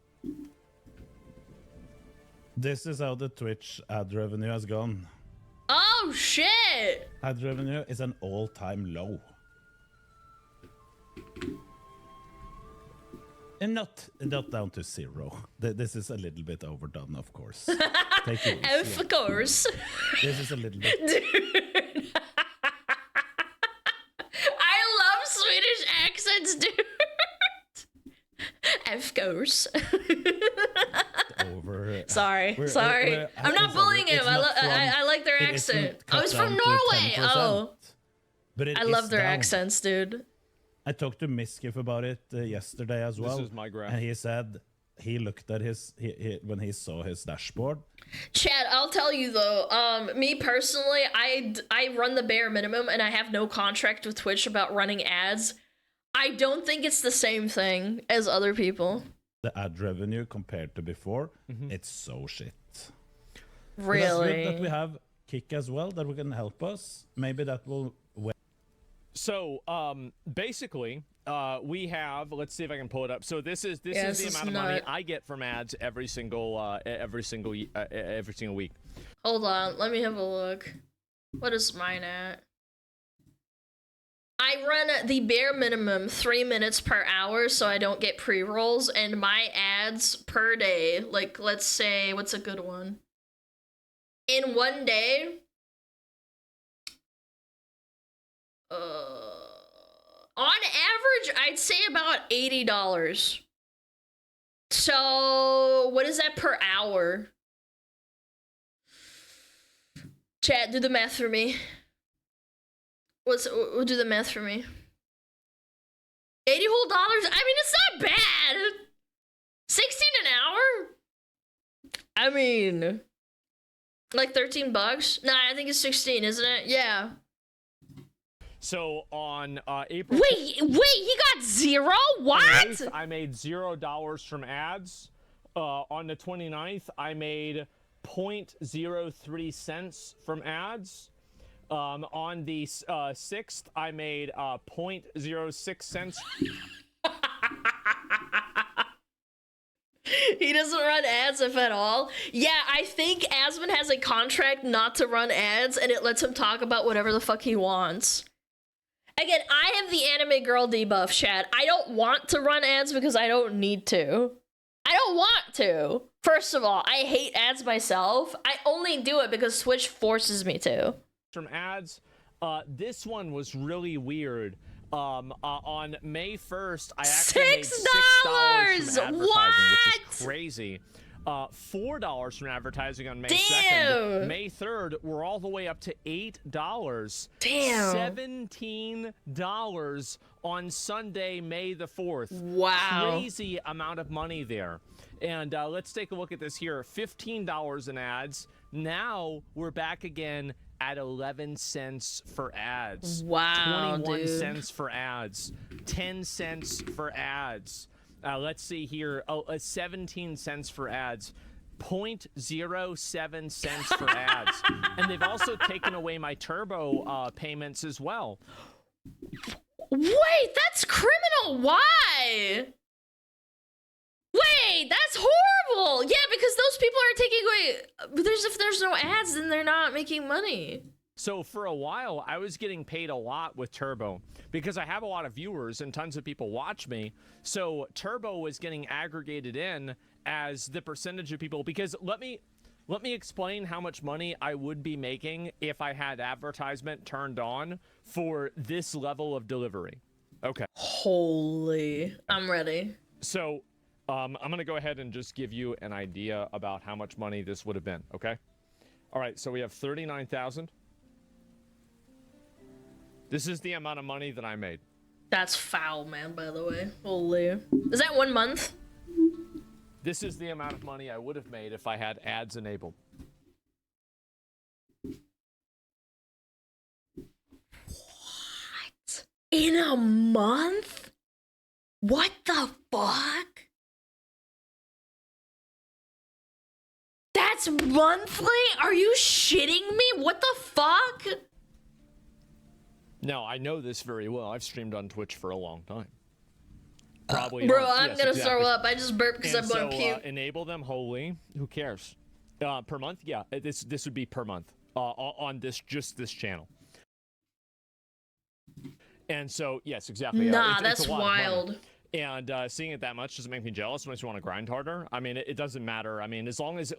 This is how the Twitch ad revenue has gone. Oh shit! Ad revenue is an all-time low. And not down to 0. This is a little bit overdone, of course. Take it easy. Of course. This is a little bit. Dude. I love Swedish accents, dude. Of course. Over. Sorry. I'm not bullying him. I like their accent. I was from Norway. Oh. But I love their accents, dude. I talked to Miskiff about it yesterday as well. This is my graph. And he said he looked at his when he saw his dashboard. Chad, I'll tell you though, me personally, I run the bare minimum and I have no contract with Twitch about running ads. I don't think it's the same thing as other people. The ad revenue compared to before, it's so shit. Really? But that's good that we have Kick as well, that we can help us. Maybe that will. So, basically, we have. Let's see if I can pull it up. So this is the amount of money I get from ads every single week. Hold on, let me have a look. What is mine at? I run the bare minimum 3 minutes per hour, so I don't get pre-rolls, and my ads per day, like, let's say, what's a good one? In one day, on average, I'd say about $80. So, what is that per hour? Chat, do the math for me. Do the math for me. $80 whole dollars? I mean, it's not bad. 16 an hour? I mean, like 13 bucks? Nah, I think it's 16, isn't it? Yeah. So on April. Wait, he got 0? What? I made $0 from ads. On the 29th, I made 0.03 cents from ads. On the 6th, I made 0.06 cents. He doesn't run ads, if at all. Yeah, I think Asmon has a contract not to run ads, and it lets him talk about whatever the fuck he wants. Again, I have the anime girl debuff, chat. I don't want to run ads because I don't need to. I don't want to. First of all, I hate ads myself. I only do it because Twitch forces me to. From ads, this one was really weird. On May 1st, I actually made $6 from advertising, which is crazy. $4 from advertising on May 2nd. May 3rd, we're all the way up to $8. Damn. $17 on Sunday, May the 4th. Wow. Crazy amount of money there. And let's take a look at this here. $15 in ads. Now we're back again at 11 cents for ads. Wow, 21 dude. cents for ads. 10 cents for ads. Let's see here. 17 cents for ads. 0.07 cents for ads. And they've also taken away my turbo payments as well. Wait, that's criminal. Why? Wait, that's horrible. Yeah, because those people are taking away. If there's no ads, then they're not making money. So for a while, I was getting paid a lot with Turbo because I have a lot of viewers and tons of people watch me. So Turbo was getting aggregated in as the percentage of people. Because let me explain how much money I would be making if I had advertisement turned on for this level of delivery. Okay. Holy, I'm ready. So I'm going to go ahead and just give you an idea about how much money this would have been, okay? All right, so we have 39,000. This is the amount of money that I made. That's foul, man, by the way. Holy. Is that 1 month? This is the amount of money I would have made if I had ads enabled. In a month? What the fuck? That's monthly? Are you shitting me? What the fuck? No, I know this very well. I've streamed on Twitch for a long time. Probably. Bro, I'm gonna throw up. I just burped because I'm gonna puke. Enable them wholly. Who cares? Per month? Yeah, this would be per month on this channel. And so, yes, exactly. Nah, it's that's wild. And seeing it that much doesn't make me jealous. It makes me want to grind harder. I mean, it doesn't matter. I mean, as long as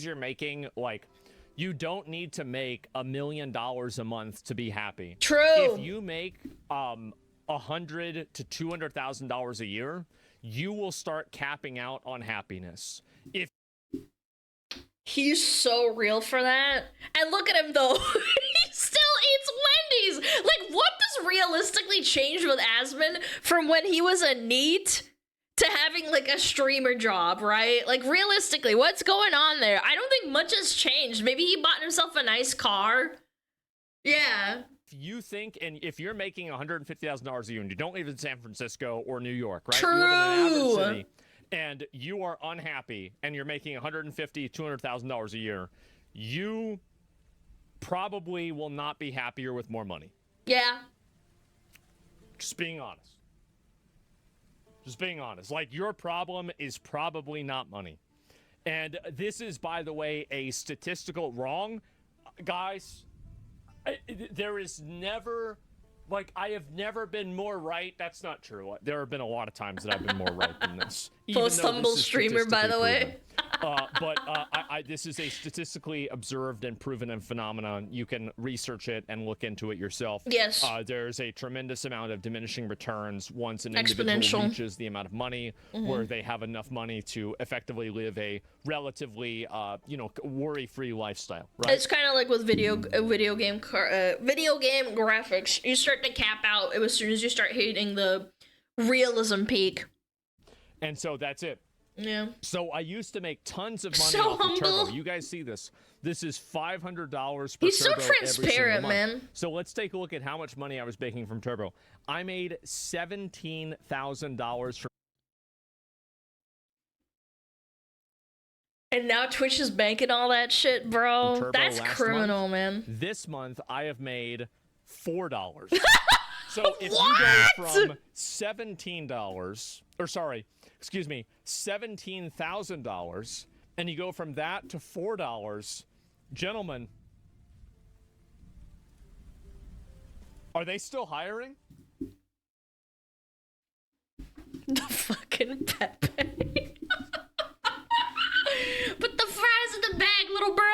you're making, like, you don't need to make $1 million a month to be happy. True. If you make $100,000 to $200,000 a year, you will start capping out on happiness. If He's so real for that. And look at him though. He still eats Wendy's. Like, what does realistically change with Asmon from when he was a NEET to having like a streamer job, right? Like, realistically, what's going on there? I don't think much has changed. Maybe he bought himself a nice car. Yeah. If you think, and if you're making $150,000 a year and you don't live in San Francisco or New York, right? True. You live in an average city, and you are unhappy and you're making $150,000, $200,000 a year, you probably will not be happier with more money. Yeah. Just being honest. Just being honest. Like, your problem is probably not money. And this is, by the way, a statistical wrong. Guys, there is never... Like, I have never been more right. That's not true. There have been a lot of times that I've been more right than this. Post-humble streamer, by the way. But this is a statistically observed and proven phenomenon. You can research it and look into it yourself. Yes. There's a tremendous amount of diminishing returns once an individual reaches the amount of money where they have enough money to effectively live a relatively, worry-free lifestyle. Right? It's kind of like with video game graphics. You start to cap out as soon as you start hitting the realism peak. And so that's it. Yeah. So I used to make tons of money So off of Turbo. humble. You guys see this. This is $500 per He's so Turbo every single transparent, month. man. So let's take a look at how much money I was making from Turbo. I made $17,000 from... And now Twitch is banking all that shit, bro. Turbo That's last criminal, month. man. This month, I have made $4. So if you go from $17,000, and you go from that to $4, gentlemen, are they still hiring? The fucking Pepe. Put the fries in the bag, little bro.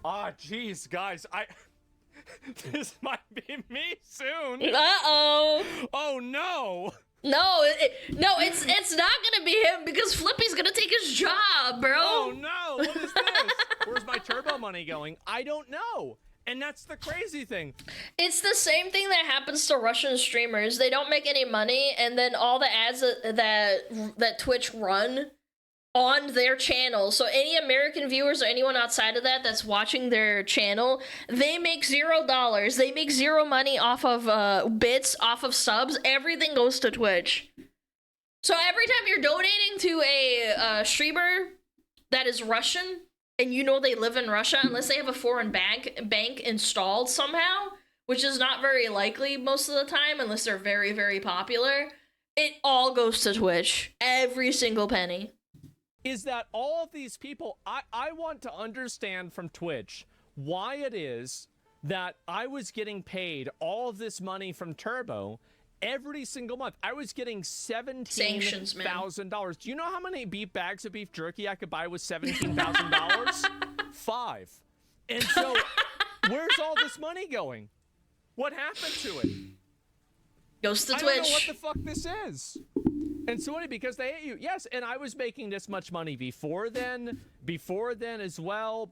Ah, jeez, guys, this might be me soon. Uh-oh. Oh, no. No, it's not gonna be him because Flippy's gonna take his job, bro. Oh, no. What is this? Where's my Turbo money going? I don't know. And that's the crazy thing. It's the same thing that happens to Russian streamers. They don't make any money, and then all the ads that Twitch run on their channel. So any American viewers or anyone outside of that's watching their channel, they make $0. They make zero money off of bits, off of subs. Everything goes to Twitch. So every time you're donating to a streamer that is Russian, and you know they live in Russia, unless they have a foreign bank installed somehow, which is not very likely most of the time, unless they're very, very popular, it all goes to Twitch. Every single penny. Is that all of these people, I want to understand from Twitch why it is that I was getting paid all of this money from Turbo every single month. I was getting $17,000. Do you know how many bags of beef jerky I could buy with $17,000? 5. And so, where's all this money going? What happened to it? Goes to I Twitch. don't know what the fuck this is. And so because they hate you. Yes, and I was making this much money before then as well.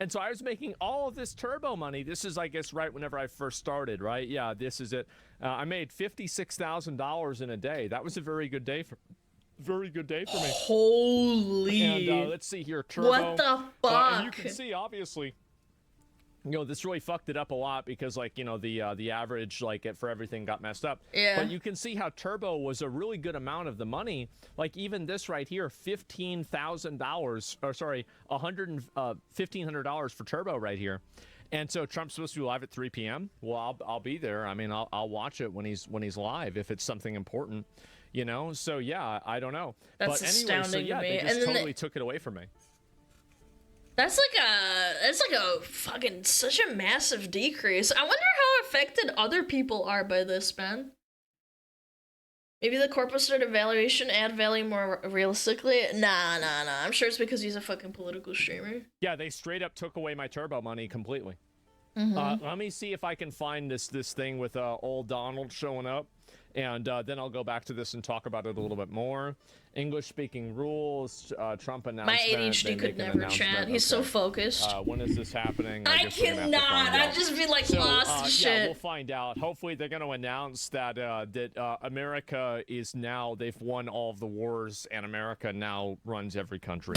And so I was making all of this Turbo money. This is, I guess, right whenever I first started, right? Yeah, this is it. I made $56,000 in a day. That was a very good day for me. Holy. And let's see here, Turbo. What the fuck? And you can see, obviously, you know, this really fucked it up a lot because, like, you know, the average, like, for everything got messed up. Yeah. But you can see how Turbo was a really good amount of the money. Like, even this right here, $15,000, or sorry, $1,500 for Turbo right here. And so Trump's supposed to be live at 3 p.m. Well, I'll be there. I mean, I'll watch it when he's live if it's something important, you know. So yeah, I don't know. That's but anyway, astounding so yeah, to me. they just And then totally took it away from me. That's like a fucking such a massive decrease. I wonder how affected other people are by this, man. Maybe the corporate started valuation add value more realistically. Nah. I'm sure it's because he's a fucking political streamer. Yeah, they straight up took away my Turbo money completely. Mm-hmm. Let me see if I can find this thing with old Donald showing up, and then I'll go back to this and talk about it a little bit more. English-speaking rules, Trump announcement. My ADHD could never chat. He's so focused. When is this happening? I cannot. I'd just be like lost to shit. Yeah, we'll find out. Hopefully, they're going to announce that America is now, they've won all of the wars, and America now runs every country.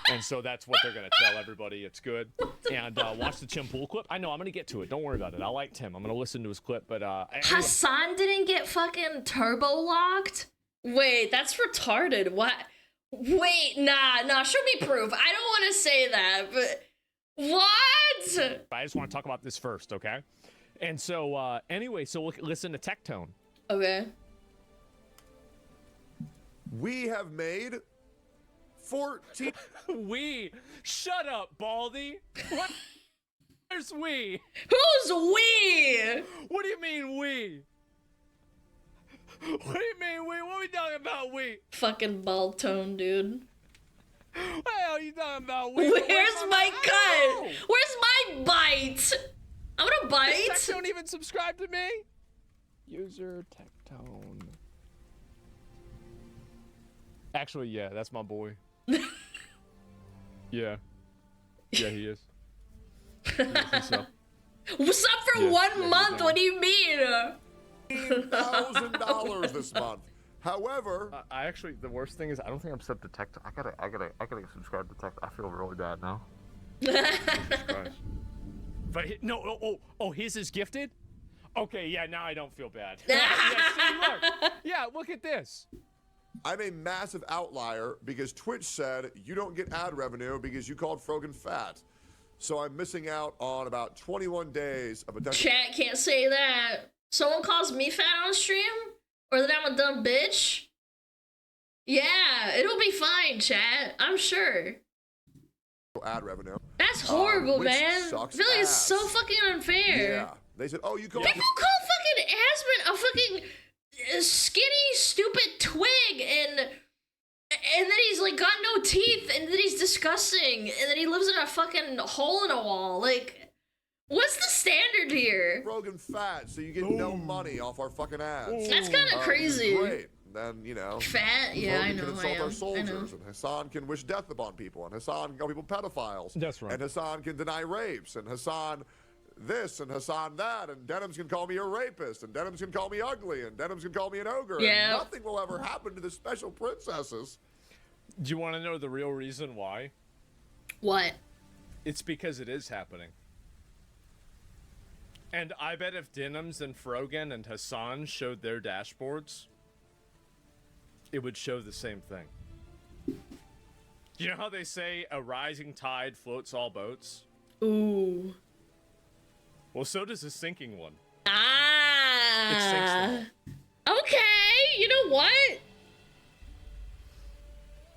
And so that's what they're going to tell everybody. It's good. And watch the Tim Pool clip. I know, I'm going to get to it. Don't worry about it. I like Tim. I'm going to listen to his clip. But Hassan didn't get fucking turbo locked? Wait, that's retarded. What? Wait, nah. Show me proof. I don't want to say that, but what? I just want to talk about this first, okay? And so, anyway, so listen to Tectone. Okay. We have made 14. We. Shut up, Baldy. What? Where's we? Who's we? What do you mean we? What do you mean we? What are we talking about we? Fucking bald tone, dude. What the hell are you talking about we? Where's my cut? Where's my bite? I'm gonna bite. Does Tectone even subscribe to me? User Tectone. Actually, yeah, that's my boy. Yeah, he is. What's up? What's up for 1 month? What do you mean? $1,000 this month. However, I actually, the worst thing is I don't think I'm subbed to Tectone. I gotta subscribe to Tectone. I feel really bad now. But no, his is gifted. Okay, yeah, now I don't feel bad. Look at this. I'm a massive outlier because Twitch said you don't get ad revenue because you called Frogan fat. So I'm missing out on about 21 days of potential. Chat can't say that. Someone calls me fat on stream? Or that I'm a dumb bitch? Yeah, it'll be fine, chat. I'm sure. Ad revenue. That's horrible, man. I feel Sucks like it's ass. so fucking unfair. Yeah. They said, oh, you called. People call fucking Aspen a fucking skinny, stupid twig, and then he's like got no teeth, and then he's disgusting, and then he lives in a fucking hole in a wall. Like, what's the standard here? Frogan fat, so you get no money off our fucking ads. That's kind of crazy. Great. Then, you know, fat, yeah, I know, can insult I our am. soldiers, and Hassan can wish death upon people, and Hassan can call people pedophiles. That's right. And Hassan can deny rapes, and Hassan this, and Hassan that, and Denims can call me a rapist, and Denims can call me ugly, and Denims can call me an ogre. Yeah. And nothing will ever happen to the special princesses. Do you want to know the real reason why? What? It's because it is happening. And I bet if Denims and Frogan and Hassan showed their dashboards, it would show the same thing. You know how they say a rising tide floats all boats? Ooh. Well, so does a sinking one. Ah. It sinks them all. Okay, you know what?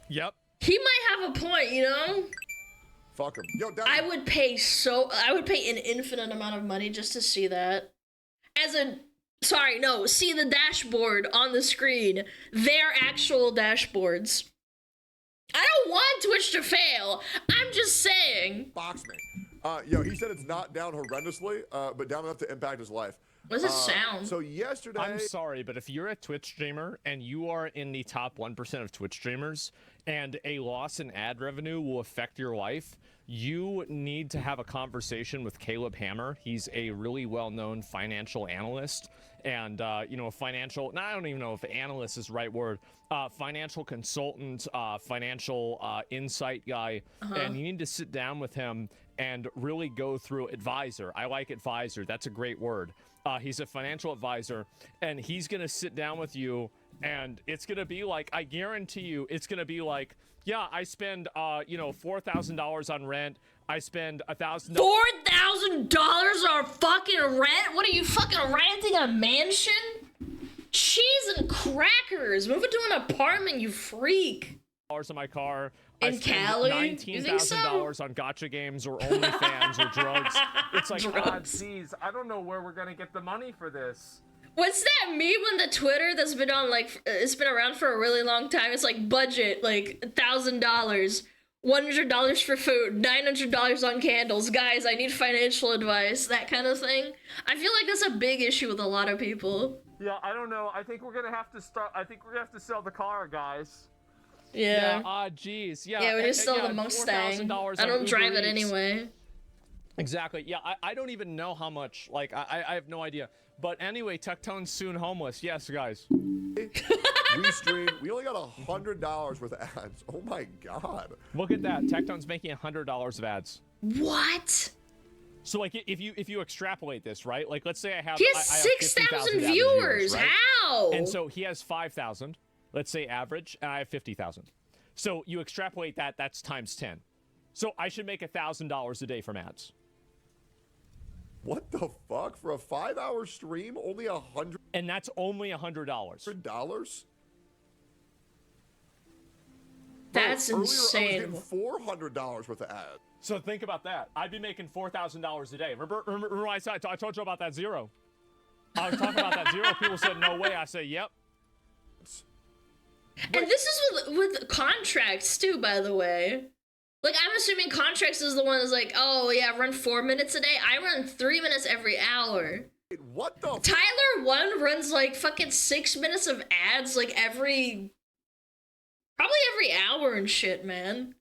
Yep. He might have a point, you know? Fuck him. Yo, I would pay an infinite amount of money just to see that. See the dashboard on the screen. Their actual dashboards. I don't want Twitch to fail. I'm just saying. Box me. Yo, he said it's not down horrendously, but down enough to impact his life. What does it sound? So yesterday... I'm sorry, but if you're a Twitch streamer and you are in the top 1% of Twitch streamers, and a loss in ad revenue will affect your life, you need to have a conversation with Caleb Hammer. He's a really well-known financial analyst and, you know, financial, I don't even know if analyst is the right word, financial consultant, financial insight guy. And you need to sit down with him and really go through advisor. I like advisor. That's a great word. He's a financial advisor, and he's going to sit down with you, and it's going to be like, I guarantee you, it's going to be like, yeah, I spend, you know, $4,000 on rent. I spend $1,000. $4,000 on fucking rent? What are you fucking renting a mansion? Cheese and crackers. Move it to an apartment, you freak. On my car. In I spend Cali? $19,000 on gacha games or OnlyFans or drugs. It's like, God, geez, I don't know where we're gonna get the money for this. What's that meme on the Twitter that's been on, like, it's been around for a really long time? It's like budget, like $1,000, $100 for food, $900 on candles. Guys, I need financial advice, that kind of thing. I feel like that's a big issue with a lot of people. Yeah, I don't know. I think we're gonna have to sell the car, guys. Yeah. Geez. Yeah, we just sell the Mustang. I don't drive it anyway. Exactly. Yeah, I don't even know how much. Like, I have no idea. But anyway, Tectone's soon homeless. Yes, guys. We streamed. We only got $100 worth of ads. Oh my God. Look at that. Tectone's making $100 of ads. What? So, like, if you extrapolate this, right? Like, let's say I have. He has 6,000 viewers. Right? How? And so he has 5,000. Let's say average, and I have 50,000. So you extrapolate that, that's times 10. So I should make $1,000 a day from ads. What the fuck? For a 5-hour stream, only $100? And that's only $100. $100? That's insane. I was getting $400 worth of ads. So think about that. I'd be making $4,000 a day. Remember I told you about that zero. I was talking about that zero. People said, no way. I said, yep. And this is with contracts too, by the way. Like, I'm assuming contracts is the one that's like, oh yeah, run 4 minutes a day. I run 3 minutes every hour. Wait, what the? Tyler 1 runs like fucking 6 minutes of ads like probably every hour and shit, man.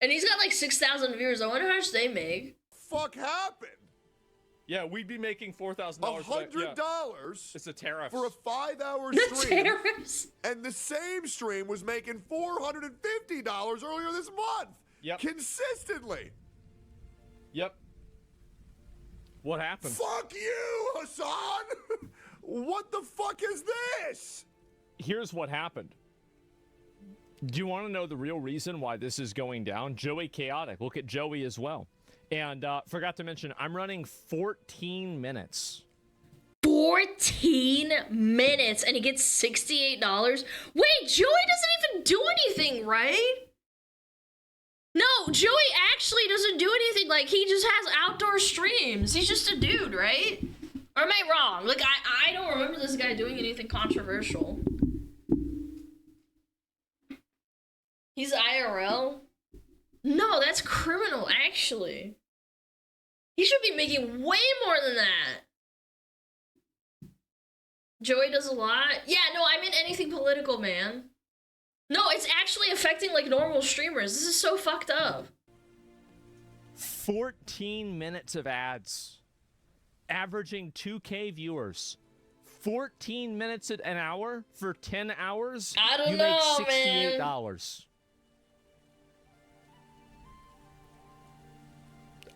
And he's got like 6,000 viewers. I wonder how much they make. Fuck happened? Yeah, we'd be making $4,000. $100? Yeah. It's a tariff. For a 5-hour The stream. tariffs. And the same stream was making $450 earlier this month. Yep. Consistently. Yep. What happened? Fuck you, Hassan! What the fuck is this? Here's what happened. Do you want to know the real reason why this is going down? Joey Chaotic. Look at Joey as well. And forgot to mention, I'm running 14 minutes. 14 minutes, and he gets $68? Wait, Joey doesn't even do anything, right? No, Joey actually doesn't do anything. Like, he just has outdoor streams. He's just a dude, right? Or am I wrong? Like, I don't remember this guy doing anything controversial. He's IRL? No, that's criminal, actually. He should be making way more than that. Joey does a lot. Yeah, no, I meant anything political, man. No, it's actually affecting, like, normal streamers. This is so fucked up. 14 minutes of ads. Averaging 2K viewers. 14 minutes an hour for 10 hours? I don't know, you make $68.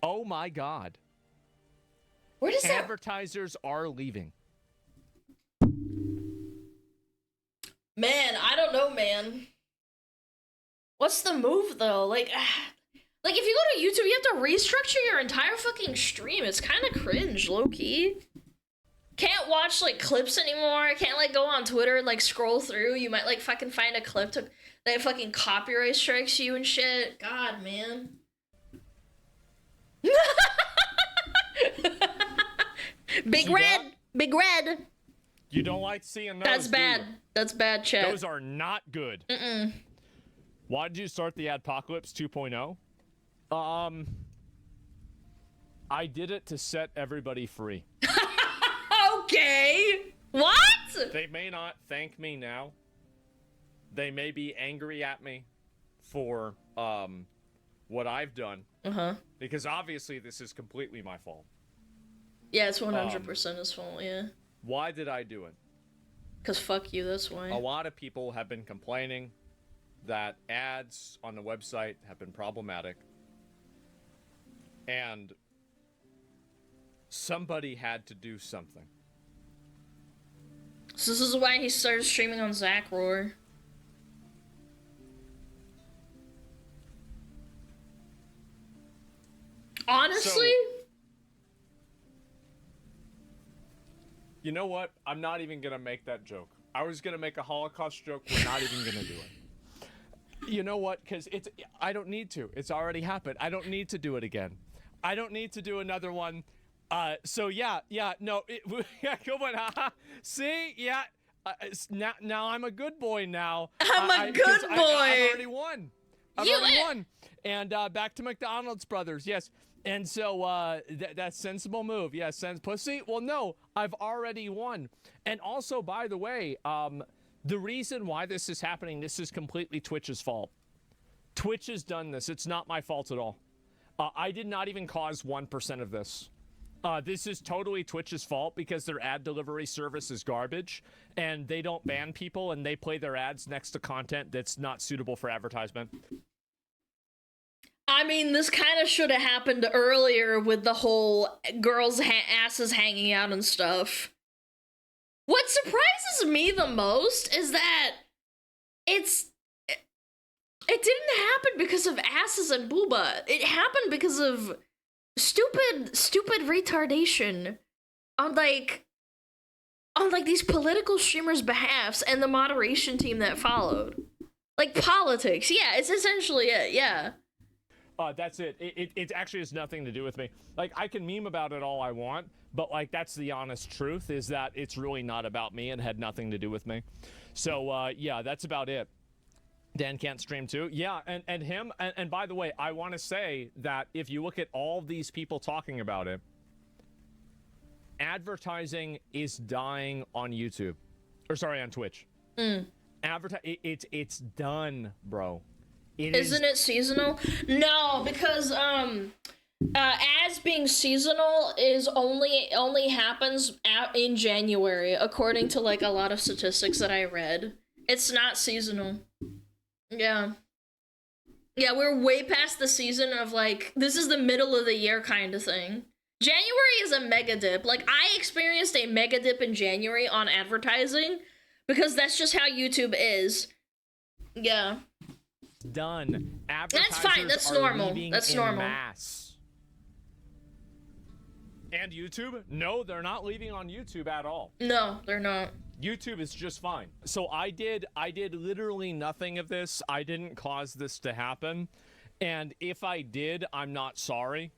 Oh my God. Where does that... Advertisers are leaving. Man, I don't know, man. What's the move, though? Like if you go to YouTube, you have to restructure your entire fucking stream. It's kind of cringe, low-key. Can't watch, like, clips anymore. Can't, like, go on Twitter and, like, scroll through. You might, like, fucking find a clip that fucking copyright strikes you and shit. God, man. Big red! Big red! You don't like seeing those, That's bad. That's bad, chat. Those are not good. Mm-mm. Why did you start the Adpocalypse 2.0? I did it to set everybody free. Okay. What? They may not thank me now. They may be angry at me. for what I've done. Because obviously this is completely my fault. Yeah, it's 100% his fault, yeah. Why did I do it? Because fuck you, that's why. A lot of people have been complaining that ads on the website have been problematic. And somebody had to do something. So this is why he started streaming on Zackroar. Honestly? You know what? I'm not even gonna make that joke. I was gonna make a Holocaust joke. We're not even gonna do it. You know what? Because I don't need to. It's already happened. I don't need to do it again. I don't need to do another one. So yeah, no, yeah, come on, haha. See, yeah, now I'm a good boy now. I'm a good boy. I've already won. I've already won. And back to McDonald's brothers, yes. And so that's sensible move. Yeah, sends pussy. Well, no, I've already won. And also, by the way, the reason why this is happening, this is completely Twitch's fault. Twitch has done this. It's not my fault at all. I did not even cause 1% of this. This is totally Twitch's fault because their ad delivery service is garbage and they don't ban people and they play their ads next to content that's not suitable for advertisement. I mean, this kind of should have happened earlier with the whole girls' asses hanging out and stuff. What surprises me the most is that it didn't happen because of asses and booba. It happened because of stupid retardation on like these political streamers' behalfs and the moderation team that followed. Like politics. Yeah, it's essentially it. Yeah. That's it. It actually has nothing to do with me. Like, I can meme about it all I want, but like, that's the honest truth, is that it's really not about me and had nothing to do with me. So yeah, that's about it. Dan can't stream too. Yeah, and him, and by the way, I want to say that if you look at all these people talking about it, advertising is dying on YouTube. Or sorry, on Twitch. It's done, bro. Isn't it seasonal? No, because ads being seasonal is only happens out in January, according to like a lot of statistics that I read. It's not seasonal. Yeah. Yeah, we're way past the season of like, this is the middle of the year kind of thing. January is a mega dip. Like, I experienced a mega dip in January on advertising because that's just how YouTube is. Yeah. Done. That's fine. That's normal. That's normal. Mass. And YouTube? No, they're not leaving on YouTube at all. No, they're not. YouTube is just fine. So I did literally nothing of this. I didn't cause this to happen. And if I did, I'm not sorry.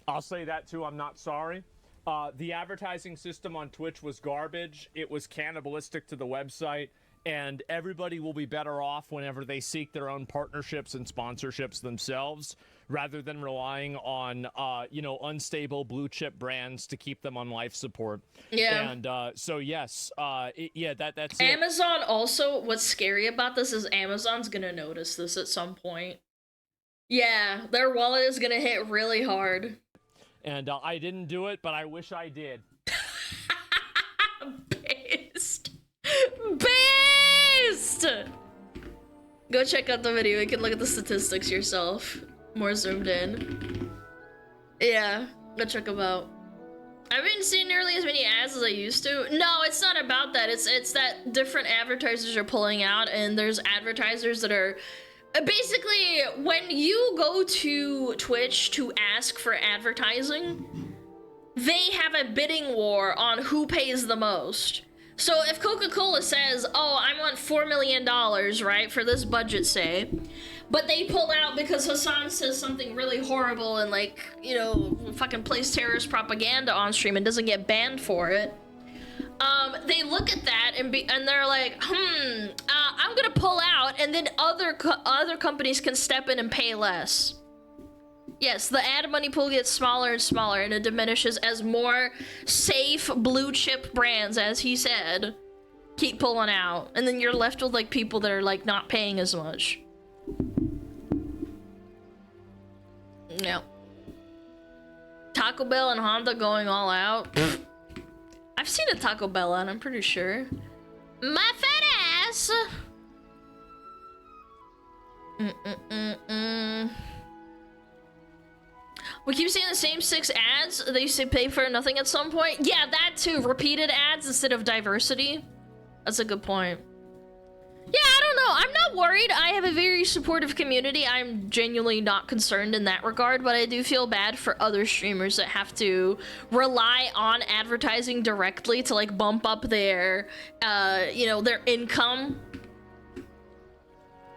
I'll say that too. I'm not sorry. The advertising system on Twitch was garbage. It was cannibalistic to the website. And everybody will be better off whenever they seek their own partnerships and sponsorships themselves, rather than relying on, you know, unstable blue chip brands to keep them on life support. Yeah. And so yes, yeah, that's Amazon also, what's scary about this is Amazon's gonna notice this at some point. Yeah, their wallet is gonna hit really hard. And I didn't do it, but I wish I did. Based. Go check out the video. You can look at the statistics yourself. More zoomed in. Yeah, go check them out. I haven't seen nearly as many ads as I used to. No, it's not about that. It's that different advertisers are pulling out, and there's advertisers that are basically, when you go to Twitch to ask for advertising, they have a bidding war on who pays the most. So if Coca-Cola says, oh, I want $4 million, right, for this budget, say, but they pull out because Hassan says something really horrible and, like, you know, fucking plays terrorist propaganda on stream and doesn't get banned for it, they look at that and they're like, I'm gonna pull out, and then other companies can step in and pay less. Yes, the ad money pool gets smaller and smaller, and it diminishes as more safe blue chip brands, as he said, keep pulling out. And then you're left with like people that are like not paying as much. Yeah. Taco Bell and Honda going all out. I've seen a Taco Bell and I'm pretty sure. My fat ass. We keep seeing the same 6 ads. They used to pay for nothing at some point. Yeah, that too. Repeated ads instead of diversity. That's a good point. Yeah, I don't know. I'm not worried. I have a very supportive community. I'm genuinely not concerned in that regard, but I do feel bad for other streamers that have to rely on advertising directly to like bump up their, you know, their income.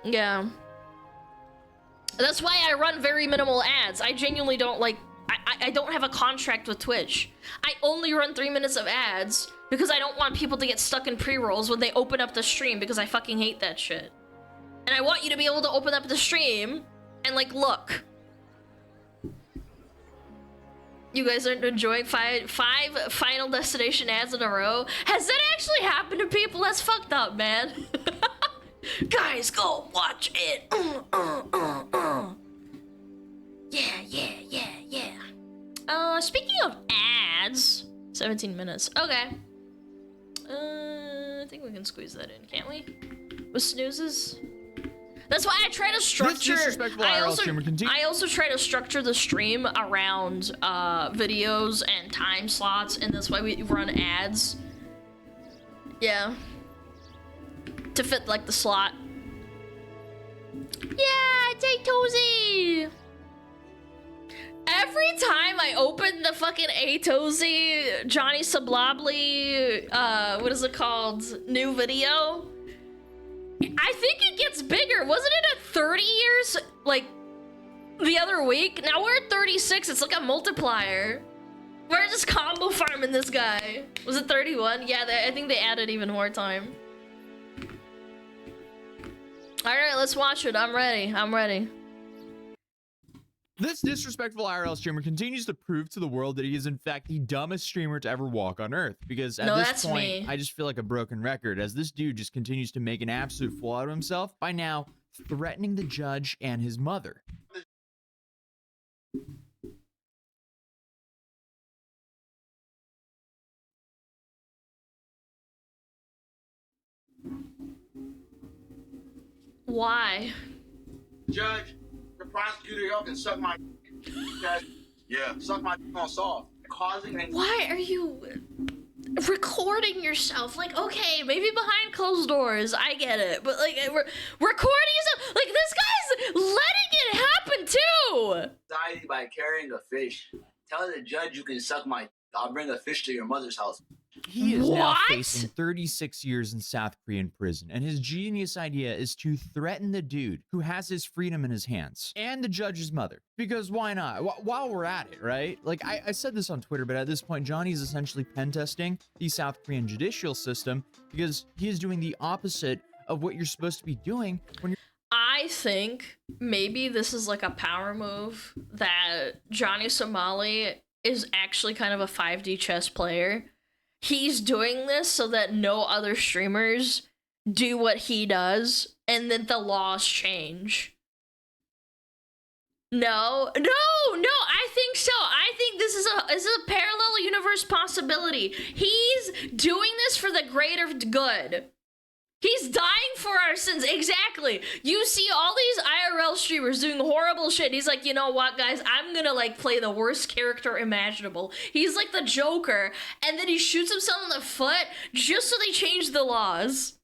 Yeah. That's why I run very minimal ads. I genuinely don't like, I don't have a contract with Twitch. I only run 3 minutes of ads because I don't want people to get stuck in pre-rolls when they open up the stream because I fucking hate that shit. And I want you to be able to open up the stream and like, look. You guys aren't enjoying five Final Destination ads in a row? Has that actually happened to people? That's fucked up, man. Guys, go watch it. Yeah. Speaking of ads, 17 minutes. Okay. I think we can squeeze that in, can't we? With snoozes. That's why I try to structure. I also try to structure the stream around videos and time slots, and that's why we run ads. Yeah. To fit like the slot. Yeah, take Tozy. Every time I open the fucking A-Tozy, Johnny Sublobly, what is it called? New video. I think it gets bigger. Wasn't it at 30 years? Like, the other week? Now we're at 36. It's like a multiplier. We're just combo farming this guy. Was it 31? Yeah, I think they added even more time. Alright, let's watch it. I'm ready. This disrespectful IRL streamer continues to prove to the world that he is in fact the dumbest streamer to ever walk on Earth. Because at this point, I just feel like a broken record as this dude just continues to make an absolute fool out of himself by now threatening the judge and his mother. Why? Judge, the prosecutor y'all can suck my yeah, suck my on soft. Causing Why are you recording yourself? Like, okay, maybe behind closed doors, I get it, but like recording yourself, like this guy's letting it happen too. Anxiety by carrying a fish. Tell the judge you can suck my. I'll bring a fish to your mother's house. He is now facing 36 years in South Korean prison, and his genius idea is to threaten the dude who has his freedom in his hands and the judge's mother. Because why not? While we're at it, right? Like I said this on Twitter, but at this point, Johnny's essentially pen testing the South Korean judicial system because he is doing the opposite of what you're supposed to be doing when you're. I think maybe this is like a power move that Johnny Somali is actually kind of a 5D chess player. He's doing this so that no other streamers do what he does, and then the laws change. No, I think so. I think this is a parallel universe possibility. He's doing this for the greater good. He's dying for our sins. Exactly. You see all these IRL streamers doing horrible shit. He's like, you know what, guys? I'm gonna like play the worst character imaginable. He's like the Joker, and then he shoots himself in the foot just so they change the laws.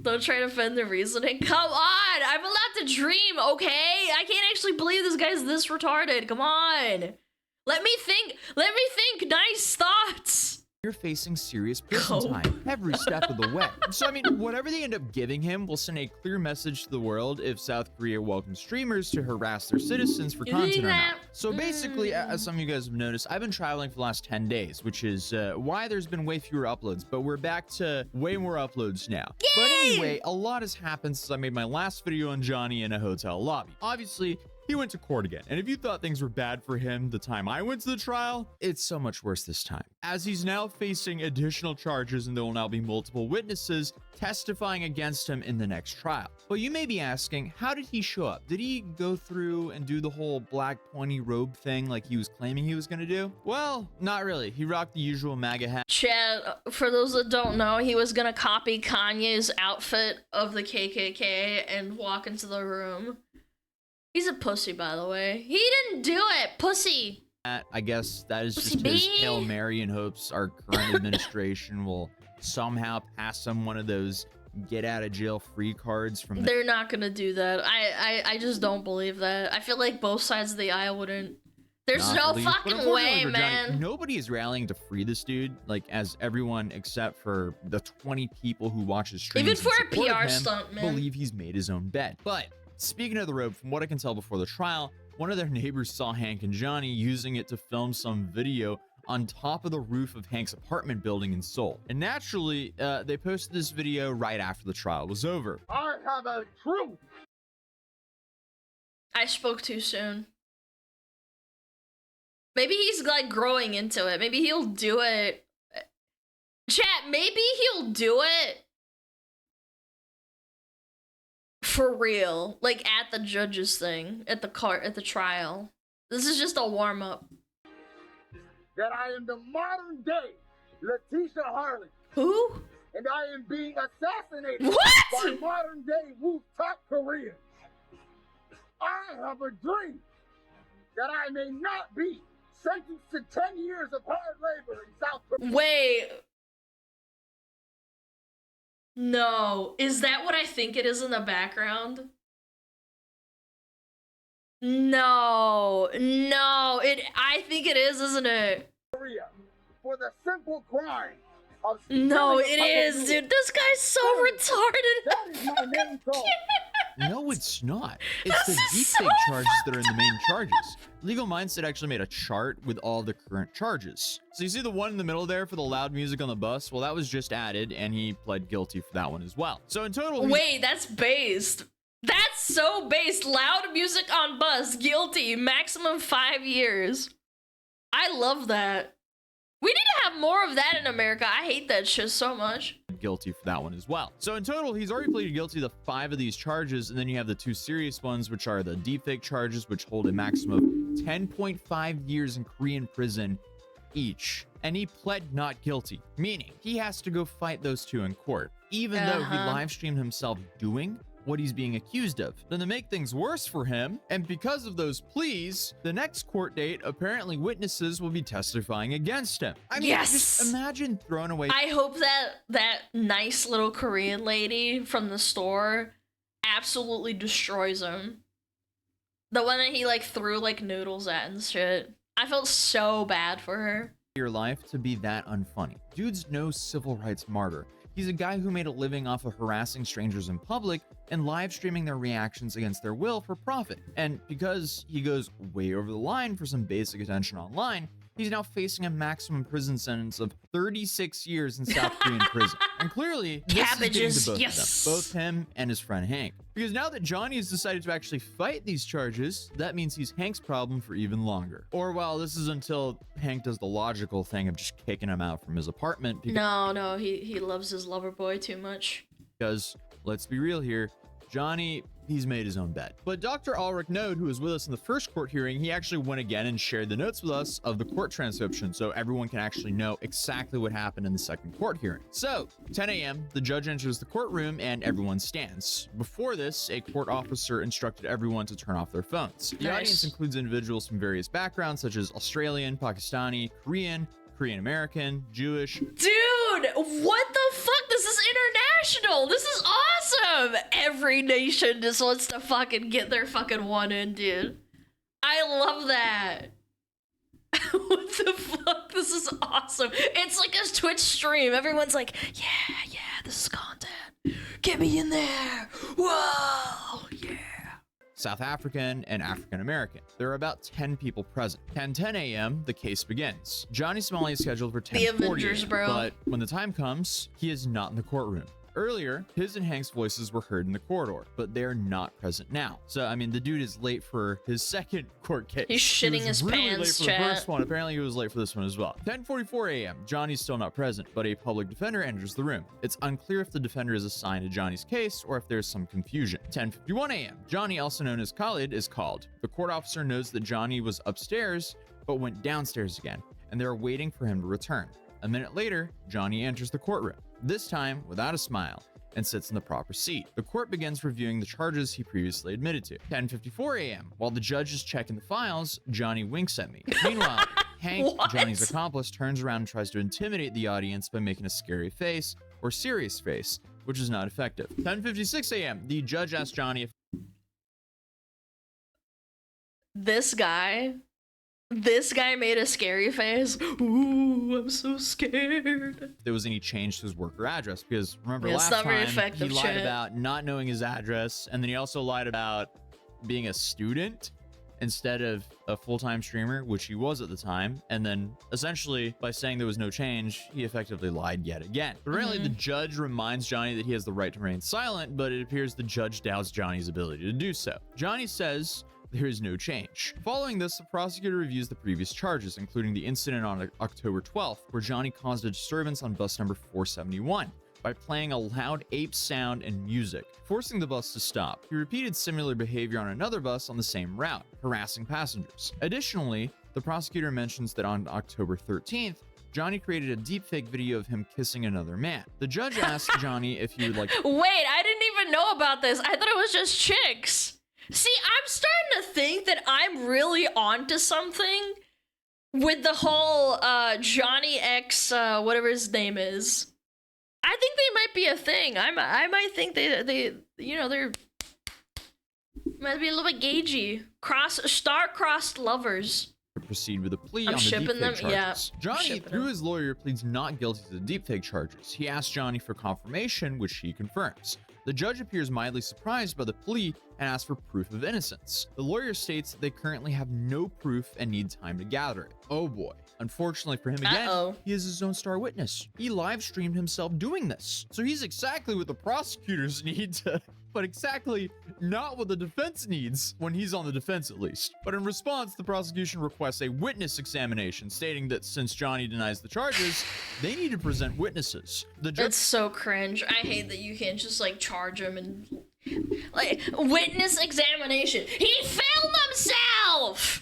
Don't try to defend the reasoning. Come on, I'm allowed to dream, okay? I can't actually believe this guy's this retarded. Come on. Let me think nice thoughts. You're facing serious prison time every step of the way. So, I mean, whatever they end up giving him will send a clear message to the world if South Korea welcomes streamers to harass their citizens for content or not. So basically, as some of you guys have noticed, I've been traveling for the last 10 days, which is why there's been way fewer uploads, but we're back to way more uploads now. Yay! But anyway, a lot has happened since I made my last video on Johnny in a hotel lobby. Obviously, he went to court again. And if you thought things were bad for him the time I went to the trial, it's so much worse this time, as he's now facing additional charges and there will now be multiple witnesses testifying against him in the next trial. But you may be asking, how did he show up? Did he go through and do the whole black pointy robe thing like he was claiming he was gonna do? Well, not really. He rocked the usual MAGA hat. Chad, for those that don't know, he was gonna copy Kanye's outfit of the KKK and walk into the room. He's a pussy, by the way. He didn't do it, pussy. I guess that is Pussy just his B. Hail Mary in hopes our current administration will somehow pass him one of those get out of jail free cards from the They're not gonna do that. I just don't believe that. I feel like both sides of the aisle wouldn't. There's no But fucking unfortunately way, for Johnny, man. nobody is rallying to free this dude, like, as everyone except for the 20 people who watch his streams Even for in a support of PR him stunt, man. believe he's made his own bed. But speaking of the robe, from what I can tell before the trial, one of their neighbors saw Hank and Johnny using it to film some video on top of the roof of Hank's apartment building in Seoul. And naturally, they posted this video right after the trial was over. I have a truth. I spoke too soon. Maybe he's like growing into it. Maybe he'll do it. Chat, maybe he'll do it for real. Like at the judges thing, at the trial. This is just a warm up. That I am the modern day Letitia Harley. Who? And I am being assassinated What? by modern day top Koreans. I have a dream that I may not be sentenced to 10 years of hard labor in South Korea. Wait. No. Is that what I think it is in the background? No. No. I think it is, isn't it? Korea for the simple crime of No, it stealing a is, couple dude. This guy's so retarded. That is my name call. No, it's not. It's the deepfake charges that are in the main charges. Legal Mindset actually made a chart with all the current charges. So you see the one in the middle there for the loud music on the bus? Well, that was just added, and he pled guilty for that one as well. So in total, Wait, that's based. That's so based. Loud music on bus, guilty, maximum 5 years. I love that. We need to have more of that in America. I hate that shit so much. Guilty for that one as well. So in total, he's already pleaded guilty to 5 of these charges, and then you have the 2 serious ones, which are the deepfake charges, which hold a maximum of 10.5 years in Korean prison each. And he pled not guilty, meaning he has to go fight those 2 in court, even though he live streamed himself doing what he's being accused of. Then to make things worse for him, and because of those pleas, the next court date, apparently witnesses will be testifying against him. I mean, Yes! just imagine throwing away. I hope that nice little Korean lady from the store absolutely destroys him. The one that he like threw like noodles at and shit. I felt so bad for her. Your life to be that unfunny. Dude's no civil rights martyr. He's a guy who made a living off of harassing strangers in public and live streaming their reactions against their will for profit. And because he goes way over the line for some basic attention online, he's now facing a maximum prison sentence of 36 years in South Korean prison. And clearly, this is getting to both of them, both him and his friend Hank. Because now that Johnny has decided to actually fight these charges, that means he's Hank's problem for even longer. Or well, this is until Hank does the logical thing of just kicking him out from his apartment. No, he loves his lover boy too much. Because let's be real here, Johnny, he's made his own bed. But Dr. Ulrich Node, who was with us in the first court hearing, he actually went again and shared the notes with us of the court transcription so everyone can actually know exactly what happened in the second court hearing. So, 10 a.m., the judge enters the courtroom and everyone stands. Before this, a court officer instructed everyone to turn off their phones. The audience includes individuals from various backgrounds such as Australian, Pakistani, Korean, Korean American, Jewish. Dude, what the fuck? This is international. This is awesome. Every nation just wants to fucking get their fucking one in, dude. I love that. What the fuck? This is awesome. It's like a Twitch stream. Everyone's like, yeah, this is content. Get me in there. Whoa, yeah. South African, and African American. There are about 10 people present. 10 a.m., the case begins. Johnny Smalley is scheduled for 10:40, The Avengers, bro. but when the time comes, he is not in the courtroom. earlier, his and Hank's voices were heard in the corridor, but they are not present now. So, I mean, the dude is late for his second court case. He's shitting his really pants, late for chat. the first one. Apparently, he was late for this one as well. 10:44 a.m. Johnny's still not present, but a public defender enters the room. It's unclear if the defender is assigned to Johnny's case or if there's some confusion. 10:51 a.m. Johnny, also known as Khalid, is called. The court officer knows that Johnny was upstairs, but went downstairs again, and they're waiting for him to return. A minute later, Johnny enters the courtroom, this time without a smile, and sits in the proper seat. The court begins reviewing the charges he previously admitted to. 10:54 a.m. While the judge is checking the files, Johnny winks at me. Meanwhile, Hank, Johnny's accomplice, turns around and tries to intimidate the audience by making a scary face or serious face, which is not effective. 10:56 a.m. The judge asks Johnny if This guy made a scary face. Ooh, I'm so scared. there was any change to his work or address, because remember Yeah, it's last not very time effective, he lied chat. about not knowing his address, and then he also lied about being a student instead of a full-time streamer, which he was at the time. And then essentially by saying there was no change, he effectively lied yet again. Apparently the judge reminds Johnny that he has the right to remain silent, but it appears the judge doubts Johnny's ability to do so. Johnny says there is no change. Following this, the prosecutor reviews the previous charges, including the incident on October 12th, where Johnny caused a disturbance on bus number 471 by playing a loud ape sound and music, forcing the bus to stop. He repeated similar behavior on another bus on the same route, harassing passengers. Additionally, the prosecutor mentions that on October 13th, Johnny created a deepfake video of him kissing another man. The judge asked Johnny if he would like Wait, I didn't even know about this. I thought it was just chicks. See, I'm starting to think that I'm really onto something with the whole Johnny X, whatever his name is. I think they might be a thing. I might think they you know, they're might be a little bit gagey. Star-crossed lovers. proceed with a plea I'm on the shipping them, deepfake charges. yeah. Johnny, Shipping through them. his lawyer, pleads not guilty to the deepfake charges. He asks Johnny for confirmation, which he confirms. The judge appears mildly surprised by the plea and asks for proof of innocence. The lawyer states that they currently have no proof and need time to gather it. Oh boy. Unfortunately for him again, he is his own star witness. He live streamed himself doing this. So he's exactly what the prosecutors need to, but exactly not what the defense needs, when he's on the defense at least. But in response, the prosecution requests a witness examination, stating that since Johnny denies the charges, they need to present witnesses. The judge— That's so cringe. I hate that you can't just like charge him and like witness examination. He filmed himself.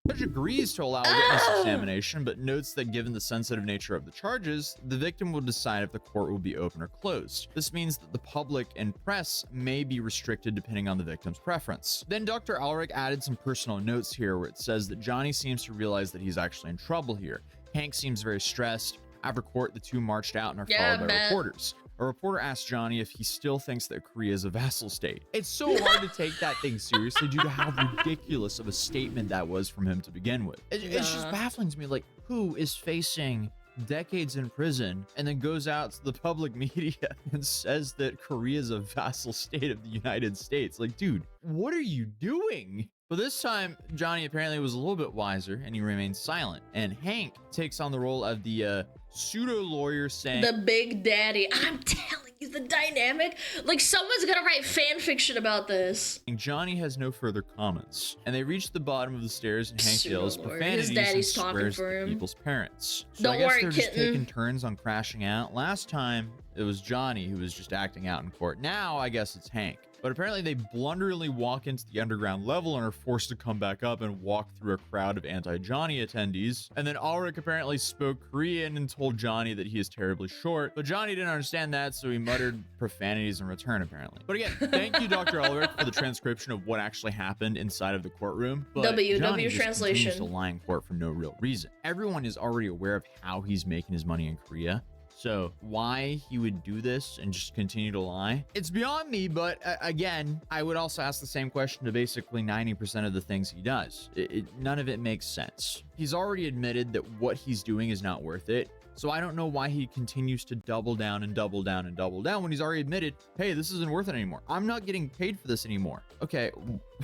The judge agrees to allow a witness examination, but notes that given the sensitive nature of the charges, the victim will decide if the court will be open or closed. This means that the public and press may be restricted depending on the victim's preference. Then Dr. Ulrich added some personal notes here where it says that Johnny seems to realize that he's actually in trouble here. Hank seems very stressed. After court, the two marched out and are followed by reporters. A reporter asked Johnny if he still thinks that Korea is a vassal state. It's so hard to take that thing seriously due to how ridiculous of a statement that was from him to begin with. It's just baffling to me, like, who is facing decades in prison and then goes out to the public media and says that Korea is a vassal state of the United States? Like, dude, what are you doing? But this time, Johnny apparently was a little bit wiser and he remains silent. And Hank takes on the role of the pseudo lawyer saying— The big daddy. I'm telling you, the dynamic. Like, someone's gonna write fan fiction about this. Johnny has no further comments, and they reach the bottom of the stairs and Hank yells profanities His daddy's and talking swears for to him. people's parents. So Don't I guess worry, they're just kitten. taking turns on crashing out. Last time, it was Johnny who was just acting out in court. Now, I guess it's Hank. But apparently they blunderingly walk into the underground level and are forced to come back up and walk through a crowd of anti-Johnny attendees. And then Ulrich apparently spoke Korean and told Johnny that he is terribly short. But Johnny didn't understand that, so he muttered profanities in return, apparently. But again, thank you, Dr. Ulrich, for the transcription of what actually happened inside of the courtroom. But W Johnny just translation. continues to lie in court for no real reason. Everyone is already aware of how he's making his money in Korea. So why he would do this and just continue to lie, it's beyond me. But again, I would also ask the same question to basically 90% of the things he does. None of it makes sense. He's already admitted that what he's doing is not worth it. So I don't know why he continues to double down and double down and double down when he's already admitted, hey, this isn't worth it anymore. I'm not getting paid for this anymore. Okay.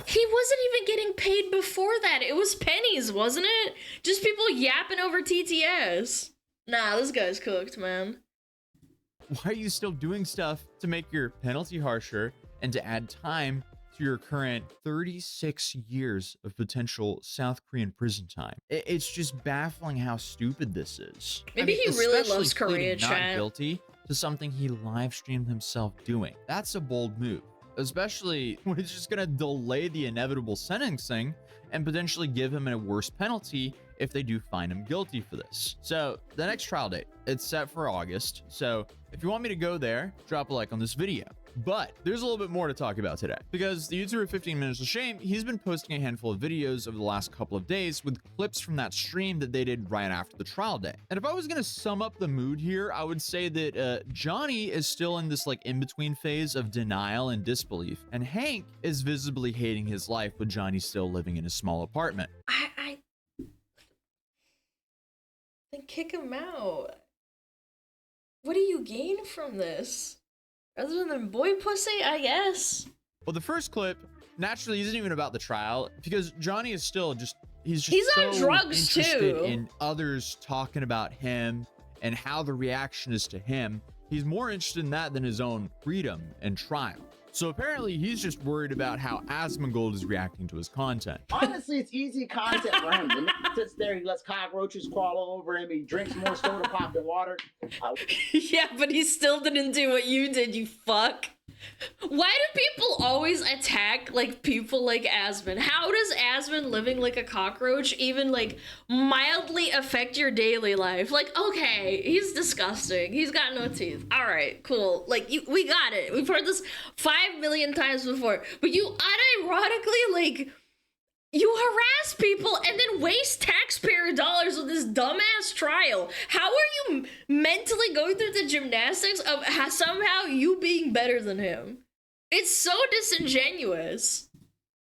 He wasn't even getting paid before that. It was pennies, wasn't it? Just people yapping over TTS. Nah, this guy's cooked, man. Why are you still doing stuff to make your penalty harsher and to add time to your current 36 years of potential South Korean prison time? It's just baffling how stupid this is. Maybe he really loves especially Korea, pleading not chat. guilty to something he live streamed himself doing. That's a bold move, especially when it's just gonna delay the inevitable sentencing and potentially give him a worse penalty if they do find him guilty for this. So the next trial date, it's set for August. So if you want me to go there, drop a like on this video. But there's a little bit more to talk about today, because the YouTuber 15 Minutes of Shame, he's been posting a handful of videos over the last couple of days with clips from that stream that they did right after the trial day. And if I was gonna sum up the mood here, I would say that Johnny is still in this like in-between phase of denial and disbelief, and Hank is visibly hating his life with Johnny still living in a small apartment. Then kick him out. What do you gain from this? Other than boy pussy, I guess. Well, the first clip naturally isn't even about the trial, because Johnny is still he's on so drugs interested too. in others talking about him and how the reaction is to him. He's more interested in that than his own freedom and trial. So apparently he's just worried about how Asmongold is reacting to his content. Honestly, it's easy content for him. The man sits there, he lets cockroaches crawl all over him, he drinks more soda pop than water. Yeah, but he still didn't do what you did, you fuck. Why do people always attack like people like Asmon? How does Asmon living like a cockroach even like mildly affect your daily life? Like, okay, he's disgusting. He's got no teeth. All right, cool. Like, we got it. We've heard this 5 million times before. But you unironically like you harass people and then waste taxpayer dollars with this dumbass trial. How are you mentally going through the gymnastics of somehow you being better than him? It's so disingenuous.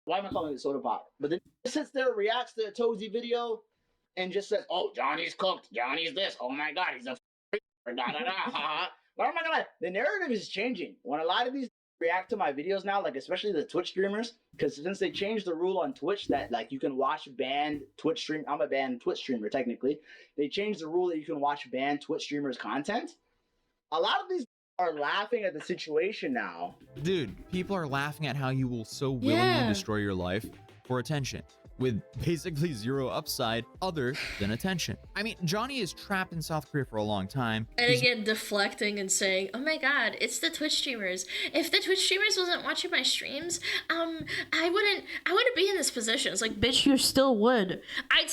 Why am I calling it soda pop? But then he sits there, reacts to a Tozy video, and just says, oh, Johnny's cooked, Johnny's this, oh my god, he's a da-da-da. But I'm not gonna lie, the narrative is changing. When a lot of these react to my videos now, like especially the Twitch streamers, because since they changed the rule on Twitch that like you can watch banned Twitch stream, I'm a banned Twitch streamer technically, they changed the rule that you can watch banned Twitch streamers content. A lot of these are laughing at the situation now. Dude, people are laughing at how you will so willingly destroy your life for attention, with basically zero upside other than attention. I mean, Johnny is trapped in South Korea for a long time. And again, deflecting and saying, oh my god, it's the Twitch streamers. If the Twitch streamers wasn't watching my streams, I wouldn't be in this position. It's like, bitch, you still would. I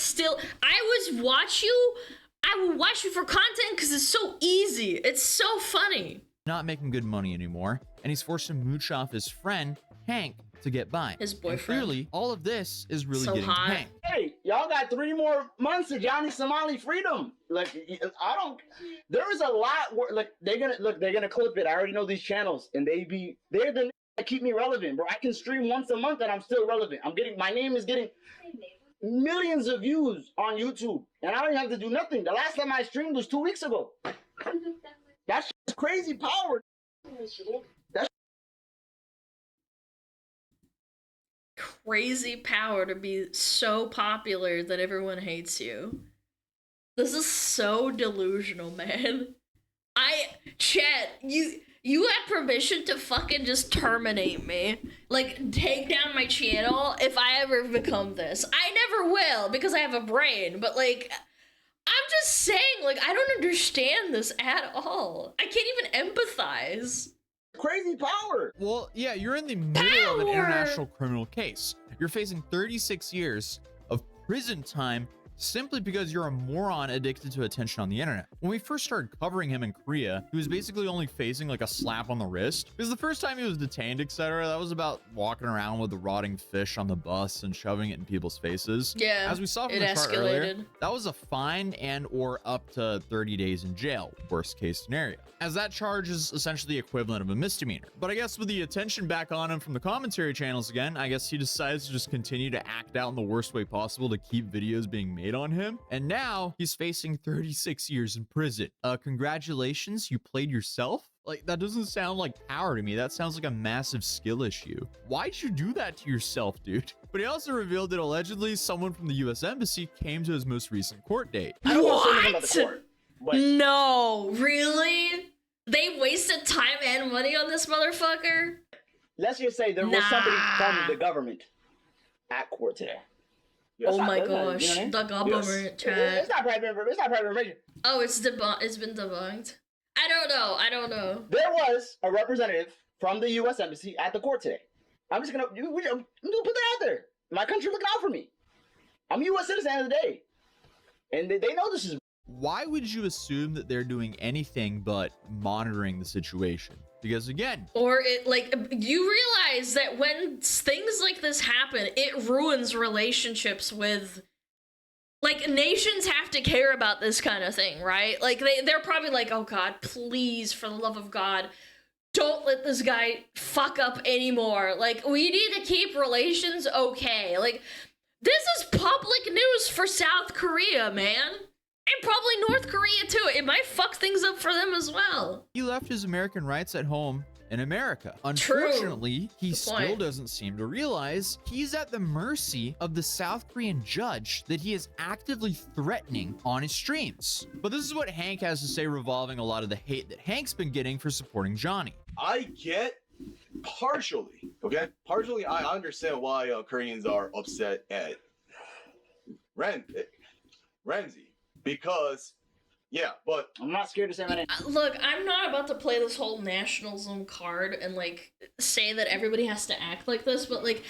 would watch you for content because it's so easy. It's so funny. Not making good money anymore, and he's forced to mooch off his friend, Hank, to get by. His boyfriend. And clearly, all of this is really So getting hot. to Hank. Hey, y'all got 3 more months of Johnny Somali freedom. Like, there is a lot where, like, they're gonna clip it. I already know these channels, and they're the niggas that keep me relevant, bro. I can stream once a month and I'm still relevant. My name is getting millions of views on YouTube, and I don't even have to do nothing. The last time I streamed was 2 weeks ago. That's crazy power. That's crazy power to be so popular that everyone hates you. This is so delusional, man. Chat, you have permission to fucking just terminate me. Like, take down my channel if I ever become this. I never will, because I have a brain, but like, I'm just saying, like, I don't understand this at all. I can't even empathize. Crazy power. Well, yeah, you're in the middle of an international criminal case. You're facing 36 years of prison time simply because you're a moron addicted to attention on the internet. When we first started covering him in Korea, he was basically only facing like a slap on the wrist. Because the first time he was detained, etc., that was about walking around with the rotting fish on the bus and shoving it in people's faces. Yeah, as we saw from the chart earlier, that was a fine and or up to 30 days in jail, worst case scenario, as that charge is essentially the equivalent of a misdemeanor. But I guess with the attention back on him from the commentary channels again, I guess he decides to just continue to act out in the worst way possible to keep videos being made on him. And now he's facing 36 years in prison. Congratulations, you played yourself? Like, that doesn't sound like power to me. That sounds like a massive skill issue. Why'd you do that to yourself, dude? But he also revealed that allegedly someone from the US Embassy came to his most recent court date. What? No, really? They wasted time and money on this motherfucker? Let's just say there was somebody from the government at court today. Oh my gosh, the government chat. It's not private information. Oh, it's been debunked. I don't know. There was a representative from the U.S. Embassy at the court today. I'm just gonna put that out there. My country looking out for me. I'm a U.S. citizen at the end of the day, and they know this is. Why would you assume that they're doing anything but monitoring the situation? Because again, or it like you realize that when things like this happen, it ruins relationships with, like, nations have to care about this kind of thing, right? Like they're probably like, oh God, please, for the love of God, don't let this guy fuck up anymore. Like, we need to keep relations okay. Like, this is public news for South Korea, man. And probably North Korea too. It might fuck things up for them as well. he left his American rights at home in America. Unfortunately, he still doesn't seem to realize he's at the mercy of the South Korean judge that he is actively threatening on his streams. But this is what Hank has to say revolving a lot of the hate that Hank's been getting for supporting Johnny. I get partially, okay? Partially, I understand why Koreans are upset at Ramsey. Because, yeah, but I'm not scared to say my name. Look, I'm not about to play this whole nationalism card and, like, say that everybody has to act like this, but, like,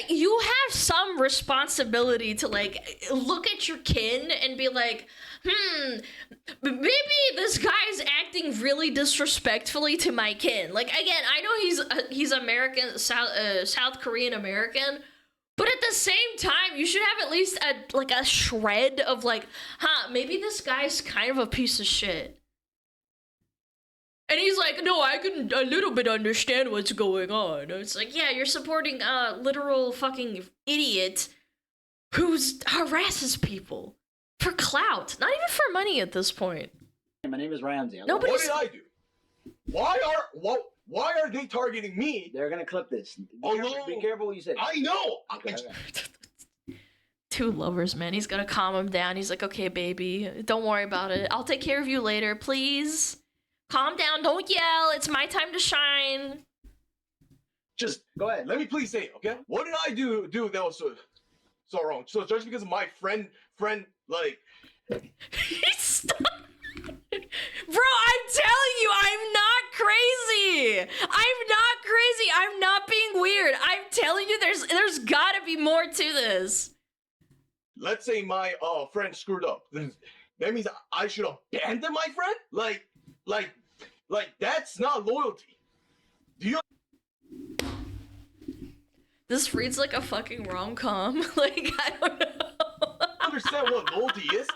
you have some responsibility to, like, look at your kin and be like, maybe this guy's acting really disrespectfully to my kin. Like, again, I know he's American, South Korean American, but at the same time, you should have at least a shred of, like, maybe this guy's kind of a piece of shit. And he's like, no, I can a little bit understand what's going on. It's like, yeah, you're supporting a literal fucking idiot who harasses people for clout, not even for money at this point. My name is Ramsey. What did I do? Why are they targeting me? They're gonna clip this. Be careful what you say. I know. Two lovers, man. He's gonna calm him down. He's like, okay, baby, don't worry about it. I'll take care of you later, please. Calm down. Don't yell. It's my time to shine. Just go ahead. Let me please say it, okay? What did I do that was so wrong? So just because my friend, like. Bro, I'm telling you, I'm not crazy. I'm not crazy. I'm not being weird. I'm telling you, there's gotta be more to this. Let's say my friend screwed up. That means I should abandon my friend? Like that's not loyalty. Do you? This reads like a fucking rom-com. Like, I don't know. Understand what loyalty is?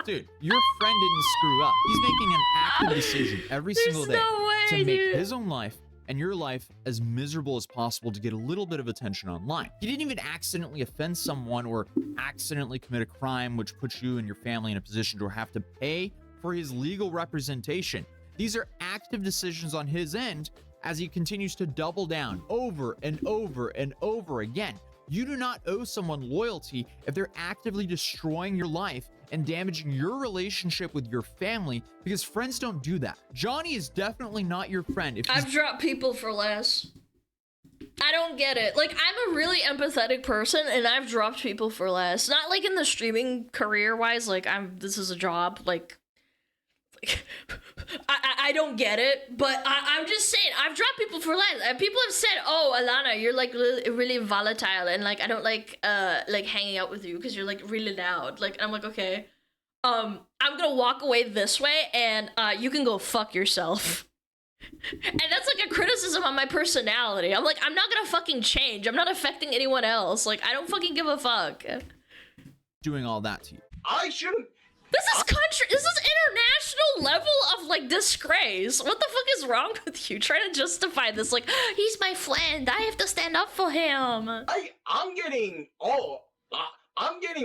Dude, your friend didn't screw up. He's making an active decision every single day to make his own life and your life as miserable as possible to get a little bit of attention online. He didn't even accidentally offend someone or accidentally commit a crime which puts you and your family in a position to have to pay for his legal representation. These are active decisions on his end as he continues to double down over and over and over again. You do not owe someone loyalty if they're actively destroying your life and damaging your relationship with your family, because friends don't do that. Johnny is definitely not your friend. I've dropped people for less. I don't get it. Like, I'm a really empathetic person and I've dropped people for less. Not like in the streaming career wise, like this is a job, like I don't get it, but I'm just saying, I've dropped people for less. People have said, oh, Alana, you're like really volatile and like I don't like hanging out with you because you're like really loud. Like, I'm like, okay, I'm gonna walk away this way and you can go fuck yourself. And that's like a criticism on my personality. I'm like, I'm not gonna fucking change. I'm not affecting anyone else. Like, I don't fucking give a fuck. Doing all that to you. I shouldn't. This is international level of like disgrace. What the fuck is wrong with you? Trying to justify this like, he's my friend, I have to stand up for him. I'm getting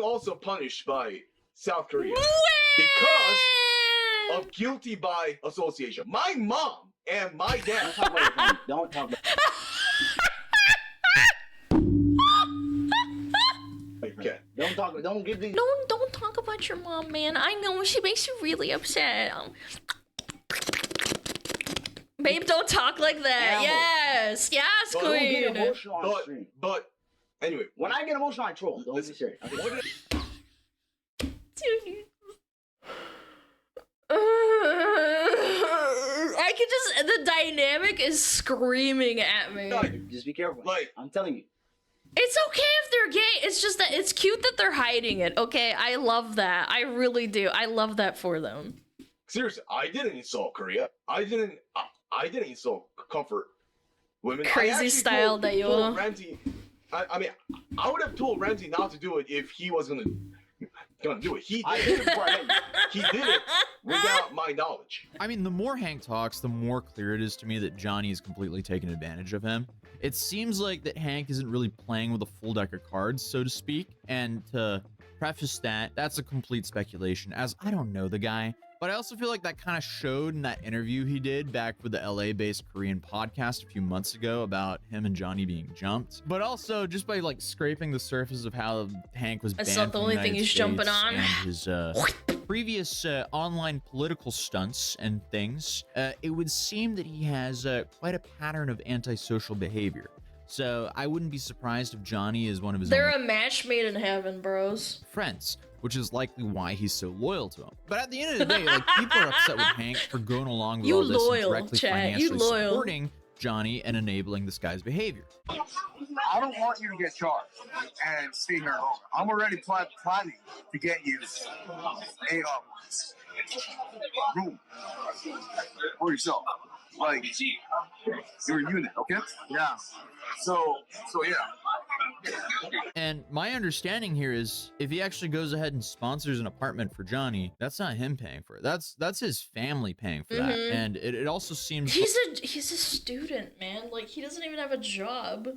also punished by South Korea because of guilty by association. My mom and my dad. Don't talk about Okay. Don't give the. Don't talk about your mom, man. I know she makes you really upset. Babe, don't talk like that. Yes, yes, But don't get queen. emotional on stream. But anyway, when I get emotional, I troll. Don't be serious. Okay? Dude. I can just, the dynamic is screaming at me. Just be careful. Like, I'm telling you. It's okay if they're gay. It's just that it's cute that they're hiding it. Okay, I love that. I really do. I love that for them. Seriously, I didn't insult Korea. I didn't insult comfort women. Crazy style that you told Ramsey. I mean, I would have told Ramsey not to do it if he was gonna do it. He did it before he did it without my knowledge. I mean, the more Hank talks, the more clear it is to me that Johnny is completely taking advantage of him. It seems like that Hank isn't really playing with a full deck of cards, so to speak. And to preface that, that's a complete speculation, as I don't know the guy. But I also feel like that kind of showed in that interview he did back with the LA-based Korean podcast a few months ago about him and Johnny being jumped. But also just by like scraping the surface of how Hank was banned That's not the only thing he's jumping on. And his previous online political stunts and things, it would seem that he has quite a pattern of antisocial behavior. So I wouldn't be surprised if Johnny is one of his They're a match made in heaven, bros. friends, which is likely why he's so loyal to him. But at the end of the day, like, people are upset with Hank for going along with all this and directly financially supporting Johnny and enabling this guy's behavior. I don't want you to get charged and stay here longer. I'm already planning to get you a room for yourself. Like, you're a unit, okay? Yeah. So yeah. And my understanding here is if he actually goes ahead and sponsors an apartment for Johnny, that's not him paying for it. That's his family paying for that. And it also seems he's a student, man. Like, he doesn't even have a job.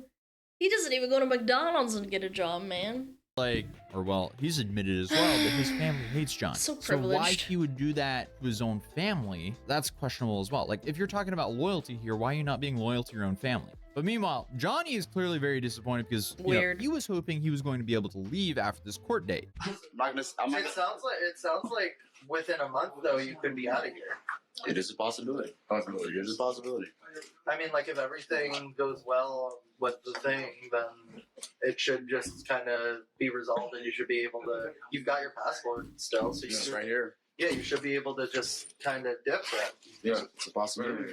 He doesn't even go to McDonald's and get a job, man. like, or well, he's admitted as well that his family hates John. So why privileged. he would do that to his own family, that's questionable as well. Like, if you're talking about loyalty here, why are you not being loyal to your own family? But meanwhile, Johnny is clearly very disappointed because you know, he was hoping he was going to be able to leave after this court date. It sounds like within a month though you could be out of here. It is a possibility. It is a possibility. I mean, like if everything goes well with the thing, then it should just kind of be resolved, and you should be able to. You've got your passport still, so you It's should, right here. Yeah, you should be able to just kind of dip that. Yeah, it's a possibility.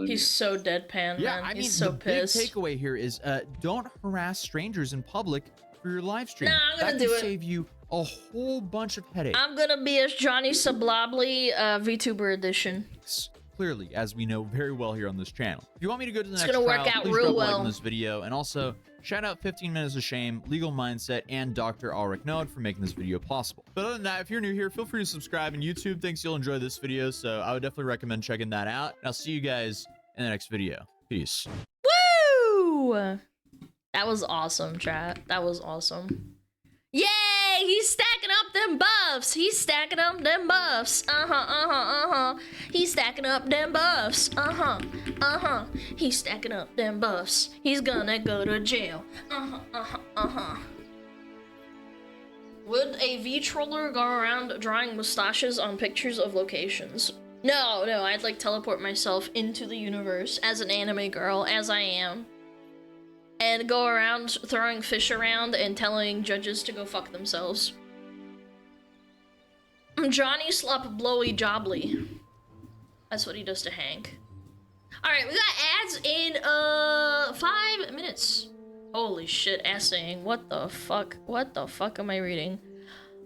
He's so deadpan, Yeah, man. I mean, He's so the pissed. big takeaway here is don't harass strangers in public for your live stream. Nah, I'm gonna that do can it. save you a whole bunch of headaches. I'm gonna be a Johnny Sublobly VTuber edition. Clearly, as we know very well here on this channel. If you want me to go to the It's next gonna trial, work out please real drop a like well. on this video, and also shout out 15 Minutes of Shame, Legal Mindset, and Dr. Ulrich Node for making this video possible. But other than that, if you're new here, feel free to subscribe, and YouTube thinks you'll enjoy this video, so I would definitely recommend checking that out. And I'll see you guys in the next video. Peace. Woo! That was awesome, chat. That was awesome. Yay! He's stacking up them buffs. He's stacking up them buffs. He's stacking up them buffs. He's stacking up them buffs. He's gonna go to jail. Would a V-troller go around drawing mustaches on pictures of locations? No, I'd like teleport myself into the universe as an anime girl, as I am. And go around throwing fish around and telling judges to go fuck themselves. Johnny Slop Blowy Jobly. That's what he does to Hank. Alright, we got ads in 5 minutes. Holy shit, essaying. What the fuck? What the fuck am I reading?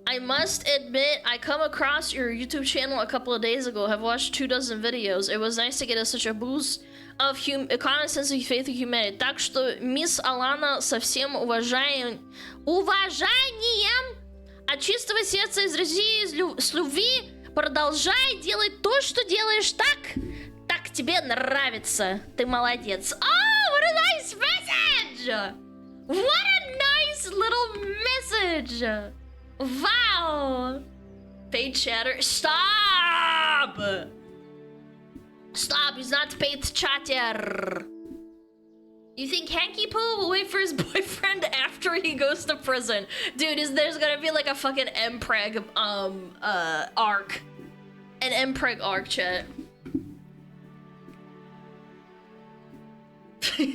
I must admit, I come across your YouTube channel a couple of days ago. Have watched 24 videos. It was nice to get such a boost of common sense and faith in humanity. Так что, мисс Алана, со всем уважением, от чистого сердца из России, с любви, продолжай делать то, что делаешь так тебе нравится. Ты молодец. Oh, what a nice message! What a nice little message! Wow! Paid chatter. Stop! Stop, he's not paid chatter. You think Hanky Poo will wait for his boyfriend after he goes to prison? Dude, there's gonna be like a fucking Mpreg arc. An Mpreg arc, chat. You're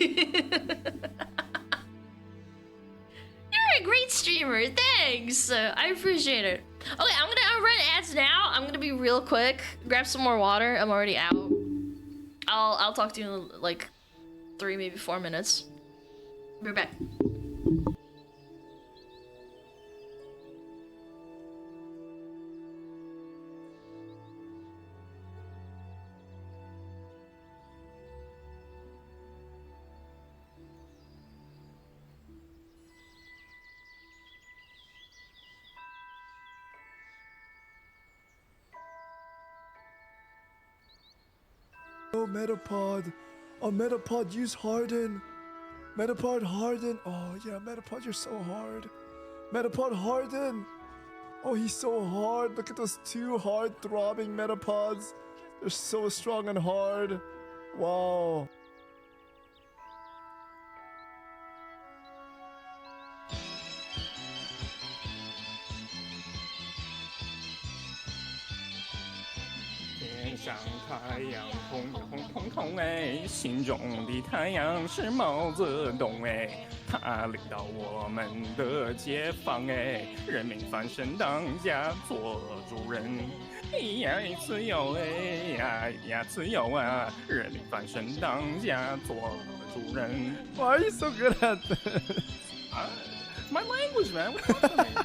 a great streamer. Thanks. I appreciate it. Okay, I'm gonna run ads now. I'm gonna be real quick. Grab some more water. I'm already out. I'll talk to you in like 3, maybe 4 minutes. Be right back. Oh, Metapod. Oh, Metapod, use Harden. Metapod, Harden. Oh, yeah, Metapod, you're so hard. Metapod, Harden. Oh, he's so hard. Look at those 2 hard throbbing Metapods. They're so strong and hard. Wow.天上太阳红红彤彤哎，心中的太阳是毛泽东哎，他领导我们的解放哎，人民翻身当家做主人，呀自由哎呀自由啊，人民翻身当家做主人。Why are you so good at this? My language, man. What's up with me?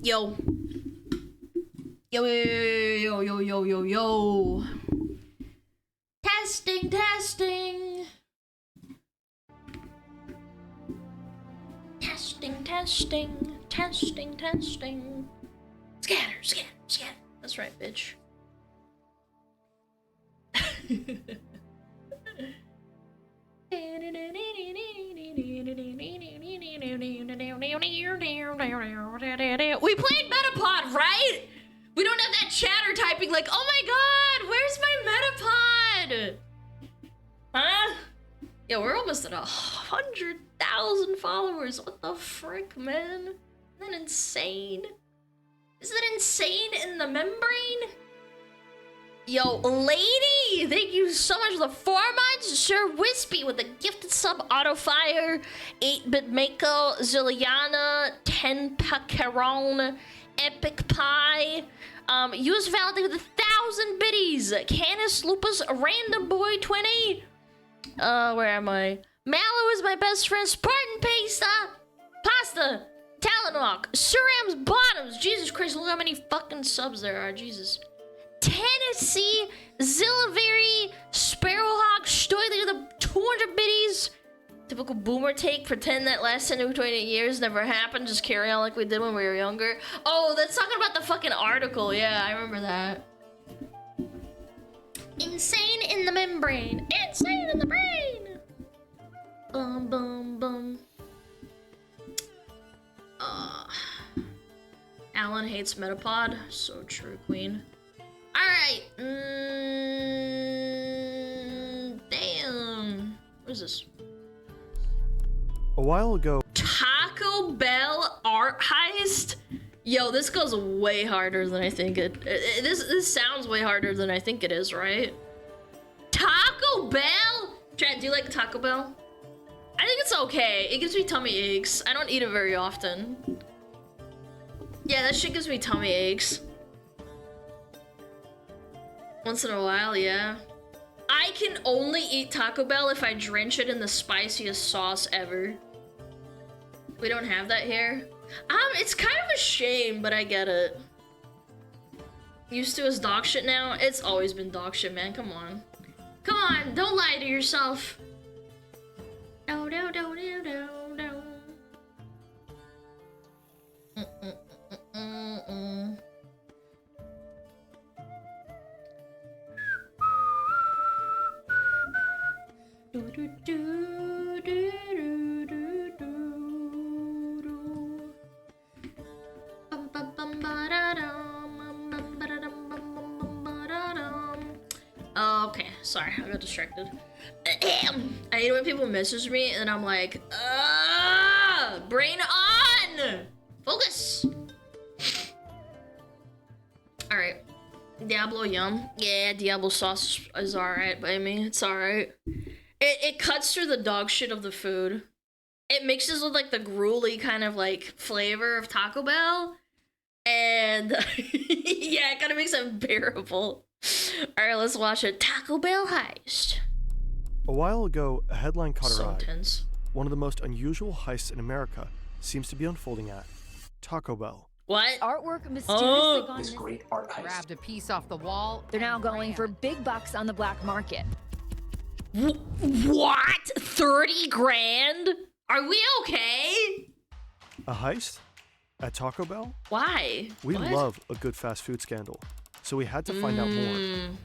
Yo. Yo. Testing. Testing. Scatter. That's right, bitch. We don't have that chatter typing like, oh my god, where's my Metapod? Huh? Yeah, we're almost at 100,000 followers. What the frick, man? Isn't that insane? Is that insane in the membrane? Yo, lady, thank you so much for the 4 months. Sir Wispy with the gifted sub, Autofire, 8-Bit Mako, Zilliana, 10 Pacaron, Epic Pie, use validated with 1,000 biddies, Canis Lupus, Random Boy 20. Where am I? Mallow is my best friend, Spartan Pasta, Talonwalk, Suram's Bottoms. Jesus Christ, look how many fucking subs there are, Jesus. Tennessee, Zillavery, Sparrowhawk, Stoily with the 200 biddies. Typical boomer take, pretend that last 10 to 20 years never happened, just carry on like we did when we were younger. Oh, that's talking about the fucking article. Yeah, I remember that. Insane in the membrane. Insane in the brain. Bum, bum, bum. Alan hates Metapod. So true, queen. Alright. Damn. What is this? A while ago. Taco Bell art heist? Yo, this goes way harder than I think it. This sounds way harder than I think it is, right? Taco Bell? Trent, do you like Taco Bell? I think it's okay. It gives me tummy aches. I don't eat it very often. Yeah, that shit gives me tummy aches. Once in a while, yeah. I can only eat Taco Bell if I drench it in the spiciest sauce ever. We don't have that here. It's kind of a shame, but I get it. Used to as dog shit now? It's always been dog shit, man. Come on. Come on, don't lie to yourself. No, no, no, no, no, no. Oh, okay. Sorry, I got distracted. I hate when people message me and I'm like, brain on! Focus! Alright. Diablo yum. Yeah, Diablo sauce is alright by me. It's alright. It cuts through the dog shit of the food. It mixes with like the gruely kind of like flavor of Taco Bell. And yeah, it kind of makes it unbearable. Alright, let's watch a Taco Bell heist. A while ago, a headline caught our eye. Intense. One of the most unusual heists in America seems to be unfolding at Taco Bell. What? Artwork mysteriously gone This great art heist. grabbed a piece off the wall. They're now going for big bucks on the black market. What? 30 grand? Are we okay? A heist? At Taco Bell? Why? We What? love a good fast food scandal, so we had to find out more.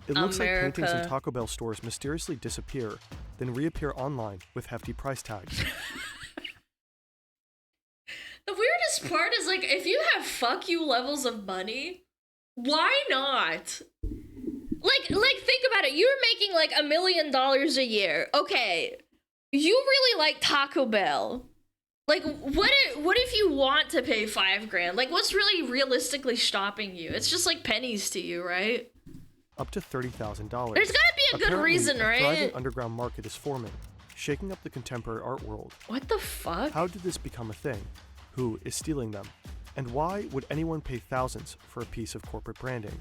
It looks like paintings in Taco Bell stores mysteriously disappear, then reappear online with hefty price tags. The weirdest part is like, if you have fuck you levels of money, why not? Like think about it. You're making like $1 million a year. Okay, you really like Taco Bell. Like, what if you want to pay $5 grand? Like, what's really realistically stopping you? It's just like pennies to you, right? Up to $30,000. There's gotta be a good reason, a right? thriving underground market is forming, shaking up the contemporary art world. What the fuck? How did this become a thing? Who is stealing them? And why would anyone pay thousands for a piece of corporate branding?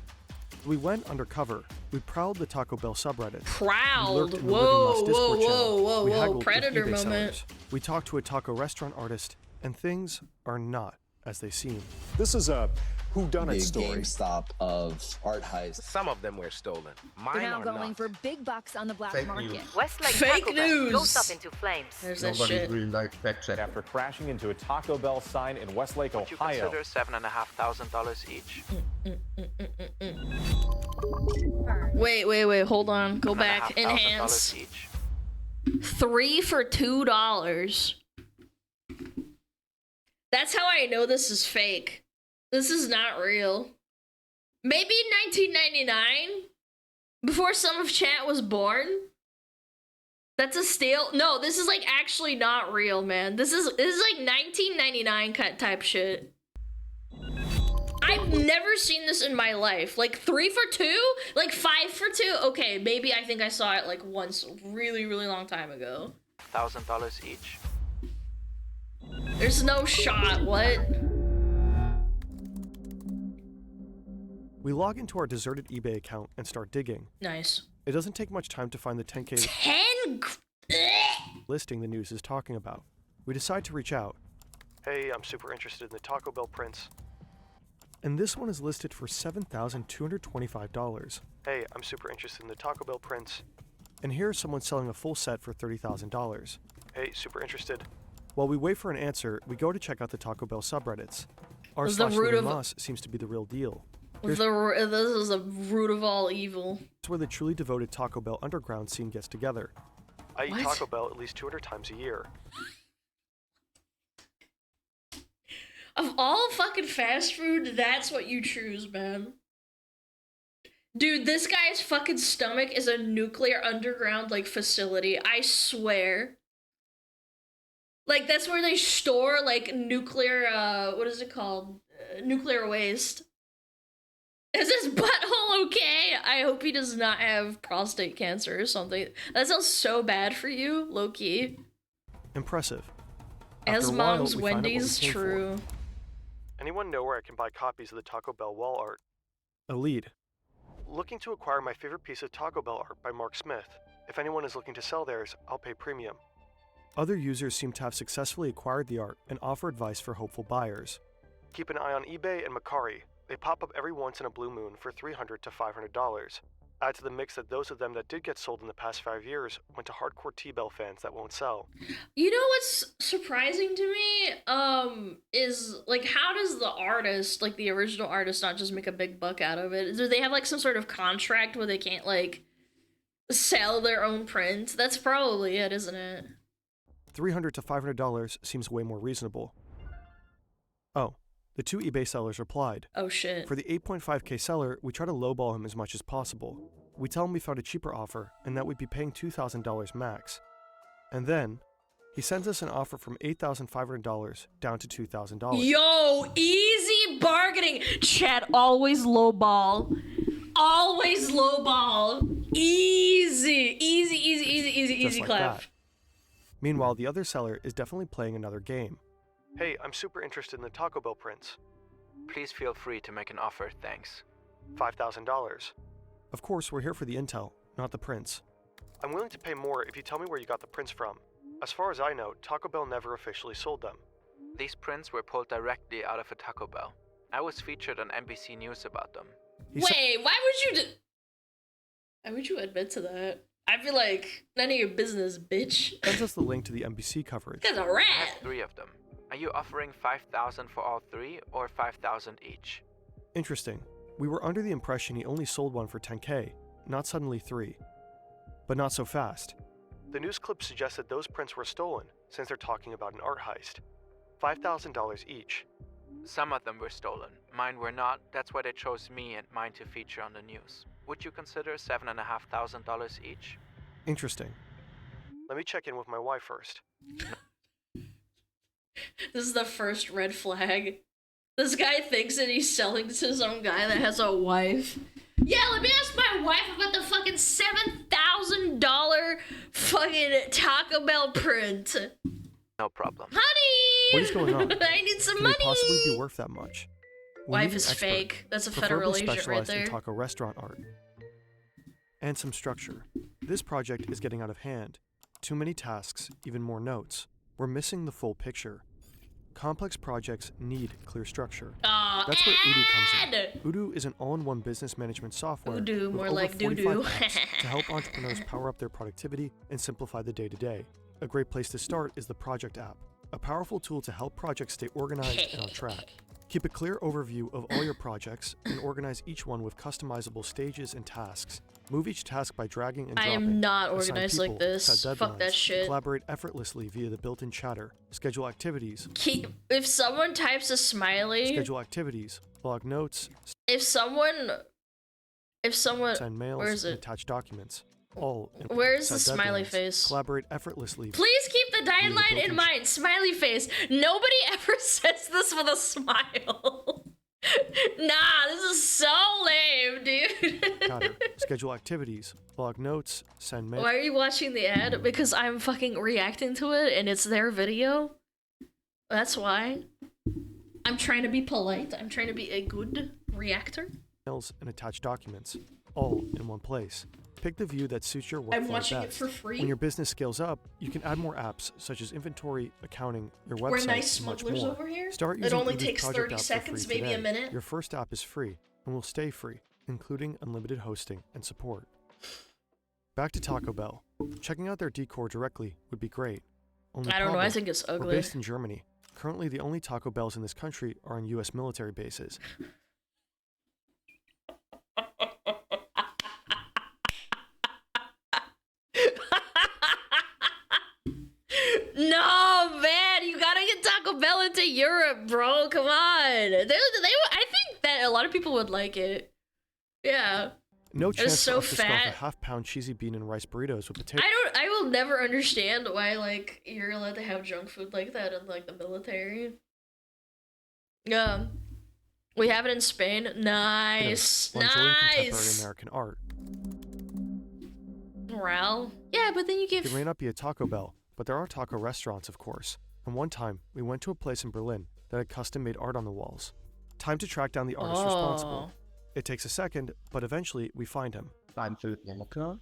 We went undercover. We prowled the Taco Bell subreddit. Prowled? Whoa, Predator moment. Sellers. We talked to a taco restaurant artist, and things are not as they seem. This is a whodunit story. GameStop of art heists. Some of them were stolen. Mine They're now are going not. for big bucks on the black Fake market. news. Westlake Fake Taco Bell news. goes up into flames. There's that Nobody shit. really liked fact check. After crashing into a Taco Bell sign in Westlake, Would you Ohio. consider $7,500 each? Wait, hold on. Go back. $7,500 Enhance. each. 3 for $2. That's how I know this is fake. This is not real. Maybe 1999? Before some of chat was born? That's a steal? No, this is like actually not real, man. This is like 1999 type shit. I've never seen this in my life. Like 3 for 2? Like 5 for 2? Okay, maybe I think I saw it like once really, really long time ago. $1,000 each. There's no shot, what? We log into our deserted eBay account and start digging. Nice. It doesn't take much time to find the 10K listing the news is talking about. We decide to reach out. Hey, I'm super interested in the Taco Bell prints. And this one is listed for $7,225. Hey, I'm super interested in the Taco Bell prints. And here's someone selling a full set for $30,000. Hey, super interested. While we wait for an answer, we go to check out the Taco Bell subreddits. r/Moss seems to be the real deal. This is the root of all evil. It's where the truly devoted Taco Bell underground scene gets together. I eat Taco Bell at least 200 times a year. Of all fucking fast food, that's what you choose, man. Dude, this guy's fucking stomach is a nuclear underground, like, facility. I swear. Like, that's where they store, like, nuclear, what is it called? Nuclear waste. Is his butthole okay? I hope he does not have prostate cancer or something. That sounds so bad for you, low-key. Impressive. As Mom's Wendy's, true. Anyone know where I can buy copies of the Taco Bell wall art? A lead. Looking to acquire my favorite piece of Taco Bell art by Mark Smith. If anyone is looking to sell theirs, I'll pay premium. Other users seem to have successfully acquired the art and offer advice for hopeful buyers. Keep an eye on eBay and Macari. They pop up every once in a blue moon for $300 to $500. Add to the mix that those of them that did get sold in the past 5 years went to hardcore T-Bell fans that won't sell. You know what's surprising to me? Is, like, how does the artist, like, the original artist, not just make a big buck out of it? Do they have, like, some sort of contract where they can't, like, sell their own print? That's probably it, isn't it? $300 to $500 seems way more reasonable. Oh. The 2 eBay sellers replied. Oh shit. For the 8.5K seller, we try to lowball him as much as possible. We tell him we found a cheaper offer and that we'd be paying $2,000 max. And then, he sends us an offer from $8,500 down to $2,000. Yo, easy bargaining. Chat, always lowball. Always lowball. Easy. Easy clap. That. Meanwhile, the other seller is definitely playing another game. Hey, I'm super interested in the Taco Bell prints. Please feel free to make an offer, thanks. $5,000. Of course, we're here for the intel, not the prints. I'm willing to pay more if you tell me where you got the prints from. As far as I know, Taco Bell never officially sold them. These prints were pulled directly out of a Taco Bell. I was featured on NBC News about them. Wait, why would you admit to that? I feel like none of your business, bitch. Sends us the link to the NBC coverage. That's a rat. I have 3 of them. Are you offering $5,000 for all 3 or $5,000 each? Interesting. We were under the impression he only sold one for $10K, not suddenly 3. But not so fast. The news clip suggests that those prints were stolen, since they're talking about an art heist. $5,000 each. Some of them were stolen. Mine were not. That's why they chose me and mine to feature on the news. Would you consider $7,500 each? Interesting. Let me check in with my wife first. This is the first red flag. This guy thinks that he's selling to some guy that has a wife. Yeah, let me ask my wife about the fucking $7,000 fucking Taco Bell print. No problem. Honey! What is going on? I need some Can money! They possibly be worth that much? Wife is fake. That's a federal agent right there. In taco restaurant art. And some structure. This project is getting out of hand. Too many tasks, even more notes. We're missing the full picture. Complex projects need clear structure. That's where Odoo comes in. Odoo is an all-in-one business management software Odoo, more like doo-doo. To help entrepreneurs power up their productivity and simplify the day-to-day. A great place to start is the Project app, a powerful tool to help projects stay organized and on track. Keep a clear overview of all your projects and organize each one with customizable stages and tasks. Move each task by dragging and I dropping. am not Assign organized like people, this. set Fuck that deadlines, shit. Collaborate effortlessly via the built-in chatter. Schedule activities. If someone types a smiley. Schedule activities. Log notes. If someone. Send mails. Where is and it? attach documents. All. Where's the set smiley deadlines. face? Collaborate effortlessly. Please keep the guideline in mind. Smiley face. Nobody ever says this with a smile. Nah, this is so lame, dude. Chatter. Schedule activities. Log notes. Send mail. Why are you watching the ad? Because I'm fucking reacting to it and it's their video. That's why. I'm trying to be polite. I'm trying to be a good reactor. Mails and attach documents. All in one place. Pick the view that suits your workflow I'm watching it best. for free. When your business scales up, you can add more apps such as inventory, accounting, your website, We're nice and much smugglers more. over here. Start It using only Blue's takes Project 30 app for seconds, free maybe a today. minute. Your first app is free and will stay free, including unlimited hosting and support. Back to Taco Bell. Checking out their decor directly would be great. Only I don't know, I problem, think it's we're ugly. based in Germany. Currently, the only Taco Bells in this country are on U.S. military bases. No, man, you gotta get Taco Bell into Europe, bro. Come on. I think that a lot of people would like it. Yeah. No It's chance so for us to scoff fat. a half-pound cheesy bean and rice burritos with potato. I will never understand why, like, you're allowed to have junk food like that in, like, the military. Yeah. We have it in Spain. Nice. While enjoying contemporary Nice. American art. Morale. Yeah, but then you give... It may not be a Taco Bell, but there are taco restaurants, of course. And one time, we went to a place in Berlin that had custom-made art on the walls. Time to track down the artist responsible. It takes a second, but eventually we find him. I'm Philip Walker.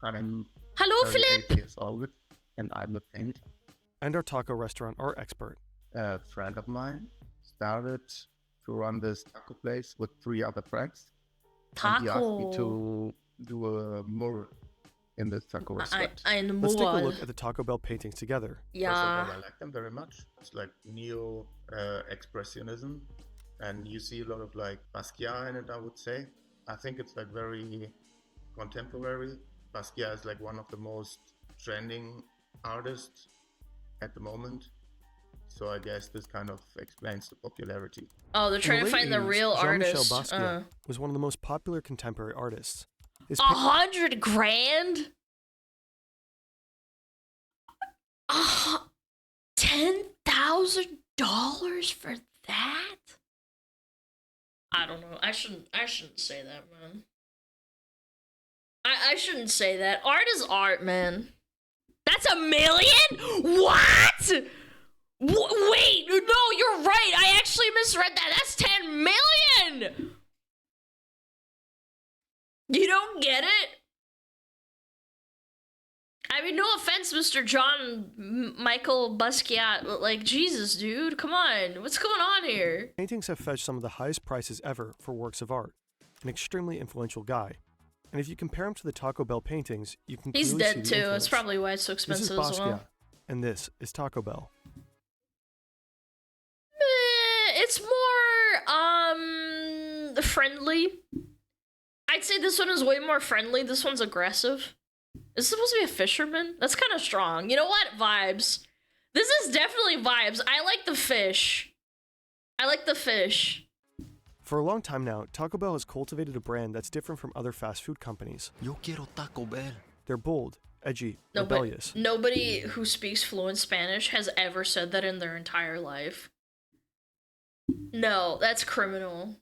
I'm Hello, 38 Philip. years old, and I'm a painter. And our taco restaurant art expert. A friend of mine started to run this taco place with 3 other friends. And he asked me Taco. to do a mural in this taco restaurant. Let's take a look at the Taco Bell paintings together. First of all, I like them very much. It's like neo-expressionism. And you see a lot of like Basquiat in it, I would say. I think it's like very contemporary. Basquiat is like one of the most trending artists at the moment. So I guess this kind of explains the popularity. Oh, they're trying In to late find the 80s, real Jean-Michel artist. Basquiat was one of the most popular contemporary artists. His 100 grand? $10,000 for that? I don't know. I shouldn't say that, man. I shouldn't say that. Art is art, man. That's $1 million? What? Wait, no, you're right. I actually misread that. That's 10 million. You don't get it? I mean, no offense, Mr. John Michael Basquiat, but like, Jesus, dude, come on. What's going on here? paintings have fetched some of the highest prices ever for works of art. An extremely influential guy. And if you compare him to the Taco Bell paintings, you can He's clearly see dead the too. influence. That's probably why it's so This is expensive as well. Basquiat, and this is Taco Bell. It's more friendly. I'd say this one is way more friendly. This one's aggressive. Is this supposed to be a fisherman? That's kind of strong. You know what? Vibes. This is definitely vibes. I like the fish. I like the fish. For a long time now, Taco Bell has cultivated a brand that's different from other fast food companies. Yo quiero Taco Bell. They're bold, edgy, rebellious. Nobody who speaks fluent Spanish has ever said that in their entire life. No, that's criminal.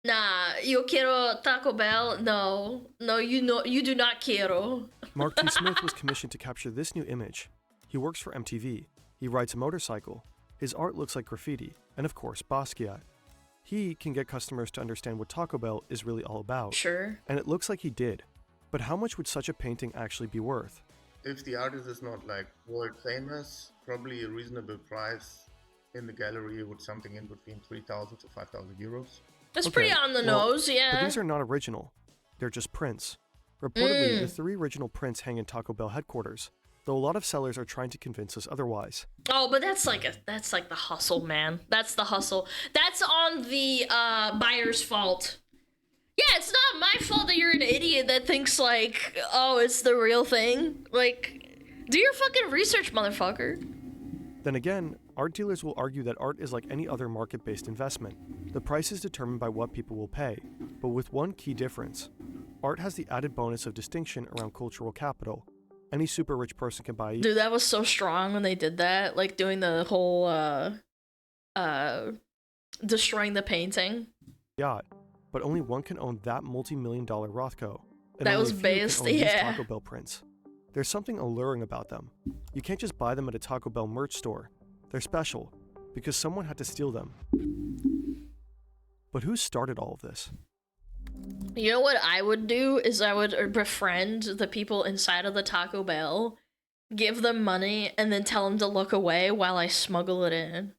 Nah, yo quiero Taco Bell. No, you do not quiero. Mark T. Smith was commissioned to capture this new image. He works for MTV. He rides a motorcycle. His art looks like graffiti. And of course, Basquiat. He can get customers to understand what Taco Bell is really all about. Sure. And it looks like he did. But how much would such a painting actually be worth? If the artist is not like world famous, probably a reasonable price in the gallery would something in between 3,000 to 5,000 euros. That's pretty on the nose, yeah. But these are not original. They're just prints. Reportedly, the 3 original prints hang in Taco Bell headquarters. though a lot of sellers are trying to convince us otherwise. Oh, but that's like the hustle, man. That's the hustle. That's on the buyer's fault. Yeah, it's not my fault that you're an idiot that thinks like, oh, it's the real thing. Like, do your fucking research, motherfucker. Then again, art dealers will argue that art is like any other market-based investment. The price is determined by what people will pay, but with one key difference. Art has the added bonus of distinction around cultural capital. Any super rich person can buy it. Dude, that was so strong when they did that, like doing the whole destroying the painting. Yacht, but only one can own that multi-million-dollar Rothko. And that only was a few based, can own these yeah. Taco Bell prints. There's something alluring about them. You can't just buy them at a Taco Bell merch store. They're special, because someone had to steal them. But who started all of this? You know what I would do is I would befriend the people inside of the Taco Bell, give them money, and then tell them to look away while I smuggle it in.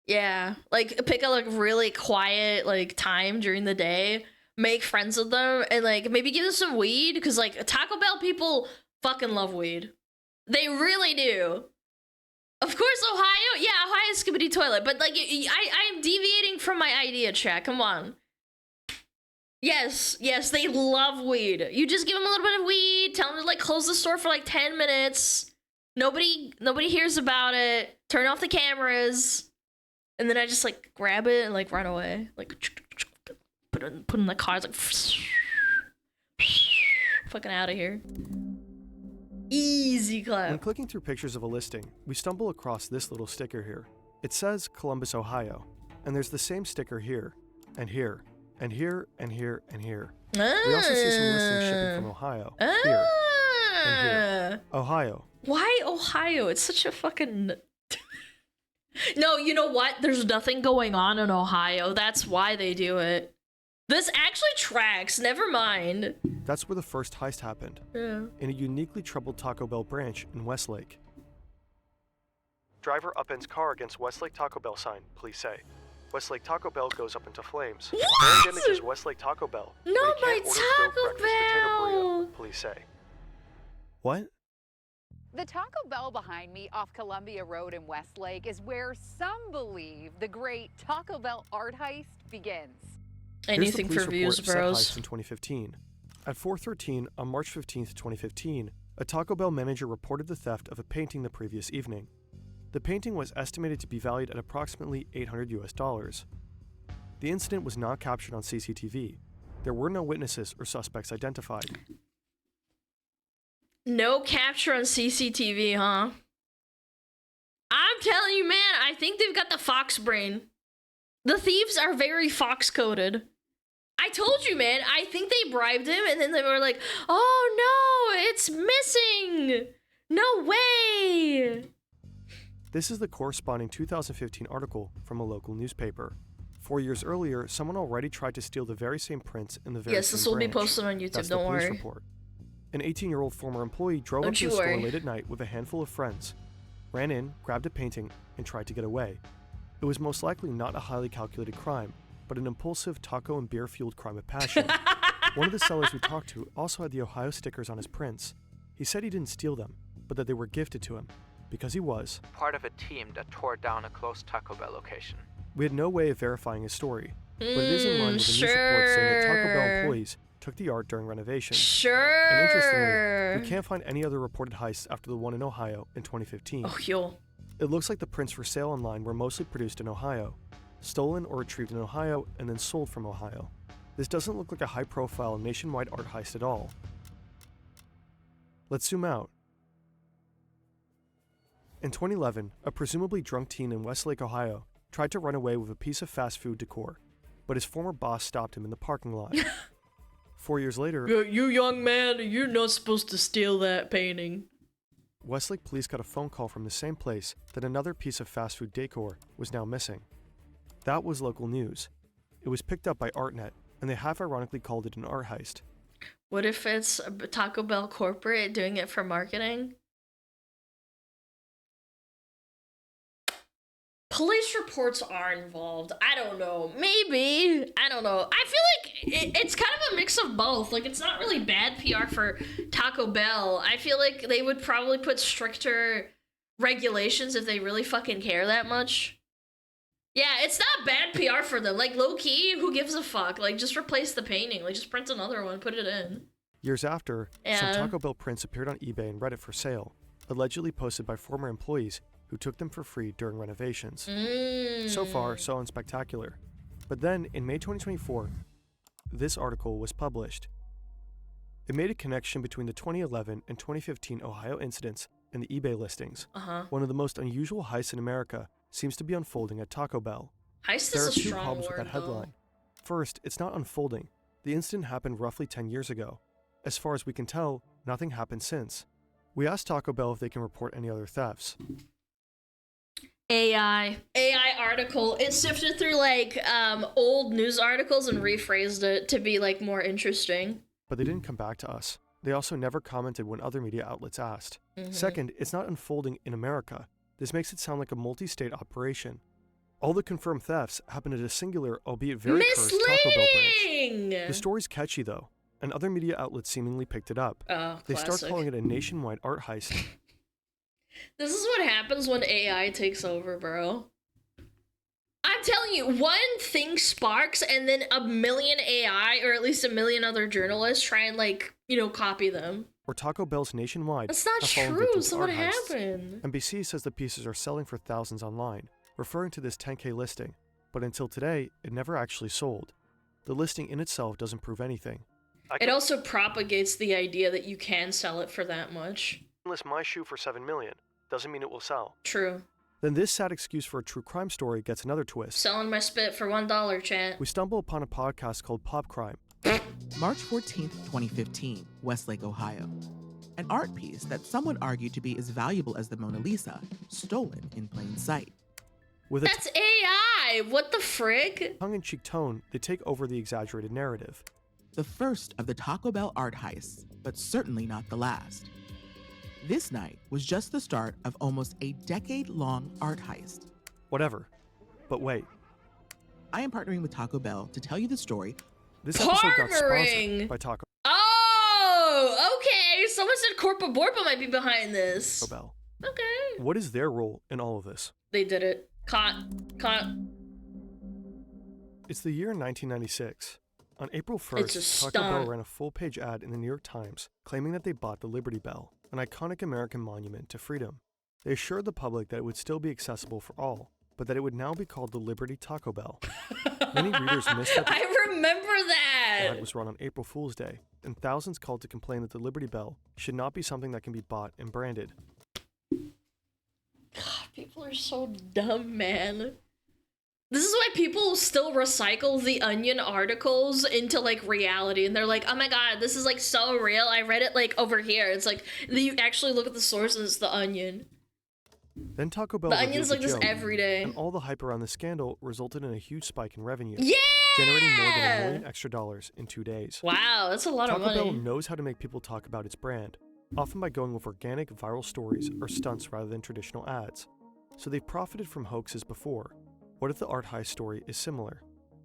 Yeah, like pick a like really quiet like time during the day, make friends with them, and like maybe give them some weed, because like Taco Bell people fucking love weed. They really do. Of course, Ohio, yeah, Ohio's skibbity toilet, but like I'm deviating from my idea, chat. Come on. Yes, they love weed. You just give them a little bit of weed, tell them to like close the store for like 10 minutes. Nobody hears about it. Turn off the cameras. And then I just like grab it and like run away. Like put in the car, like fucking out of here. Easy clap. When clicking through pictures of a listing, we stumble across this little sticker here. It says Columbus, Ohio, and there's the same sticker here, and here, and here, and here, and here. We also see some listings shipping from Ohio, here, and here. Ohio. Why Ohio? It's such a fucking... No, you know what? There's nothing going on in Ohio. That's why they do it. This actually tracks. Never mind. That's where the first heist happened. Yeah. In a uniquely troubled Taco Bell branch in Westlake. Driver upends car against Westlake Taco Bell sign, police say. Westlake Taco Bell goes up into flames. Man damages Westlake Taco Bell. Not my Taco Bell! Police say. What? The Taco Bell behind me off Columbia Road in Westlake is where some believe the great Taco Bell art heist begins. Anything for views, bros. In 2015. At 4:13 on March 15th, 2015, a Taco Bell manager reported the theft of a painting the previous evening. The painting was estimated to be valued at approximately $800 US. The incident was not captured on CCTV. There were no witnesses or suspects identified. No capture on CCTV, huh? I'm telling you, man, I think they've got the fox brain. The thieves are very fox-coded. I told you, man, I think they bribed him, and then they were like, oh no, it's missing! No way! This is the corresponding 2015 article from a local newspaper. 4 years earlier, someone already tried to steal the very same prints in the very Yes, same this will be branch. posted on YouTube, That's don't the police worry. report. An 18-year-old former employee drove Don't up to you the store worry. late at night with a handful of friends, ran in, grabbed a painting, and tried to get away. It was most likely not a highly calculated crime, but an impulsive taco and beer-fueled crime of passion. One of the sellers we talked to also had the Ohio stickers on his prints. He said he didn't steal them, but that they were gifted to him, because he was part of a team that tore down a closed Taco Bell location. We had no way of verifying his story, but it is in line with the news report saying that Taco Bell employees took the art during renovation. Sure. And interestingly, we can't find any other reported heists after the one in Ohio in 2015. Oh, yo. It looks like the prints for sale online were mostly produced in Ohio, stolen or retrieved in Ohio, and then sold from Ohio. This doesn't look like a high-profile nationwide art heist at all. Let's zoom out. In 2011, a presumably drunk teen in Westlake, Ohio, tried to run away with a piece of fast food decor, but his former boss stopped him in the parking lot. 4 years later, You young man, you're not supposed to steal that painting. Westlake police got a phone call from the same place that another piece of fast food decor was now missing. That was local news. It was picked up by ArtNet, and they half-ironically called it an art heist. What if it's a Taco Bell corporate doing it for marketing? Police reports are involved. I don't know. Maybe. I don't know. I feel like it's kind of a mix of both. Like, it's not really bad PR for Taco Bell. I feel like they would probably put stricter regulations if they really fucking care that much. Yeah, it's not bad PR for them. Like, low-key, who gives a fuck? Like, just replace the painting. Like, just print another one, put it in. Years after, Yeah. some Taco Bell prints appeared on eBay and Reddit for sale, allegedly posted by former employees who took them for free during renovations. So far, so unspectacular. But then, in May 2024, this article was published. It made a connection between the 2011 and 2015 Ohio incidents and the eBay listings. One of the most unusual heists in America seems to be unfolding at Taco Bell. Heist There is are a two strong problems with word, that headline. First, it's not unfolding. The incident happened roughly 10 years ago. As far as we can tell, nothing happened since. We asked Taco Bell if they can report any other thefts. AI article. It sifted through like old news articles and rephrased it to be like more interesting. But they didn't come back to us. They also never commented when other media outlets asked. Second, it's not unfolding in America. This makes it sound like a multi-state operation. All the confirmed thefts happened at a singular, albeit very cursed Taco Bell branch. The story's catchy though, and other media outlets seemingly picked it up. They start classic. calling it a nationwide art heist. This is what happens when AI takes over, bro. I'm telling you, one thing sparks and then a million AI, or at least a million other journalists try and like, you know, copy them. Or Taco Bell's nationwide. That's not have fallen true. victim to So what art heists. happened? NBC says the pieces are selling for thousands online, referring to this 10K listing, but until today, it never actually sold. The listing in itself doesn't prove anything. It also propagates the idea that you can sell it for that much. List my shoe for $7 million. Doesn't mean it will sell. True. Then this sad excuse for a true crime story gets another twist. Selling my spit for $1, chat. We stumble upon a podcast called Pop Crime. March 14th, 2015, Westlake, Ohio. An art piece that some would argue to be as valuable as the Mona Lisa, stolen in plain sight. With a That's AI! What the frig? tongue-in-cheek tone, they take over the exaggerated narrative. The first of the Taco Bell art heists, but certainly not the last. This night was just the start of almost a decade-long art heist. Whatever. But wait. I am partnering with Taco Bell to tell you the story. This episode got Partnering! sponsored by Taco Oh, okay. Someone said Corpo Borpo might be behind this. Bell. Okay. What is their role in all of this? They did it. Caught. It's the year 1996. On April It's a 1st, Taco stunt. Bell ran a full-page ad in the New York Times claiming that they bought the Liberty Bell, an iconic American monument to freedom. They assured the public that it would still be accessible for all, but that it would now be called the Liberty Taco Bell. Many readers missed that I remember the that. ad was run on April Fool's Day, and thousands called to complain that the Liberty Bell should not be something that can be bought and branded. God, people are so dumb, man. This is why people still recycle the Onion articles into like reality, and they're like, oh my god, this is like so real. I read it like over here. It's like you actually look at the source and it's the Onion. Then Taco Bell The revealed Onion's the like this joke, every day. and all the hype around the scandal resulted in a huge spike in revenue, Yeah! generating more than $1 million extra in 2 days. Wow, that's a lot of Taco Bell money. knows how to make people talk about its brand, often by going with organic viral stories or stunts rather than traditional ads. So they've profited from hoaxes before. What if the art heist story is similar?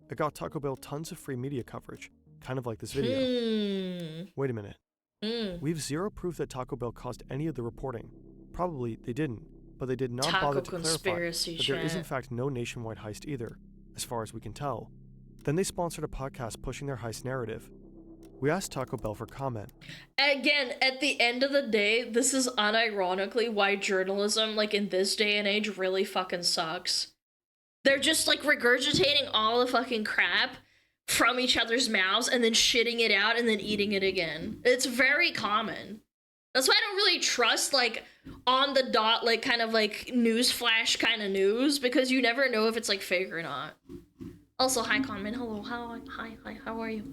It got Taco Bell tons of free media coverage, kind of like this video. Wait a minute. We have zero proof that Taco Bell caused any of the reporting. Probably they didn't, but they did not Taco bother to clarify conspiracy that there is in chat. fact no nationwide heist either, as far as we can tell. Then they sponsored a podcast pushing their heist narrative. We asked Taco Bell for comment. Again, at the end of the day, this is unironically why journalism, like in this day and age, really fucking sucks. They're just like regurgitating all the fucking crap from each other's mouths and then shitting it out and then eating it again. It's very common. That's why I don't really trust like on the dot, like kind of like news flash kind of news, because you never know if it's like fake or not. Also, hi Conman, hello, hi, how are you?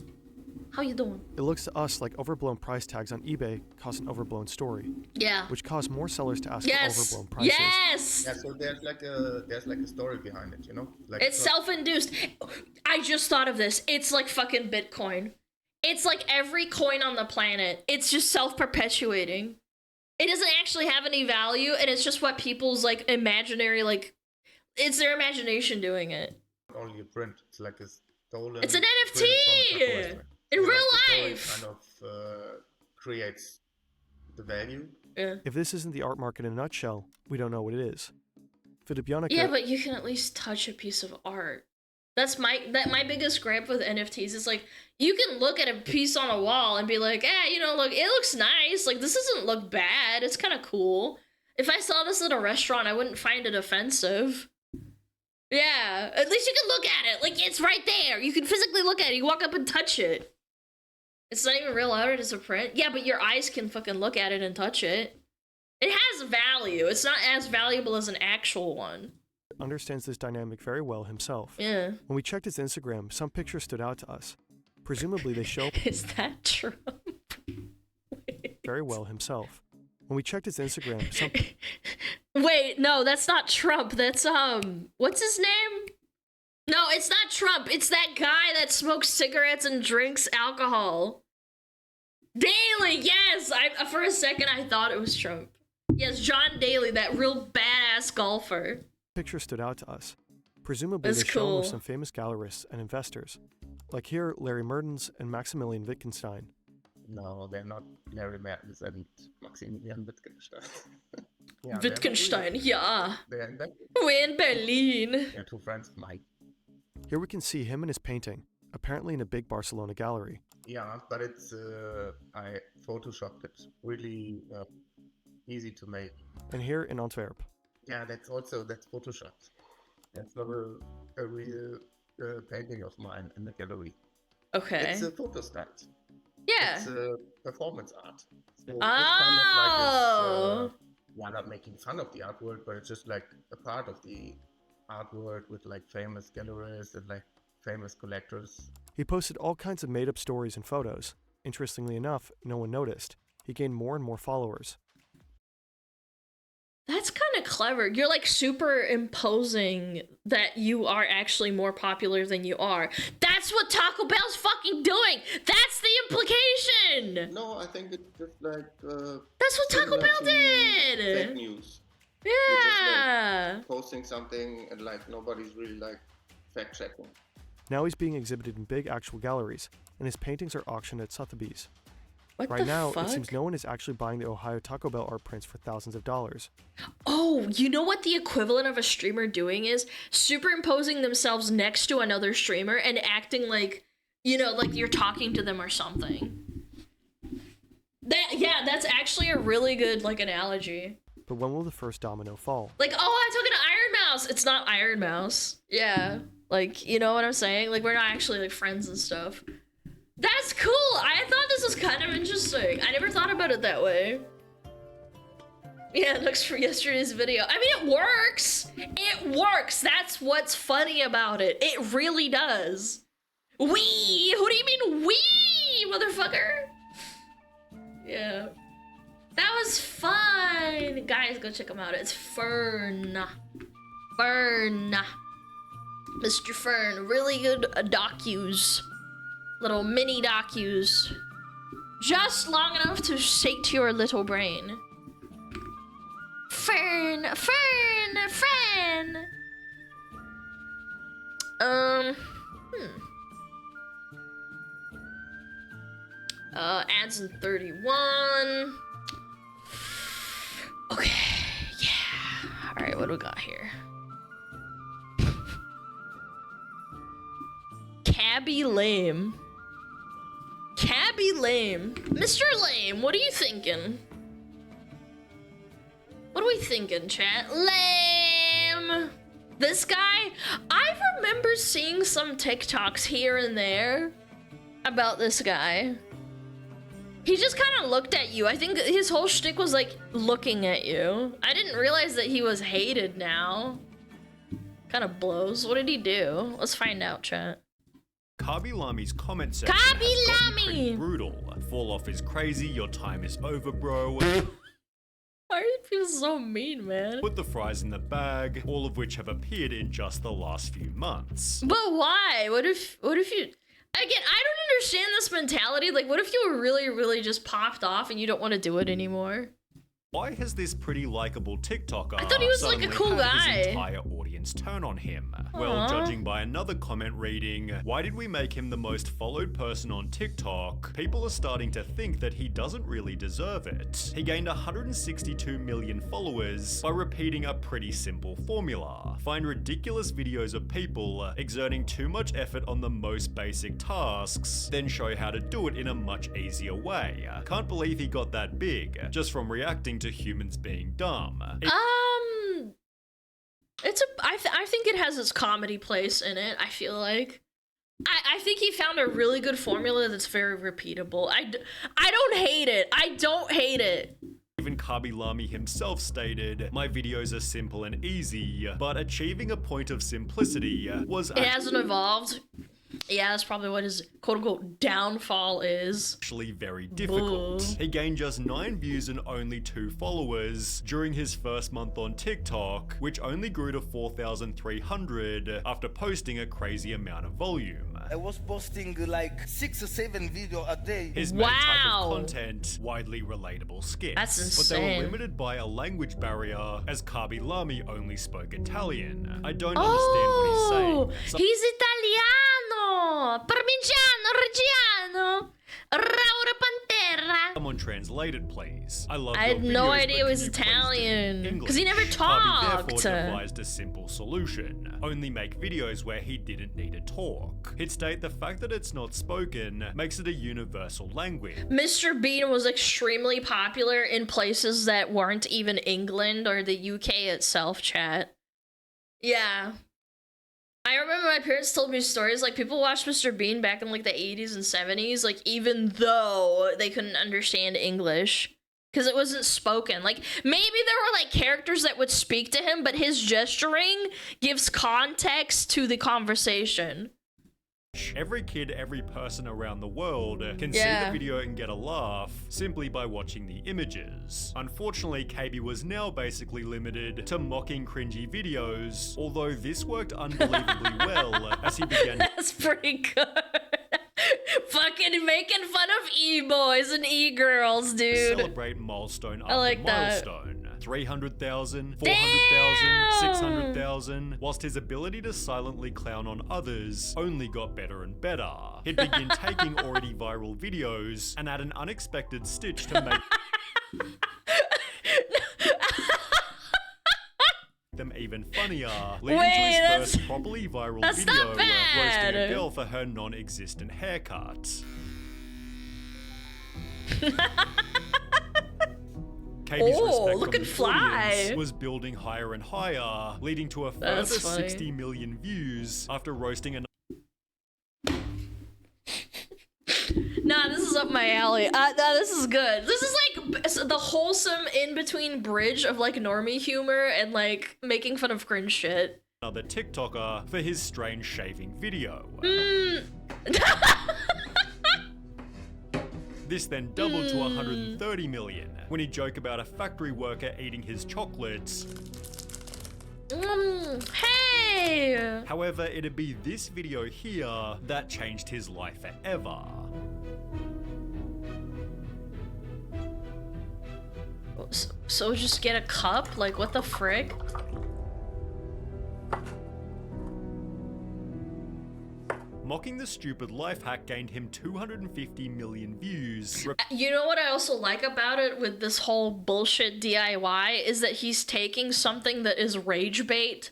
How you doing? It looks to us like overblown price tags on eBay cause an overblown story. Yeah. Which caused more sellers to ask Yes. for overblown prices. Yes. Yeah, so there's like a story behind it, you know? Like It's self-induced. I just thought of this. It's like fucking Bitcoin. It's like every coin on the planet. It's just self-perpetuating. It doesn't actually have any value, and it's just what people's like imaginary, like, it's their imagination doing it. only a print. It's like stolen. It's an print from a tattoo NFT artist. in So, real the story life. kind of creates the value. Yeah. If this isn't the art market in a nutshell, we don't know what it is. Filipionica. Yeah, but you can at least touch a piece of art. That's my biggest gripe with NFTs is like you can look at a piece on a wall and be like, you know, look, it looks nice. Like this doesn't look bad. It's kind of cool. If I saw this at a restaurant, I wouldn't find it offensive. Yeah, at least you can look at it. Like it's right there. You can physically look at it. You walk up and touch it. It's not even real art. It's a print. Yeah, but your eyes can fucking look at it and touch it. It has value. It's not as valuable as an actual one. Understands this dynamic very well himself. Yeah. When we checked his Instagram, some pictures stood out to us. Presumably they show Is that true? very well himself. When we checked his Instagram, some Wait, no, that's not Trump. That's what's his name? No, it's not Trump. It's that guy that smokes cigarettes and drinks alcohol. Daly, yes. For a second I thought it was Trump. Yes, John Daly, that real badass golfer. pictures stood out to us. Presumably That's they show cool. with some famous gallerists and investors. Like here, Larry Mertens and Maximilian Wittgenstein. No, they're not Larry Mertens and Maximilian Wittgenstein. Yeah, Wittgenstein, yeah. They're We're in Berlin. They're two friends of mine. Here we can see him and his painting, apparently in a big Barcelona gallery. Yeah, but it's I photoshopped it. Really easy to make. And here in Antwerp. Yeah, that's photoshopped. That's not a real painting of mine in the gallery. Okay. It's a photo stand. Yeah. It's a performance art. So it's Oh. yeah, not making fun of the artwork, but it's just like a part of the artwork with like famous gallerists and like famous collectors. He posted all kinds of made-up stories and photos. Interestingly enough, no one noticed. He gained more and more followers. That's kind of clever. You're like superimposing that you are actually more popular than you are. That's what Taco Bell's fucking doing. That's the implication. No, I think it's just like That's what Taco Bell did. fake news. Yeah. You're just, like, posting something and like nobody's really like fact checking. Now he's being exhibited in big actual galleries, and his paintings are auctioned at Sotheby's. What right the now, fuck? it seems no one is actually buying the Ohio Taco Bell art prints for thousands of dollars. Oh, you know what the equivalent of a streamer doing is? Superimposing themselves next to another streamer and acting like, you know, like you're talking to them or something. Yeah, that's actually a really good like analogy. But when will the first domino fall? Like, oh, I took it to Iron Mouse. It's not Iron Mouse. Yeah. Like, you know what I'm saying? Like, we're not actually like friends and stuff. That's cool. I thought this was kind of interesting. I never thought about it that way. Yeah, it looks for yesterday's video. I mean, it works. It works. That's what's funny about it. It really does. Wee! Who do you mean wee, motherfucker? Yeah. That was fun. Guys, go check them out. It's Fern. Fern. Mr. Fern. Really good docus. Little mini docus. Just long enough to sate your little brain. Fern. Fern. Fern. Ads in 31. Okay, yeah. All right, what do we got here? Cabby Lame. Cabby Lame. Mr. Lame, what are you thinking? What are we thinking, chat? Lame. This guy, I remember seeing some TikToks here and there about this guy. He just kind of looked at you. I think his whole shtick was like looking at you. I didn't realize that he was hated now. Kind of blows. What did he do? Let's find out, chat. Kabi Lami's comment section Kabi has gotten Lami! pretty brutal. Fall off is crazy, your time is over, bro. Why are you being so mean, man? Put the fries in the bag, all of which have appeared in just the last few months. But why? What if you... Again, I don't understand this mentality. Like, what if you were really just popped off and you don't want to do it anymore? Why has this pretty likable TikToker I thought he was like a suddenly cool had guy. his entire audience fans turn on him. Well, judging by another comment reading, "Why did we make him the most followed person on TikTok? People are starting to think that he doesn't really deserve it." He gained 162 million followers by repeating a pretty simple formula. Find ridiculous videos of people exerting too much effort on the most basic tasks, then show how to do it in a much easier way. Can't believe he got that big, just from reacting to humans being dumb. I think it has its comedy place in it, I feel like. I think he found a really good formula that's very repeatable. I don't hate it. I don't hate it. Even Kabi Lami himself stated, "My videos are simple and easy, but achieving a point of simplicity was..." It hasn't evolved. Yeah, that's probably what his quote-unquote downfall is. Actually very difficult. He gained just 9 views and only 2 followers during his first month on TikTok, which only grew to 4,300 after posting a crazy amount of volume. I was posting like 6 or 7 videos a day. His main type of content, widely relatable skits. That's insane. But they were limited by a language barrier, as Kabi Lami only spoke Italian. I don't understand what he's saying. He's Italiano! Parmigiano Reggiano! Raura Pantera! Someone translate it, please. I love I your had no videos, idea but it was can you please do Italian. English? Because he never Kabi talked. therefore devised a simple solution. Only make videos where he didn't need to talk. He'd state the fact that it's not spoken makes it a universal language. Mr. Bean was extremely popular in places that weren't even England or the UK itself, chat. Yeah. I remember my parents told me stories, like, people watched Mr. Bean back in, like, the 80s and 70s, like, even though they couldn't understand English. Because it wasn't spoken. Like, maybe there were, like, characters that would speak to him, but his gesturing gives context to the conversation. Every kid, every person around the world can see the video and get a laugh simply by watching the images. Unfortunately, KB was now basically limited to mocking cringy videos, although this worked unbelievably well as he began— That's pretty good. Fucking making fun of e-boys and e-girls, dude. Celebrate milestone after I like that. milestone. 300,000, 400,000, 600,000, whilst his ability to silently clown on others only got better and better. He'd begin taking already viral videos and add an unexpected stitch to make them even funnier, leading to his first properly viral video roasting a girl for her non-existent haircut. KB's respect look from at the Fly. audience was building higher and higher, leading to a further 60 million views after roasting an— Nah, this is up my alley. Nah, this is good. This is like the wholesome in-between bridge of like normie humor and like making fun of cringe shit. Another TikToker for his strange shaving video. This then doubled to 130 million when he joked about a factory worker eating his chocolates. Hey! However, it'd be this video here that changed his life forever. So just get a cup? Like, what the frick? Mocking the stupid life hack gained him 250 million views. You know what I also like about it with this whole bullshit DIY is that he's taking something that is rage bait,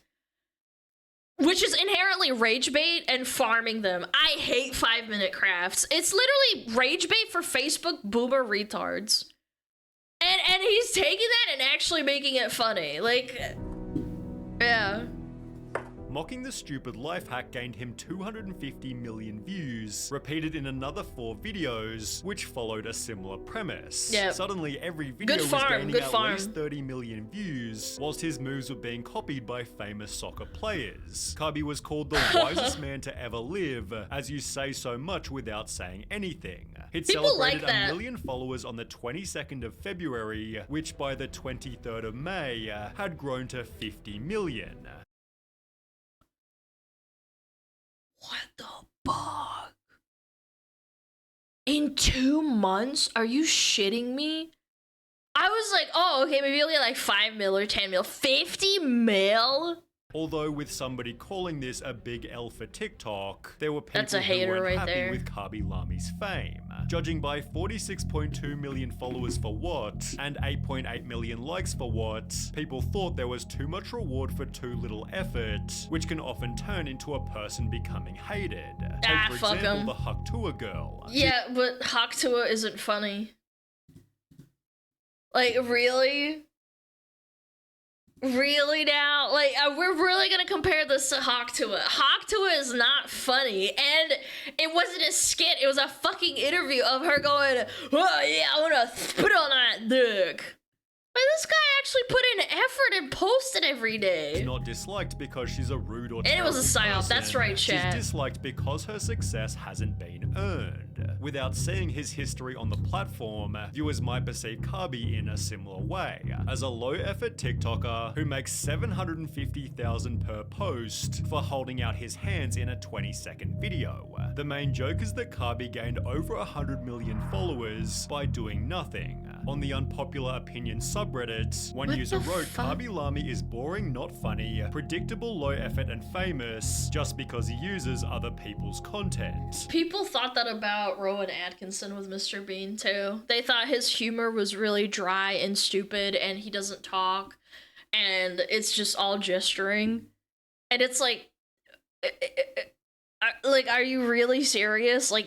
which is inherently rage bait, and farming them. I hate 5-minute crafts. It's literally rage bait for Facebook boomer retards. And he's taking that and actually making it funny. Like, yeah. Mocking the stupid life hack gained him 250 million views, repeated in another 4 videos, which followed a similar premise. Yep. Suddenly, every video was gaining at least 30 million views, whilst his moves were being copied by famous soccer players. Kabi was called the wisest man to ever live, as you say so much without saying anything. He'd People celebrated like that. 1 million followers on the 22nd of February, which by the 23rd of May had grown to 50 million. What the fuck? In 2 months? Are you shitting me? I was like, oh, okay, maybe I'll get like 5 mil or 10 mil. 50 mil? Although with somebody calling this a big L for TikTok, there were people That's a who hater weren't right happy there. with Kabilami's fame. Judging by 46.2 million followers for what, and 8.8 million likes for what, people thought there was too much reward for too little effort, which can often turn into a person becoming hated. Take, for fuck example, 'em. the Haktua girl. Yeah, but Haktua isn't funny. Like, really? Really now? Like, we're really gonna compare this to Haktua. Haktua is not funny, and it wasn't a skit, it was a fucking interview of her going, oh yeah, I wanna spit on that dick. Like, this guy actually put in effort and posted every day. She's not disliked because she's a rude or And it was a terrible psyop, that's person. right, chat. She's disliked because her success hasn't been earned. Without seeing his history on the platform, viewers might perceive Kabi in a similar way, as a low-effort TikToker who makes $750,000 per post for holding out his hands in a 20-second video. The main joke is that Kabi gained over 100 million followers by doing nothing. On the unpopular opinion subreddit, one user wrote, Kabilami is boring, not funny, predictable, low effort, and famous just because he uses other people's content. People thought that about Rowan Atkinson with Mr. Bean too. They thought his humor was really dry and stupid and he doesn't talk and it's just all gesturing. And it's like are you really serious? Like,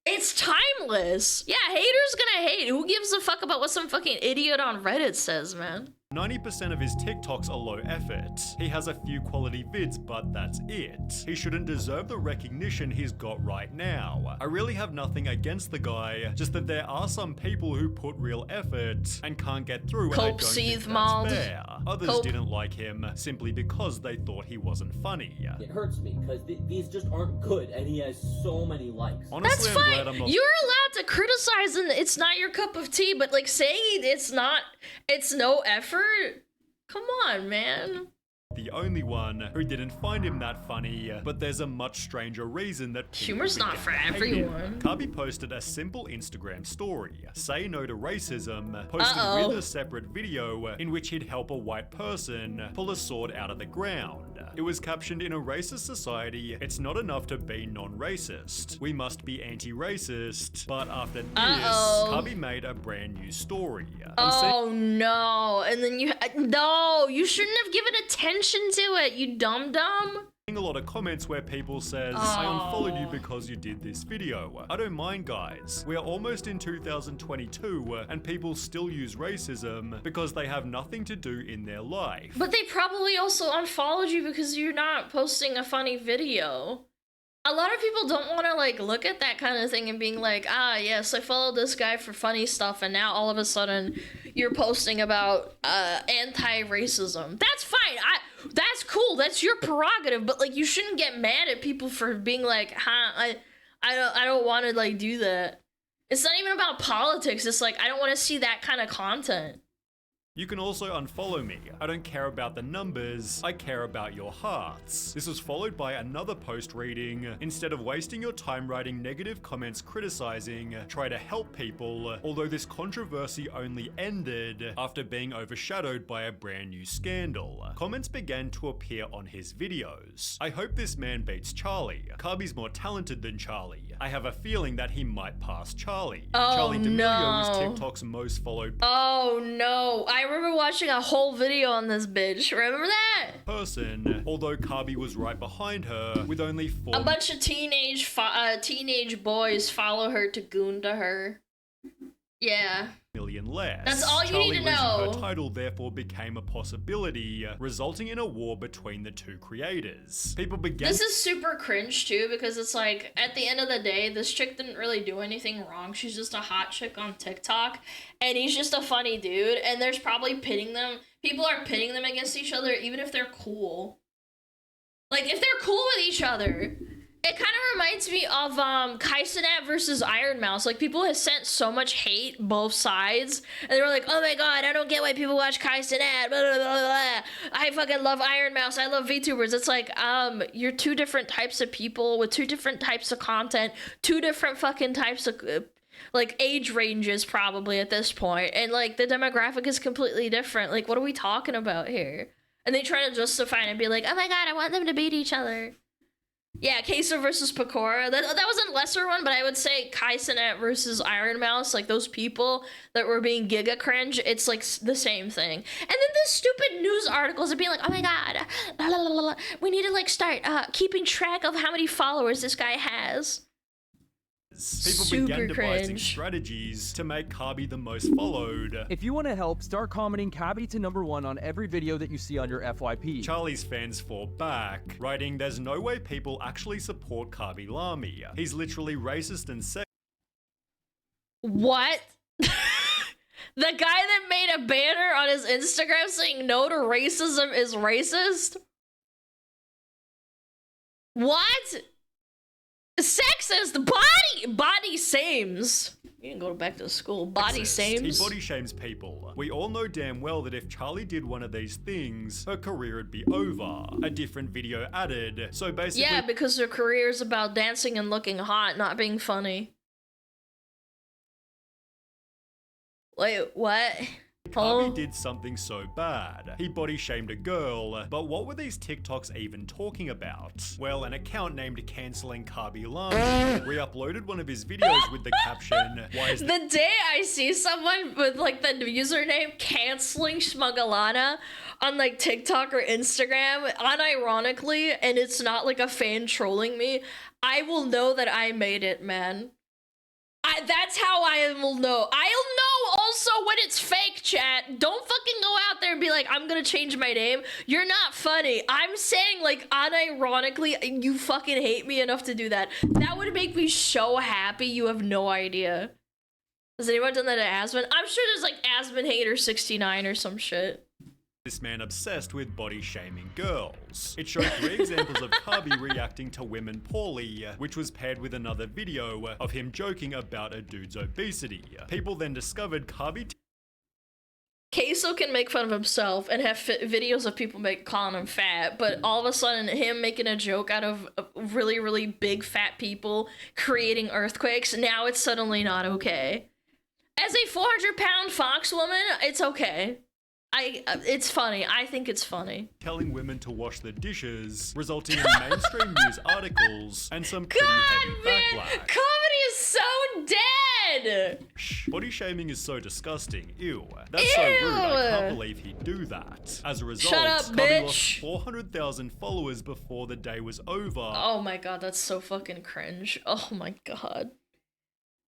it's timeless. Yeah, haters gonna hate. Who gives a fuck about what some fucking idiot on Reddit says, man? 90% of his TikToks are low effort. He has a few quality vids, but that's it. He shouldn't deserve the recognition he's got right now. I really have nothing against the guy, just that there are some people who put real effort and can't get through, and I don't think that's fair. Others didn't like him simply because they thought he wasn't funny. It hurts me because these just aren't good and he has so many likes. Honestly, That's I'm fine. glad I'm not. You're allowed to criticize and it's not your cup of tea, but like saying it's no effort? Come on, man. The only one who didn't find him that funny, but there's a much stranger reason that humor's not for everyone. Kabi posted a simple Instagram story, say no to racism, posted with a separate video in which he'd help a white person pull a sword out of the ground. It was captioned, in a racist society, it's not enough to be non-racist. We must be anti-racist. But after this, Kabi made a brand new story. Oh no, and then you shouldn't have given attention to it, you dum-dum. A lot of comments where people says, I unfollowed you because you did this video. I don't mind, guys. We are almost in 2022 and people still use racism because they have nothing to do in their life. But they probably also unfollowed you because you're not posting a funny video. A lot of people don't want to like look at that kind of thing and being like, ah, yes, I followed this guy for funny stuff and now all of a sudden you're posting about anti-racism. That's fine. That's cool. That's your prerogative. But like, you shouldn't get mad at people for being like, I don't want to like do that. It's not even about politics. It's like, I don't want to see that kind of content. You can also unfollow me. I don't care about the numbers, I care about your hearts. This was followed by another post reading, instead of wasting your time writing negative comments criticizing, try to help people, although this controversy only ended after being overshadowed by a brand new scandal. Comments began to appear on his videos. I hope this man beats Charlie. Kabi's more talented than Charlie. I have a feeling that he might pass Charlie. Charlie D'Amelio was TikTok's most followed Oh no, I remember watching a whole video on this bitch. Remember that? person, although Kabi was right behind her with only 4 A bunch of teenage boys follow her to goon to her. Yeah. million less. That's all you Charlie need to losing know. Her title therefore became a possibility, resulting in a war between the two creators. People began. This is super cringe too, because it's like, at the end of the day, this chick didn't really do anything wrong. She's just a hot chick on TikTok, and he's just a funny dude, and there's probably people are pitting them against each other, even if they're cool. Like, if they're cool with each other. It kind of reminds me of Kaisenat versus Iron Mouse. Like, people have sent so much hate both sides, and they were like, oh my god, I don't get why people watch Kaisenat, blah, blah, blah, blah. I fucking love Iron Mouse, I love VTubers. It's like, you're two different types of people with two different types of content, two different fucking types of like age ranges probably at this point, and like the demographic is completely different. Like, what are we talking about here? And they try to justify it and be like, oh my god, I want them to beat each other. Yeah, Queso versus Pecora. That was a lesser one, but I would say Kai Cenat versus Iron Mouse, like those people that were being giga cringe, it's like the same thing. And then the stupid news articles are being like, oh my god, la, la, la, la, we need to like start keeping track of how many followers this guy has. People Super began devising cringe. strategies to make Kabi the most followed. If you want to help, start commenting Kabi to #1 on every video that you see on your FYP. Charlie's fans fought back, writing, "There's no way people actually support Kabi Lami. He's literally racist and sexist." What? The guy that made a banner on his Instagram saying no to racism is racist? What? Sexist, body sames. You can go back to school. Body sames. He body shames people. We all know damn well that if Charlie did one of these things, her career would be over. A different video added. So basically, Yeah, because her career is about dancing and looking hot, not being funny. Wait, what? Kabi did something so bad. He body shamed a girl, but what were these TikToks even talking about? Well, an account named Canceling Kabi Lami re-uploaded one of his videos with the caption, "Why is The day I see someone with like the username Canceling SmugAlana on like TikTok or Instagram, unironically, and it's not like a fan trolling me, I will know that I made it, man. That's how I will know. I'll know also when it's fake, chat. Don't fucking go out there and be like, I'm gonna change my name. You're not funny. I'm saying, like, unironically, you fucking hate me enough to do that. That would make me so happy, you have no idea. Has anyone done that to Asmon? I'm sure there's like Asmon Hater 69 or some shit. this man obsessed with body shaming girls?" It showed 3 examples of Kabi reacting to women poorly, which was paired with another video of him joking about a dude's obesity. People then discovered Kabi Queso can make fun of himself and have videos of people calling him fat, but all of a sudden him making a joke out of really, really big fat people creating earthquakes, now it's suddenly not okay. As a 400-pound fox woman, it's okay. It's funny. I think it's funny. telling women to wash the dishes, resulting in mainstream news articles and some pretty heavy backlash. Comedy is so dead! Body shaming is so disgusting. Ew. That's so rude. I can't believe he'd do that. As a result, Shut up, Kabi bitch. lost 400,000 followers before the day was over. Oh my god, that's so fucking cringe. Oh my god.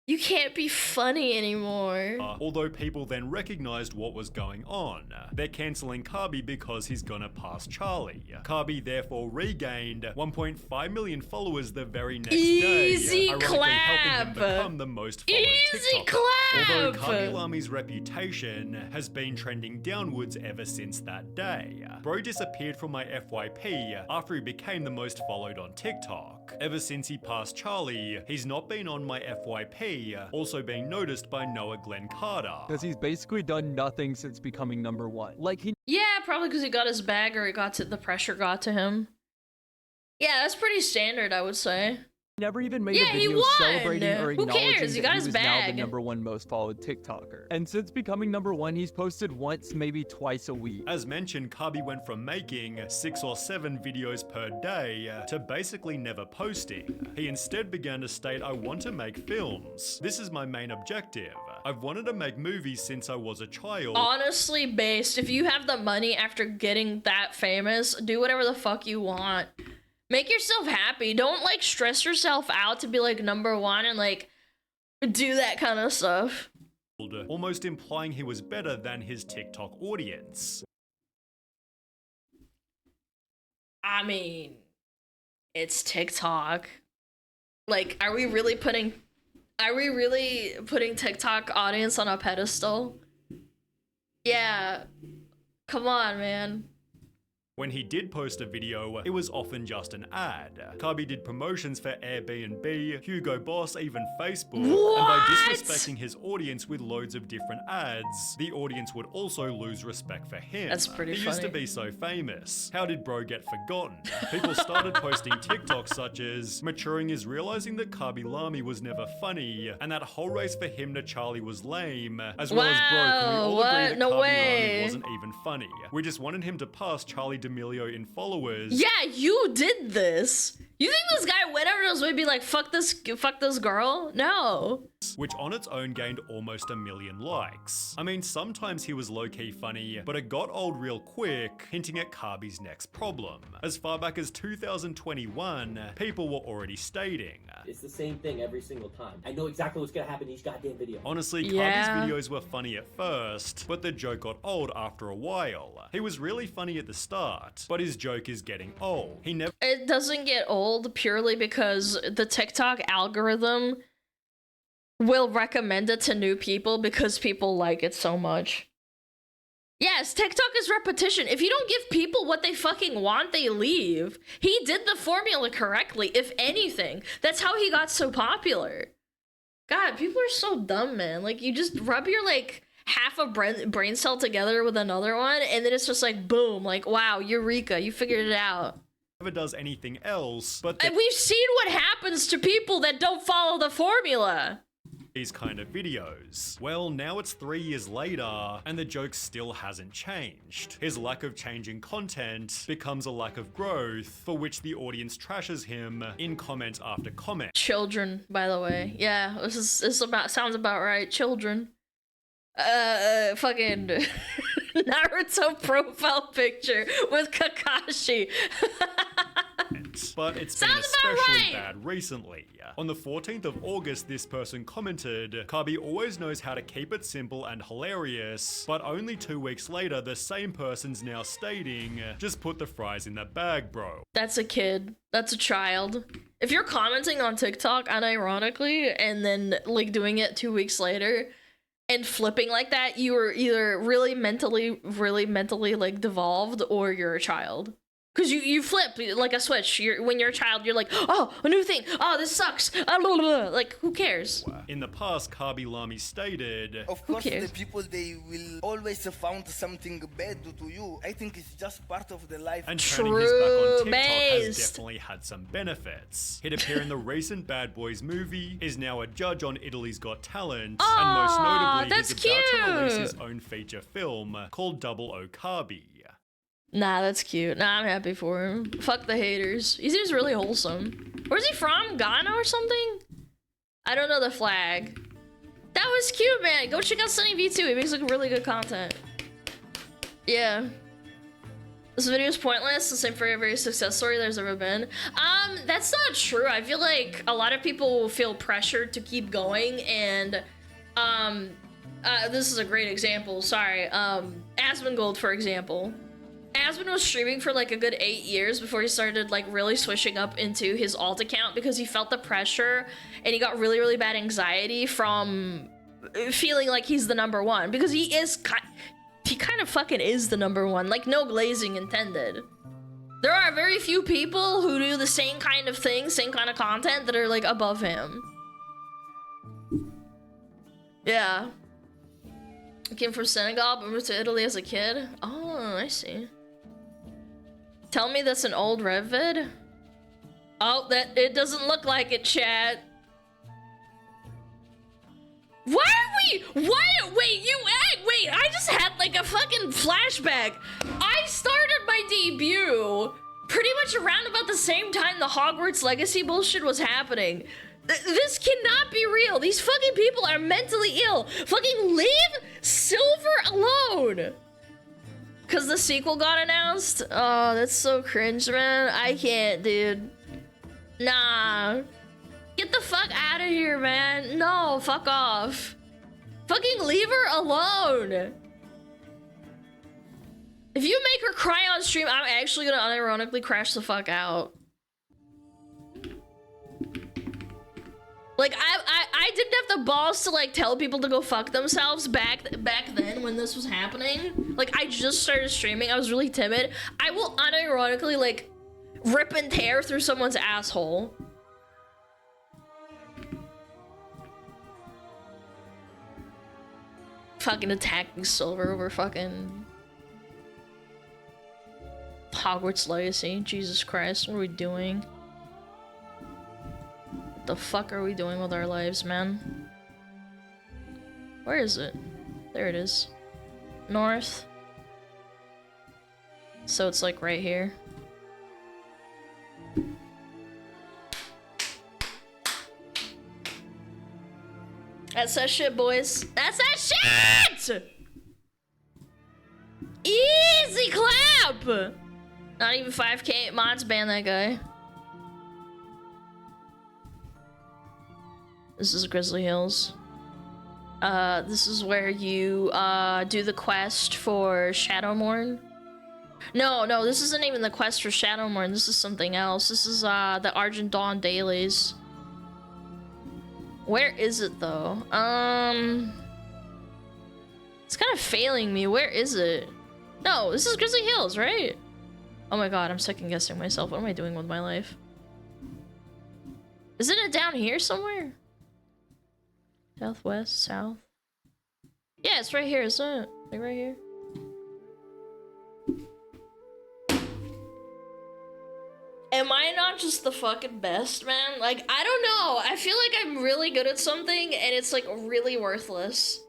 You can't be funny anymore. Although people then recognized what was going on. They're canceling Kabi because he's gonna pass Charlie. Kabi therefore regained 1.5 million followers the very next Easy day, ironically helping him become the most followed TikToker. Although Kabi Lami's reputation has been trending downwards ever since that day. Bro disappeared from my FYP after he became the most followed on TikTok. Ever since he passed Charlie, he's not been on my FYP, also being noticed by Noah Glenn Carter. Because he's basically done nothing since becoming #1. Like he Yeah, probably because he got his bag or the pressure got to him. Yeah, that's pretty standard, I would say. never even made Yeah, a he video won. celebrating or Who acknowledging cares? He that got he his was bag. now the #1 most followed TikToker. And since becoming #1, he's posted once, maybe twice a week. As mentioned, Kabi went from making 6 or 7 videos per day to basically never posting. He instead began to state, "I want to make films. This is my main objective. I've wanted to make movies since I was a child." Honestly, based, if you have the money after getting that famous, do whatever the fuck you want. Make yourself happy. Don't like stress yourself out to be like #1 and like do that kind of stuff. Almost implying he was better than his TikTok audience. I mean, it's TikTok. Like, are we really putting TikTok audience on a pedestal? Yeah. Come on, man. When he did post a video, it was often just an ad. Kabi did promotions for Airbnb, Hugo Boss, even Facebook, and by disrespecting his audience with loads of different ads, the audience would also lose respect for him. That's pretty He funny. used to be so famous. How did bro get forgotten? People started posting TikToks such as, maturing is realizing that Kabi Lami was never funny, and that whole race for him to Charlie was lame, as well as bro, can we all agree that No Kabi way. Lami wasn't even funny? We just wanted him to pass Charlie D'Amelio in followers. Yeah, you did this. You think this guy went over those would be like, fuck this girl? No. Which on its own gained almost 1 million likes. I mean, sometimes he was low-key funny, but it got old real quick, hinting at Kabi's next problem. As far back as 2021, people were already stating, It's the same thing every single time. I know exactly what's gonna happen in each goddamn video. honestly, Yeah. Kabi's videos were funny at first, but the joke got old after a while. He was really funny at the start, but his joke is getting old. He never It doesn't get old purely because the TikTok algorithm will recommend it to new people because people like it so much. Yes, TikTok is repetition. If you don't give people what they fucking want, they leave. He did the formula correctly, if anything. That's how he got so popular. God, people are so dumb, man. Like, you just rub your, like, half a brain cell together with another one, and then it's just like, boom, like, wow, eureka, you figured it out. never does anything else, but And we've seen what happens to people that don't follow the formula. these kind of videos. Well, now it's 3 years later, and the joke still hasn't changed. His lack of changing content becomes a lack of growth, for which the audience trashes him in comment after comment. Children, by the way. Yeah, this sounds about right. Children. Fucking Naruto profile picture with Kakashi. But it's Sounds been about especially right. bad recently. On the 14th of August, this person commented, Kabi always knows how to keep it simple and hilarious, but only 2 weeks later, the same person's now stating, just put the fries in the bag, bro. That's a kid. That's a child. If you're commenting on TikTok unironically and then like doing it 2 weeks later and flipping like that, you are either really mentally like devolved or you're a child. Cause you flip like a switch. When you're a child, you're like, oh, a new thing. Oh, this sucks. Like, who cares? In the past, Kabi Lami stated, Of course, the people, they will always found something bad to you. I think it's just part of the life. and turning his back on TikTok has definitely had some benefits. He'd appear in the recent Bad Boys movie, is now a judge on Italy's Got Talent, and most notably, that's he's about to release cute. his own feature film called Double O Kabi. Nah, that's cute. Nah, I'm happy for him. Fuck the haters. He seems really wholesome. Where's he from? Ghana or something? I don't know the flag. That was cute, man. Go check out Sunny V2. He makes like really good content. Yeah. This video is pointless. The same for every success story there's ever been. That's not true. I feel like a lot of people feel pressured to keep going, and this is a great example. Sorry. Asmongold, for example. Asmon was streaming for like a good 8 years before he started like really switching up into his alt account because he felt the pressure and he got really bad anxiety from feeling like he's the #1, because he kind of fucking is the #1, like no glazing intended. There are very few people who do the same kind of thing, same kind of content that are like above him. Yeah. I came from Senegal but moved to Italy as a kid. Oh, I see. Tell me that's an old Rev vid? Oh, it doesn't look like it, chat. Wait, I just had like a fucking flashback. I started my debut pretty much around about the same time the Hogwarts Legacy bullshit was happening. This cannot be real. These fucking people are mentally ill. Fucking leave Silver alone. Cause the sequel got announced? Oh, that's so cringe, man. I can't, dude. Nah. Get the fuck out of here, man. No, fuck off. Fucking leave her alone. If you make her cry on stream, I'm actually gonna unironically crash the fuck out. Like I didn't have the balls to like tell people to go fuck themselves back then when this was happening. Like I just started streaming. I was really timid. I will unironically like rip and tear through someone's asshole. Fucking attacking Silver over fucking Hogwarts Legacy. Jesus Christ, what are we doing? What the fuck are we doing with our lives, man? Where is it? There it is. North. So it's like right here. That's that shit, boys. That's that shit! Easy clap! Not even 5K. Mods ban that guy. This is Grizzly Hills. This is where you do the quest for Shadowmourne. No, this isn't even the quest for Shadowmourne. This is something else. This is the Argent Dawn dailies. Where is it though? It's kind of failing me. Where is it? No, this is Grizzly Hills, right? Oh my god, I'm second guessing myself. What am I doing with my life? Isn't it down here somewhere? Southwest, south. Yeah, it's right here, isn't it? Like right here. Am I not just the fucking best, man? Like, I don't know. I feel like I'm really good at something and it's like really worthless.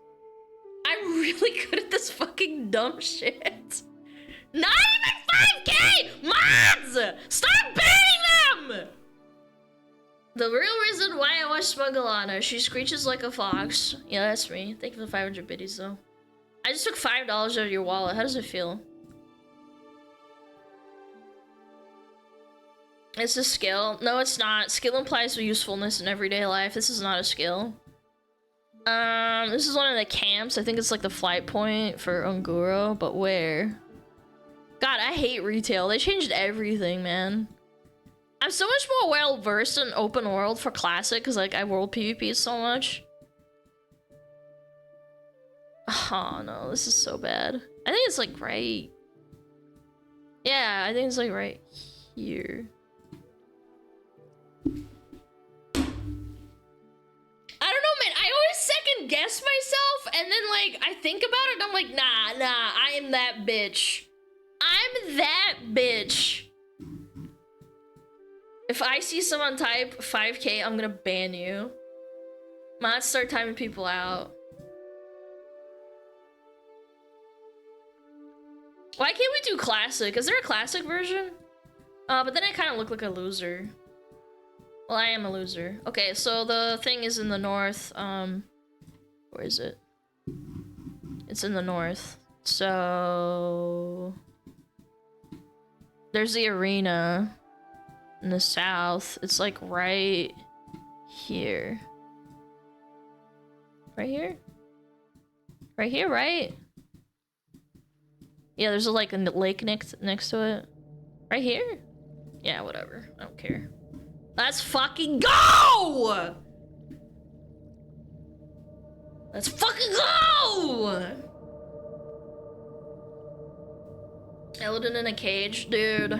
I'm really good at this fucking dumb shit. Not even 5K! Mods! Stop banning them! The real reason why I watch SmugAlana, she screeches like a fox. Yeah, that's me. Thank you for the 500 biddies, though. I just took $5 out of your wallet. How does it feel? It's a skill. No, it's not. Skill implies usefulness in everyday life. This is not a skill. This is one of the camps. I think it's like the flight point for Unguro, but where? God, I hate retail. They changed everything, man. I'm so much more well-versed in open world for Classic, because like I world PvP so much. Oh no, this is so bad. I think it's like right... Yeah, I think it's like right here. I don't know, man. I always second guess myself, and then like I think about it and I'm like, nah, I am that bitch. I'm that bitch. If I see someone type 5K, I'm gonna ban you. Mods start timing people out. Why can't we do classic? Is there a classic version? But then I kind of look like a loser. Well, I am a loser. Okay, so the thing is in the north. Where is it? It's in the north. So there's the arena in the south. It's like right here. Right here? Right here, right? Yeah, there's like a lake next to it. Right here? Yeah, whatever. I don't care. Let's fucking go! Let's fucking go! Illidan in a cage, dude.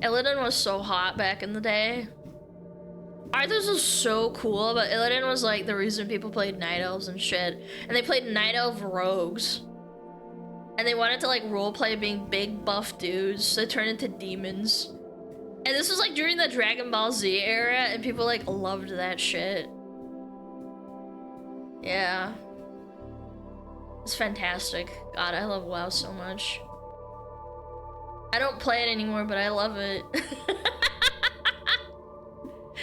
Illidan was so hot back in the day. Arthas was so cool, but Illidan was like the reason people played Night Elves and shit. And they played Night Elf rogues. And they wanted to like roleplay being big buff dudes, so they turned into demons. And this was like during the Dragon Ball Z era, and people like loved that shit. Yeah. It's fantastic. God, I love WoW so much. I don't play it anymore, but I love it.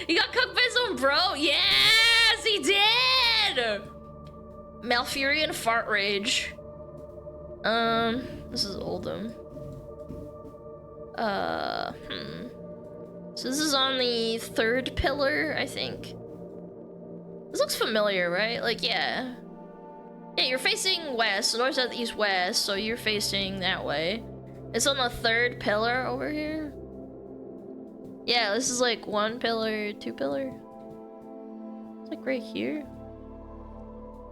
He got cooked by his own bro? Yes, he did! Malfurion Fart Rage. This is Oldham. So this is on the 3rd pillar, I think. This looks familiar, right? Like, yeah. Yeah, you're facing west, north, south, east, west, so you're facing that way. It's on the 3rd pillar over here. Yeah, this is like 1 pillar, 2 pillar. Like right here?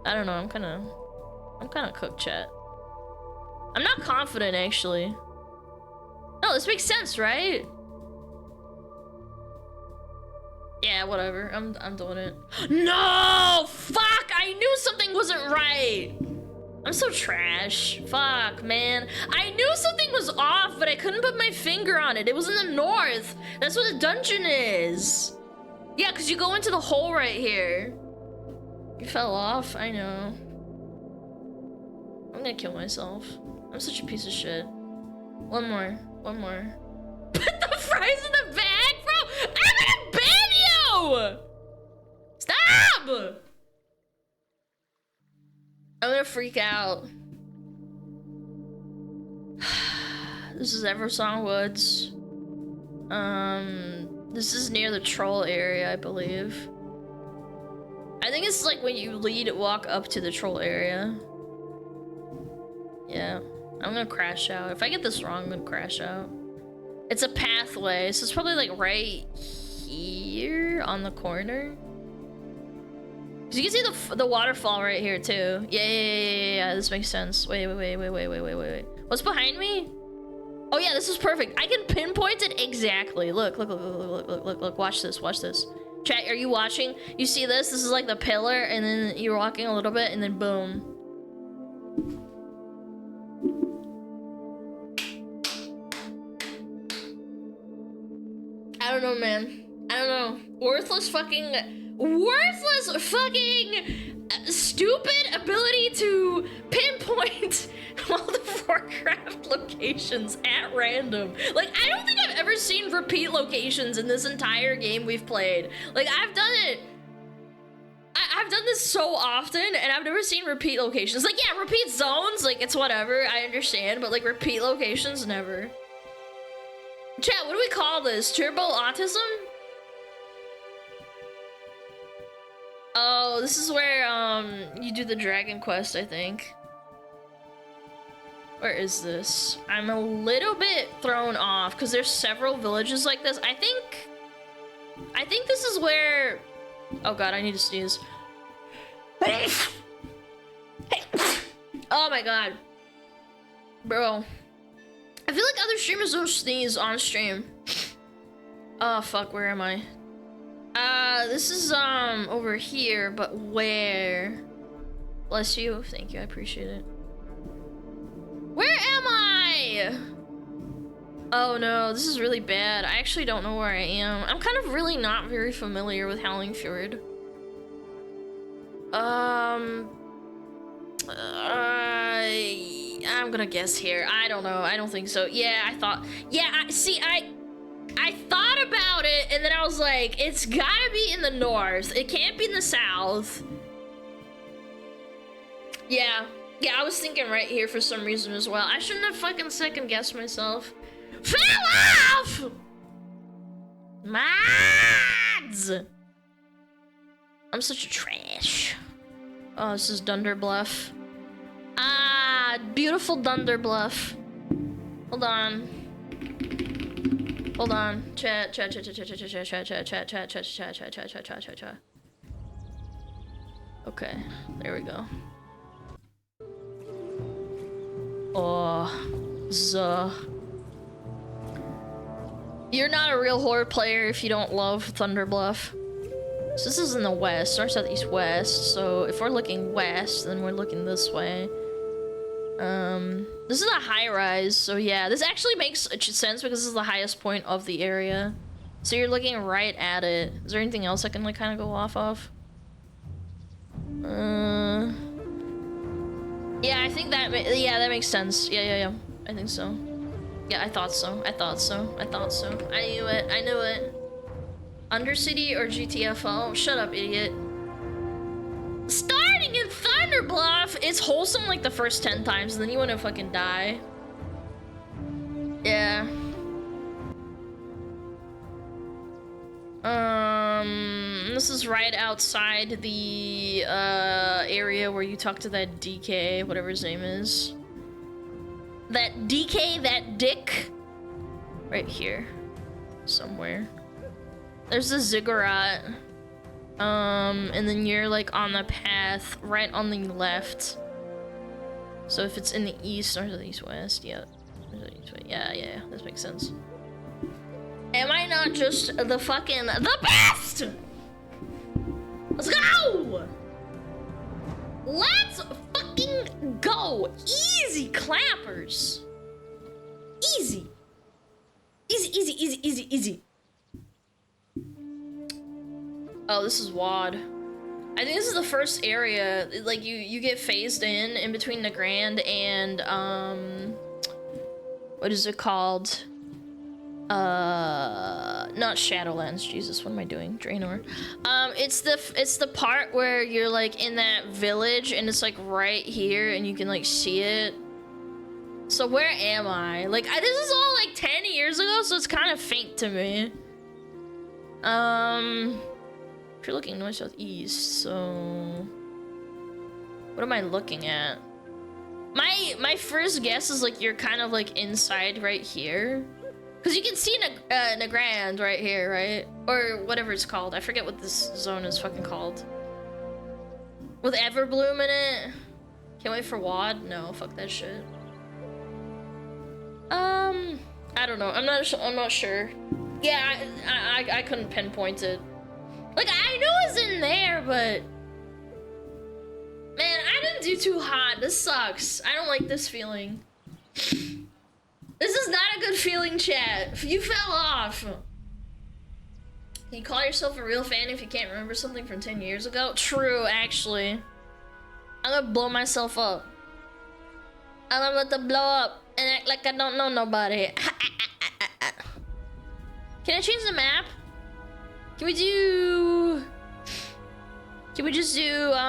I don't know, I'm kinda cooked, chat. I'm not confident, actually. No, this makes sense, right? Yeah, whatever. I'm doing it. No! Fuck! I knew something wasn't right! I'm so trash. Fuck, man. I knew something was off, but I couldn't put my finger on it. It was in the north. That's what the dungeon is. Yeah, because you go into the hole right here. You fell off, I know. I'm gonna kill myself. I'm such a piece of shit. One more. Put the fries in the bag, bro! I'm gonna ban you! Stop! I'm gonna freak out. This is Eversong Woods. This is near the troll area, I believe. I think it's like when you walk up to the troll area. Yeah, I'm gonna crash out. If I get this wrong, I'm gonna crash out. It's a pathway, so it's probably like right here on the corner. Cause you can see the waterfall right here too. Yeah, this makes sense. Wait. What's behind me? Oh yeah, this is perfect. I can pinpoint it exactly. Look, watch this. Chat, are you watching? You see this? This is like the pillar, and then you're walking a little bit, and then boom. I don't know, man. I don't know. Worthless fucking stupid ability to pinpoint all the Warcraft locations at random. Like, I don't think I've ever seen repeat locations in this entire game we've played. Like, I've done it. I've done this so often, and I've never seen repeat locations. Like, yeah, repeat zones, like, it's whatever, I understand, but, like, repeat locations, never. Chat, what do we call this? Turbo autism? Oh, this is where, you do the Dragon Quest, I think. Where is this? I'm a little bit thrown off, because there's several villages like this. I think this is where... Oh god, I need to sneeze. Oh my god. Bro. I feel like other streamers don't sneeze on stream. Oh fuck, where am I? This is over here, but where? Bless you. Thank you, I appreciate it. Where am I? Oh no, this is really bad. I actually don't know where I am. I'm kind of really not very familiar with Howling Fjord. I'm gonna guess here. I don't know. I don't think so. Yeah, I thought. Yeah, I thought about it, and then I was like, it's gotta be in the north. It can't be in the south. Yeah, I was thinking right here for some reason as well. I shouldn't have fucking second guessed myself. Fell off! Mods! I'm such a trash. Oh, this is Dunder Bluff. Ah, beautiful Dunder Bluff. Hold on. Chat. Okay, there we go. Oh, you're not a real horror player if you don't love Thunder Bluff. So this is in the west, north, south, east, west. So if we're looking west, then we're looking this way. This is a high rise, so yeah, this actually makes sense because this is the highest point of the area. So you're looking right at it. Is there anything else I can like kind of go off of? Yeah, I think that that makes sense. Yeah. I think so. Yeah, I thought so. I knew it. Undercity or GTFO? Shut up, idiot. Starting in Thunder Bluff, it's wholesome like the first 10 times, and then you want to fucking die. Yeah. This is right outside the area where you talk to that DK, whatever his name is. That DK, that dick. Right here. Somewhere. There's a ziggurat. And then you're like on the path right on the left. So if it's in the east, north, east, west, yeah. Yeah, this makes sense. Am I not just the best? Let's go! Let's fucking go! Easy clappers. Easy. Easy. Oh, this is WAD. I think this is the first area, like you get phased in between the Grand and what is it called? Not Shadowlands. Jesus, what am I doing? Draenor. It's the part where you're like in that village and it's like right here and you can like see it. So where am I? Like this is all like 10 years ago, so it's kind of faint to me. If you're looking north, south, east, so what am I looking at? My first guess is like you're kind of like inside right here, because you can see Nagrand right here, right? Or whatever it's called. I forget what this zone is fucking called. With Everbloom in it. Can't wait for WAD. No, fuck that shit. I don't know. I'm not sure. Yeah, I couldn't pinpoint it. Like, I knew it was in there, but... Man, I didn't do too hot. This sucks. I don't like this feeling. This is not a good feeling, chat. You fell off. Can you call yourself a real fan if you can't remember something from 10 years ago? True, actually. I'm gonna blow myself up. I'm about to blow up and act like I don't know nobody. Can I change the map? Can we just do,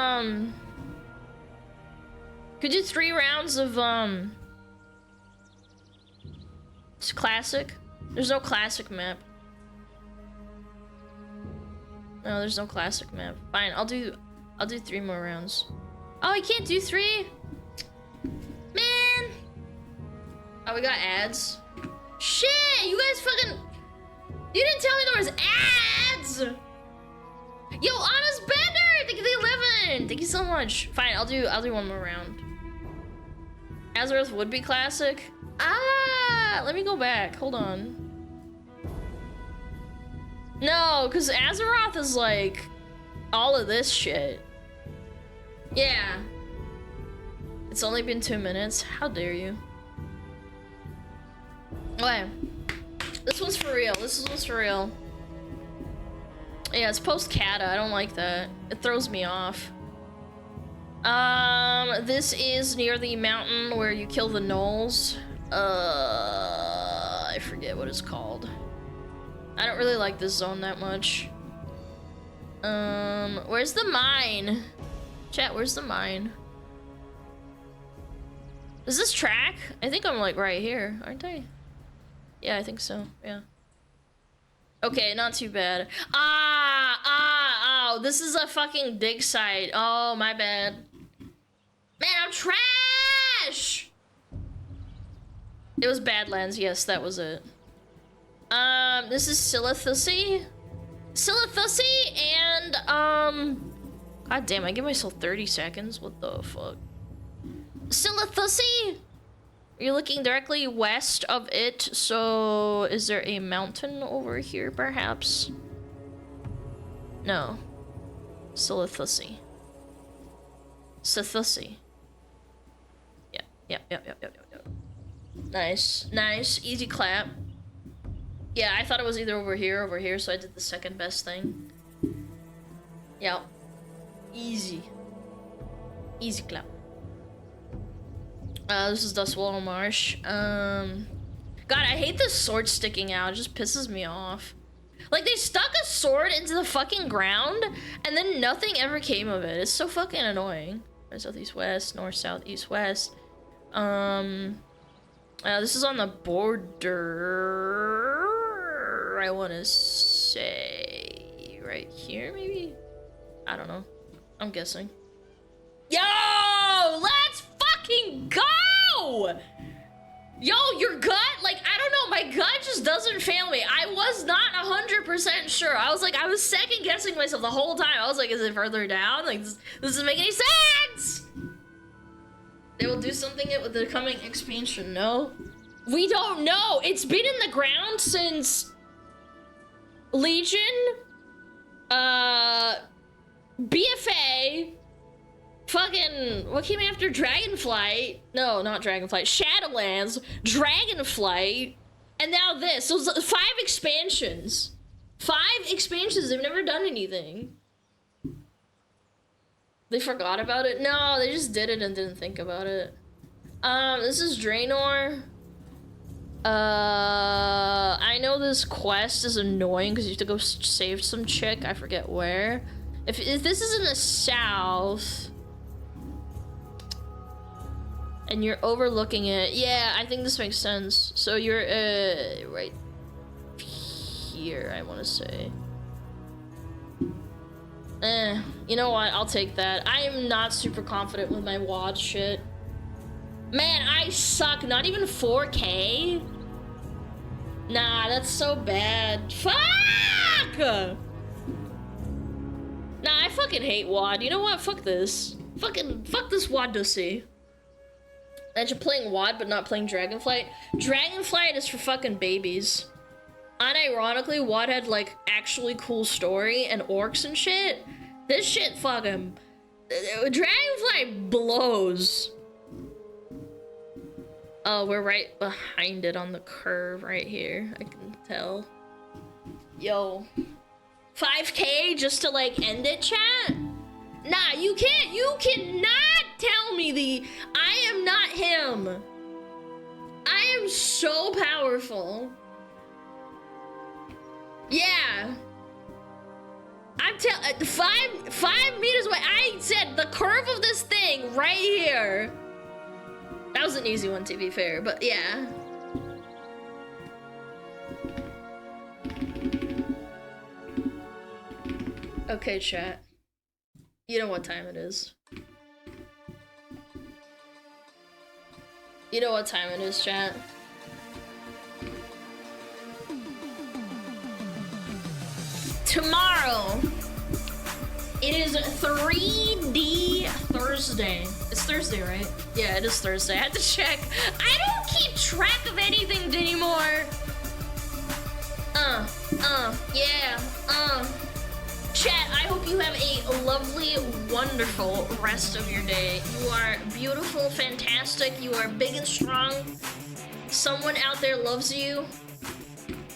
could do 3 rounds of, it's classic? There's no classic map. No, there's no classic map. Fine, I'll do 3 more rounds. Oh, I can't do 3? Man! Oh, we got ads. Shit, you guys fucking... You didn't tell me there was ads! Yo, Honest Bender! Thank you for the 11! Thank you so much. Fine, I'll do 1 more round. Azeroth would be classic. Ah, let me go back. Hold on. No, because Azeroth is like all of this shit. Yeah. It's only been 2 minutes. How dare you? Okay. This one's for real. This one's for real. Yeah, it's post-Kata. I don't like that. It throws me off. This is near the mountain where you kill the gnolls. I forget what it's called. I don't really like this zone that much. Where's the mine? Chat, where's the mine? Is this track? I think I'm like right here, aren't I? Yeah, I think so, yeah. Okay, not too bad. Oh, this is a fucking dig site. Oh, my bad. Man, I'm trash! It was Badlands, yes, that was it. This is Silithusy, and, god damn, I give myself 30 seconds? What the fuck? Silithusy? You're looking directly west of it, so is there a mountain over here, perhaps? No. Silithusy. Sithusy. Yep. Nice, easy clap. Yeah, I thought it was either over here, so I did the second best thing. Yep. Easy clap. This is Dustwallow Marsh. God, I hate this sword sticking out. It just pisses me off. Like, they stuck a sword into the fucking ground, and then nothing ever came of it. It's so fucking annoying. North, south, east, west. North, south, east, west. This is on the border, I want to say. Right here, maybe? I don't know. I'm guessing. Yo! Let's fucking go! Yo, your gut, like, I don't know, my gut just doesn't fail me. I was not 100% sure. I was second guessing myself the whole time. I was like, is it further down? Like, this doesn't make any sense. They will do something with the coming expansion, no? We don't know. It's been in the ground since Legion, BFA, fucking, what came after Dragonflight? No, not Dragonflight. Shadowlands, Dragonflight, and now this. So 5 expansions. 5 expansions. They've never done anything. They forgot about it? No, they just did it and didn't think about it. This is Draenor. I know this quest is annoying because you have to go save some chick. I forget where. If this is in the south and you're overlooking it, yeah, I think this makes sense. So you're right here, I want to say. You know what? I'll take that. I am not super confident with my WAD shit. Man, I suck. Not even 4K? Nah, that's so bad. Fuck! Nah, I fucking hate WAD. You know what? Fuck this. Fuck this WADussy. Imagine playing WAD but not playing Dragonflight. Dragonflight is for fucking babies. Unironically, WAD had like actually cool story and orcs and shit. This shit fucking... Dragonflight blows. Oh, we're right behind it on the curve right here. I can tell. Yo. 5K just to like end it, chat? Nah, you can't. You cannot tell me I am not him. I am so powerful. Yeah. I'm telling 5 meters away. I said the curve of this thing right here. That was an easy one, to be fair, but yeah. Okay, chat. You know what time it is. You know what time it is, chat. Tomorrow, it is 3D Thursday. It's Thursday, right? Yeah, it is Thursday. I had to check. I don't keep track of anything anymore. Chat, I hope you have a lovely, wonderful rest of your day. You are beautiful, fantastic. You are big and strong. Someone out there loves you.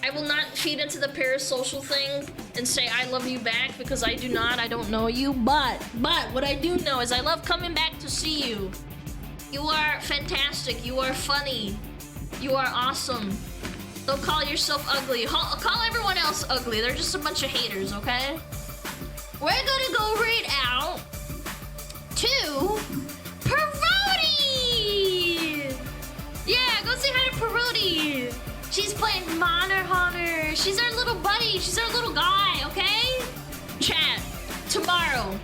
I will not feed into the parasocial thing and say I love you back because I do not. I don't know you, but what I do know is I love coming back to see you. You are fantastic. You are funny. You are awesome. Don't call yourself ugly. Call everyone else ugly. They're just a bunch of haters, okay? We're gonna go right out to Parody! Yeah, go say hi to Parody. She's playing Monster Hunter. She's our little buddy. She's our little guy, okay? Chat, tomorrow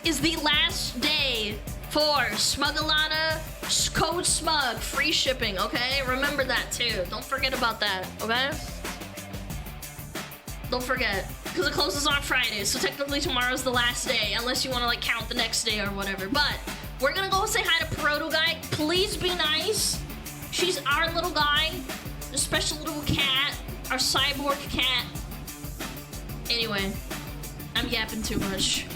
is the last day for SmugAlana code SMUG free shipping, okay? Remember that too. Don't forget about that, okay? Don't forget, because it closes on Friday, so technically tomorrow's the last day, unless you want to like count the next day or whatever. But we're gonna go say hi to Proto Guy. Please be nice. She's our little guy. A special little cat, our cyborg cat. Anyway, I'm yapping too much.